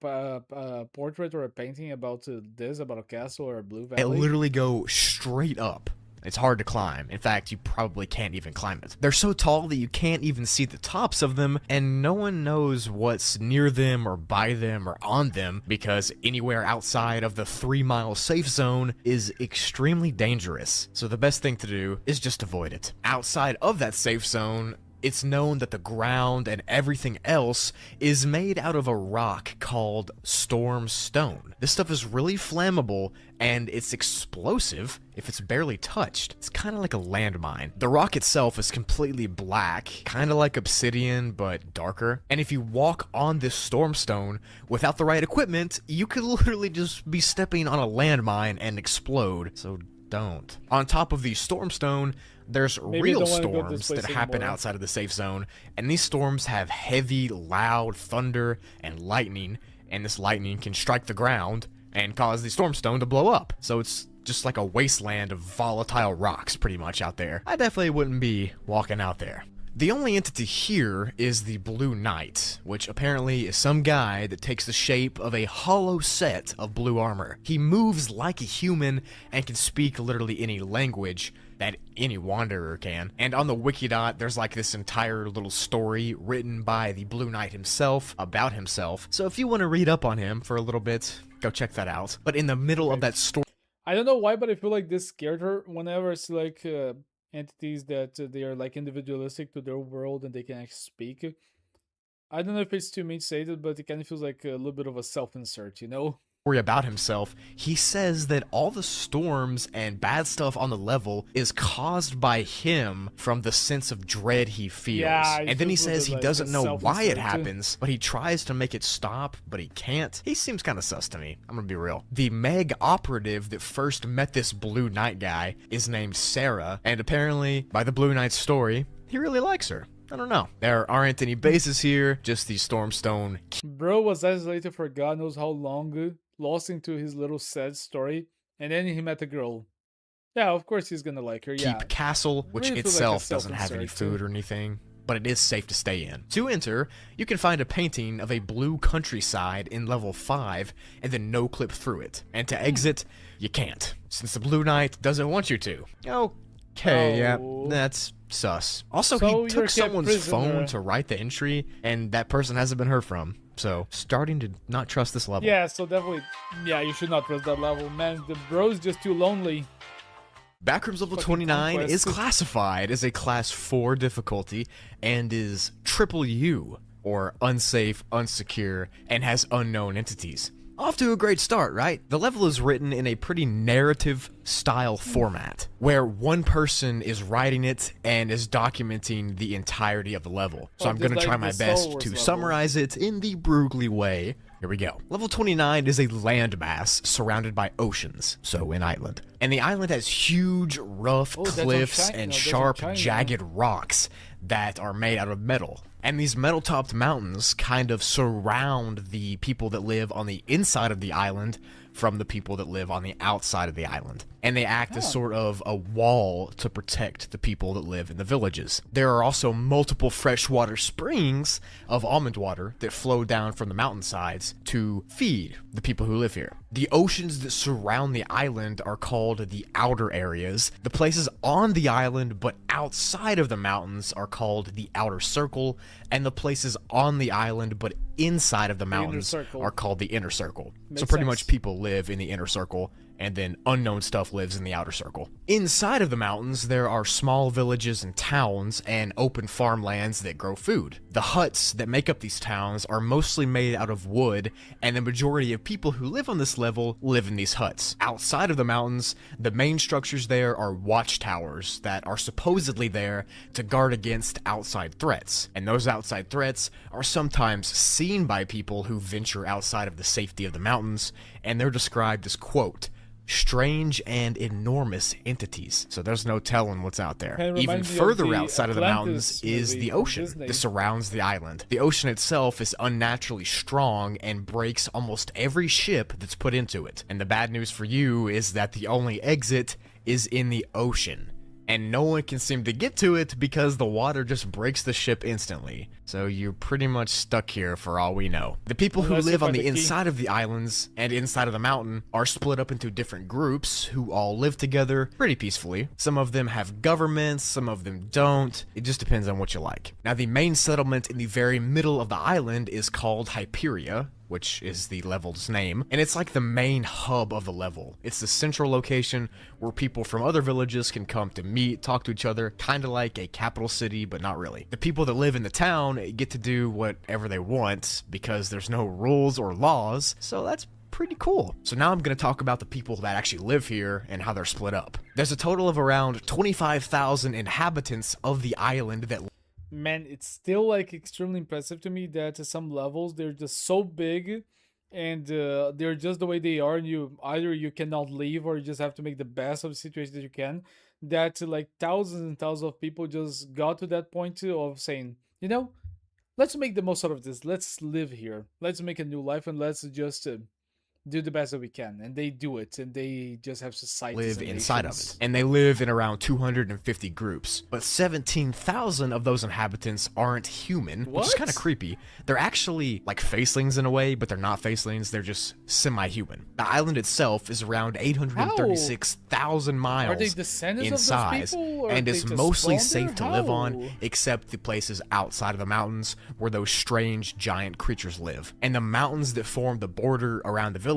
portrait or a painting about about a castle or a blue valley? It literally go straight up. It's hard to climb. In fact, you probably can't even climb it. They're so tall that you can't even see the tops of them, and no one knows what's near them or by them or on them, because anywhere outside of the 3-mile safe zone is extremely dangerous. So the best thing to do is just avoid it. Outside of that safe zone, it's known that the ground and everything else is made out of a rock called storm stone. This stuff is really flammable, and it's explosive if it's barely touched. It's kind of like a landmine. The rock itself is completely black, kind of like obsidian, but darker. And if you walk on this storm stone without the right equipment, you could literally just be stepping on a landmine and explode. So don't. On top of the Stormstone, there's Maybe I real don't wanna go to this storms that place happen anymore. outside of the safe zone, and these storms have heavy, loud thunder and lightning, and this lightning can strike the ground and cause the Stormstone to blow up. So it's just like a wasteland of volatile rocks pretty much out there. I definitely wouldn't be walking out there. The only entity here is the Blue Knight, which apparently is some guy that takes the shape of a hollow set of blue armor. He moves like a human and can speak literally any language that any wanderer can. And on the Wikidot, there's like this entire little story written by the Blue Knight himself about himself. So if you want to read up on him for a little bit, go check that out. But in the middle of that story, I don't know why, but I feel like this scared her whenever it's like entities that they are like individualistic to their world and they can actually speak. I don't know if it's too mean to say that, but it kind of feels like a little bit of a self-insert, you know? about himself, he says that all the storms and bad stuff on the level is caused by him from the sense of dread he feels. Yeah, and then he feels a bit says he like doesn't a know why it self-insert. happens, but he tries to make it stop, but he can't. He seems kind of sus to me. I'm gonna be real. The Meg operative that first met this Blue Knight guy is named Sarah, and apparently, by the Blue Knight's story, he really likes her. I don't know. There aren't any bases here, just the Stormstone Bro was isolated for God knows how long, lost into his little sad story, and then he met a girl. Yeah, of course he's gonna like her, yeah. Keep Castle, which Really feel like a itself doesn't have any self-insert, food or anything, but it is safe to stay in. To enter, you can find a painting of a blue countryside in level 5, and then no clip through it. And to exit, you can't, since the Blue Knight doesn't want you to. Okay, yeah, Oh. that's sus. Also, So he you're took kept someone's prisoner. phone to write the entry, and that person hasn't been heard from. So, starting to not trust this level. Yeah, so definitely, yeah, you should not trust that level, man. The bro's just too lonely. Backrooms level Fucking 29 conquest. is classified as a class 4 difficulty and is triple U, or unsafe, unsecure, and has unknown entities. Off to a great start, right? The level is written in a pretty narrative style format, where one person is writing it and is documenting the entirety of the level. So Oh, I'm just gonna try like my the Star best Wars to level. summarize it in the Brugly way. Here we go. Level 29 is a landmass surrounded by oceans, so an island. And the island has huge, rough Oh, that's on cliffs China, and that's on sharp, China. jagged rocks that are made out of metal. And these metal-topped mountains kind of surround the people that live on the inside of the island from the people that live on the outside of the island. And they act as sort of a wall to protect the people that live in the villages. There are also multiple freshwater springs of almond water that flow down from the mountainsides to feed the people who live here. The oceans that surround the island are called the outer areas. The places on the island but outside of the mountains are called the outer circle, and the places on the island but inside of the mountains circle. are called the inner circle. So Makes pretty sense. much people live in the inner circle, and then unknown stuff lives in the outer circle. Inside of the mountains, there are small villages and towns and open farmlands that grow food. The huts that make up these towns are mostly made out of wood, and the majority of people who live on this level live in these huts. Outside of the mountains, the main structures there are watchtowers that are supposedly there to guard against outside threats. And those outside threats are sometimes seen by people who venture outside of the safety of the mountains, and they're described as, quote, strange and enormous entities. So there's no telling what's out there. Kinda Even reminds me of further the outside of the Atlantis mountains is movie the from ocean Disney. that surrounds the island. The ocean itself is unnaturally strong and breaks almost every ship that's put into it. And the bad news for you is that the only exit is in the ocean. And no one can seem to get to it because the water just breaks the ship instantly. So you're pretty much stuck here for all we know. The people who Unless you live on find the the key. inside of the islands and inside of the mountain are split up into different groups who all live together pretty peacefully. Some of them have governments, some of them don't. It just depends on what you like. Now, the main settlement in the very middle of the island is called Hyperia, which is the level's name, and it's like the main hub of the level. It's the central location where people from other villages can come to meet, talk to each other, kind of like a capital city, but not really. The people that live in the town get to do whatever they want because there's no rules or laws, so that's pretty cool. So now I'm going to talk about the people that actually live here and how they're split up. There's a total of around 25,000 inhabitants of the island that Man, it's still like extremely impressive to me that at some levels they're just so big and they're just the way they are, and you cannot leave or you just have to make the best of the situation that you can. That like thousands and thousands of people just got to that point of saying, let's make the most out of this. Let's live here. Let's make a new life, and let's just do the best that we can. And they do it, and they just have societies Live and inside of nations. it. And they live in around 250 groups. But 17,000 of those inhabitants aren't human, which is kind of What? creepy. They're actually like facelings in a way, but they're not facelings, they're just semi-human. The island itself is around 836,000 miles Are they descendants in of those size, people, or and they is just mostly spawned safe there? to live on, How? except the places outside of the mountains where those strange giant creatures live. And the mountains that form the border around the villages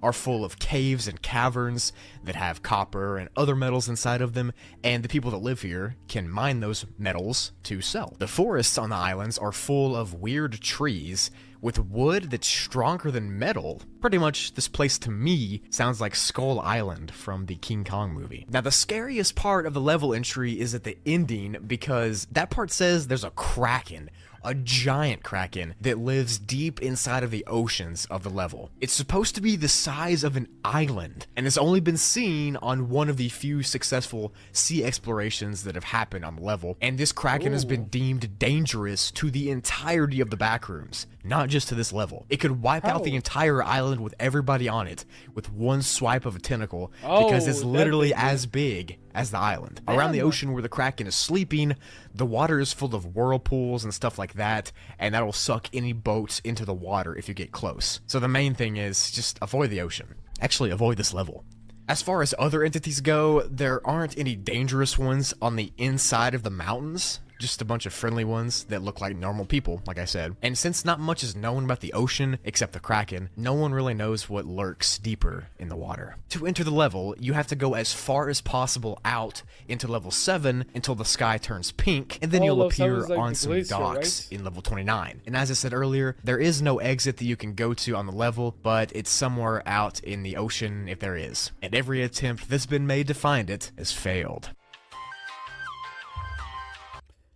are full of caves and caverns that have copper and other metals inside of them, and the people that live here can mine those metals to sell. The forests on the islands are full of weird trees with wood that's stronger than metal. Pretty much, this place to me sounds like Skull Island from the King Kong movie. Now, the scariest part of the level entry is at the ending, because that part says there's a kraken, a giant kraken that lives deep inside of the oceans of the level. It's supposed to be the size of an island, and it's only been seen on one of the few successful sea explorations that have happened on the level, and this kraken has been deemed dangerous to the entirety of the backrooms, not just to this level. It could wipe out the How? entire island with everybody on it with one swipe of a tentacle, because it's that literally big, as big as the island. Around the Damn. ocean where the kraken is sleeping, the water is full of whirlpools and stuff like that, and that'll suck any boats into the water if you get close. So the main thing is just avoid the ocean. Actually, avoid this level. As far as other entities go, there aren't any dangerous ones on the inside of the mountains. Just a bunch of friendly ones that look like normal people, like I said. And since not much is known about the ocean, except the kraken, no one really knows what lurks deeper in the water. To enter the level, you have to go as far as possible out into level 7 until the sky turns pink, and then Oh, you'll level 7 appear is like on the some glacier, docks right? in level 29. And as I said earlier, there is no exit that you can go to on the level, but it's somewhere out in the ocean if there is. And every attempt that's been made to find it has failed.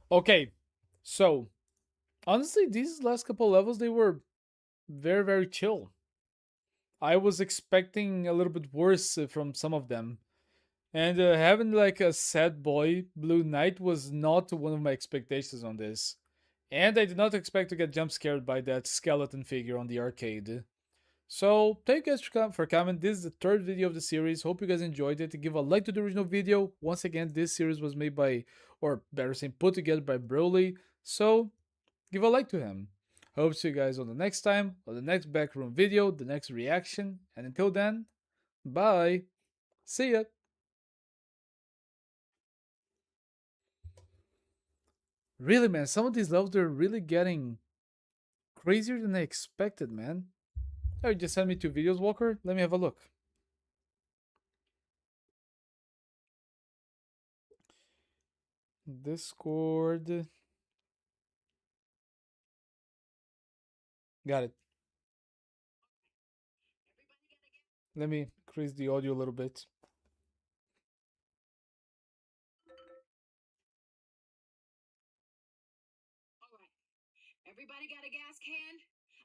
Okay, so honestly, these last couple levels, they were very, very chill. I was expecting a little bit worse from some of them. And having like a sad boy Blue Knight was not one of my expectations on this. And I did not expect to get jump scared by that skeleton figure on the arcade. So thank you guys for coming. This is the third video of the series. Hope you guys enjoyed it. Give a like to the original video. Once again, this series was made by, or better saying, put together by Broly. So give a like to him. Hope to see you guys on the next time, on the next backroom video, the next reaction. And until then, bye. See ya. Really, man, some of these levels, they're really getting crazier than I expected, man. Oh, you just sent me 2 videos, Walker? Let me have a look. Discord. Got it. Let me increase the audio a little bit. Alright. Everybody got a gas can?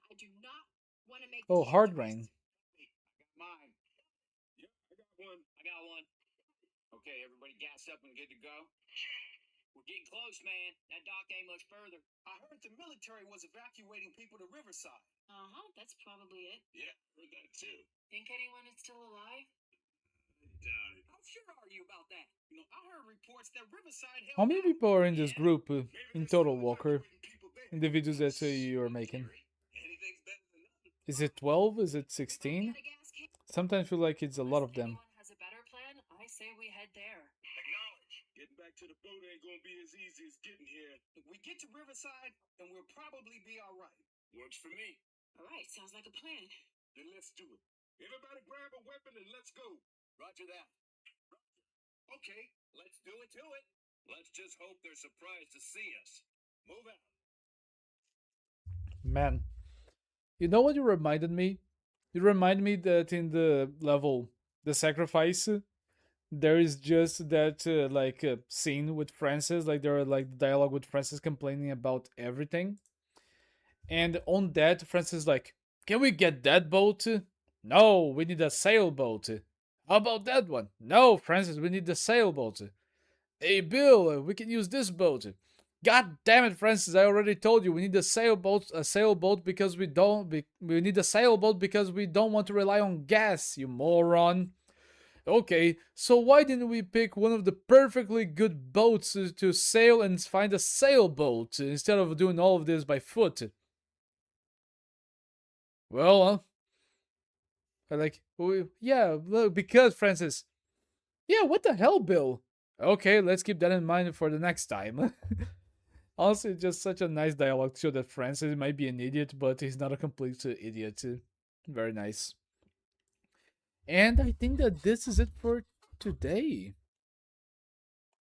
I do not want to make Oh, this Hard dangerous. Rain. Mine. Yep, I got one. I got one. Okay, everybody gassed up and good to go? We're getting close, man. That dock ain't much further. I heard the military was evacuating people to Riverside. That's probably it. Yeah, heard that too. Think anyone is still alive? Doubt it. How sure are you about that? You know, I heard reports that Riverside How held many out. people are in this group Maybe in they're total, still Walker? evacuating people there. In the videos that you are making? Anything's better than nothing. Is it 12? Is it Everybody 16? got a gas can? Sometimes I feel like it's a lot of Unless them. anyone has a better plan, I say we head there. Acknowledge. Getting back to the boat ain't gonna be as easy as getting here. If we get to Riverside, then we'll probably be all right. Works for me. Alright, sounds like a plan. Then let's do it. Everybody grab a weapon and let's go. Roger that. Okay, let's do it to it. Let's just hope they're surprised to see us. Move out. Man, you know what you reminded me? You remind me that in the level The Sacrifice, there is just that scene with Francis, like there are like dialogue with Francis complaining about everything. And on that, Francis is like, Can we get that boat? No, we need a sailboat. How about that one? No, Francis, we need the sailboat. Hey, Bill, we can use this boat. God damn it, Francis! I already told you we need a sailboat. A sailboat because we don't. We need a sailboat because we don't want to rely on gas. You moron. Okay, so why didn't we pick one of the perfectly good boats to sail and find a sailboat instead of doing all of this by foot? Well, yeah, look, because Francis. Yeah, what the hell, Bill? Okay, let's keep that in mind for the next time. Honestly, just such a nice dialogue to show that Francis might be an idiot, but he's not a complete idiot. Very nice. And I think that this is it for today.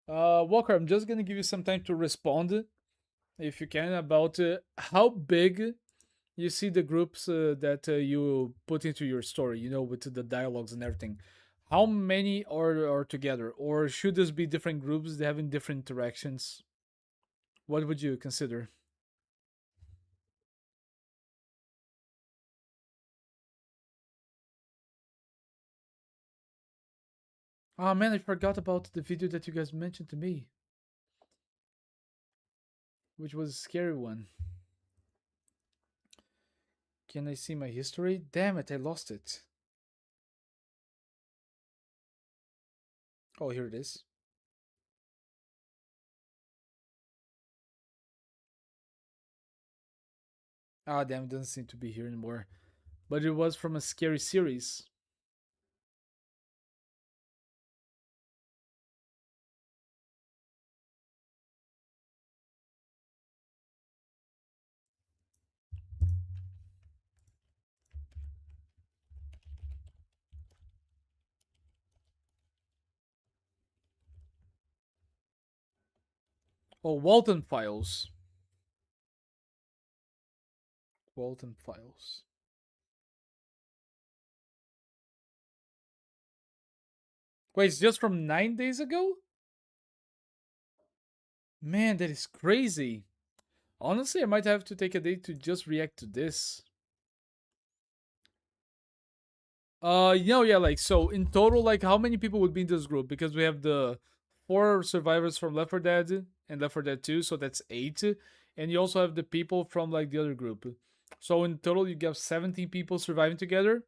Walker, I'm just gonna give you some time to respond, if you can, about how big you see the groups that you put into your story, with the dialogues and everything. How many are together? Or should this be different groups having different interactions? What would you consider? Oh man, I forgot about the video that you guys mentioned to me, which was a scary one. Can I see my history? Damn it, I lost it. Oh, here it is. Ah, damn, it doesn't seem to be here anymore. But it was from a scary series. Oh, Walton Files. Walton Files. Wait, it's just from 9 days ago? Man, that is crazy. Honestly, I might have to take a day to just react to this. Yeah, like, so in total, like, how many people would be in this group? Because we have the 4 survivors from Left 4 Dead and Left 4 Dead 2, so that's 8. And you also have the people from, like, the other group. So in total, you have 17 people surviving together.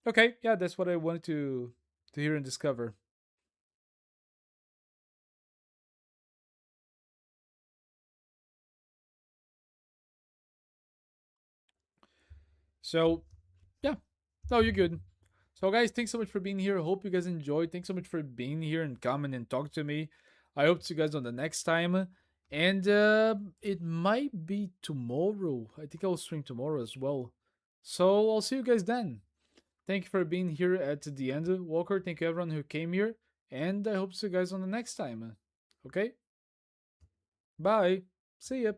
Okay, yeah, that's what I wanted to hear and discover. So, yeah. No, you're good. So, guys, thanks so much for being here. Hope you guys enjoyed. Thanks so much for being here and coming and talk to me. I hope to see you guys on the next time. And it might be tomorrow. I think I'll stream tomorrow as well. So, I'll see you guys then. Thank you for being here at the end, Walker. Thank you, everyone who came here. And I hope to see you guys on the next time. Okay? Bye. See ya.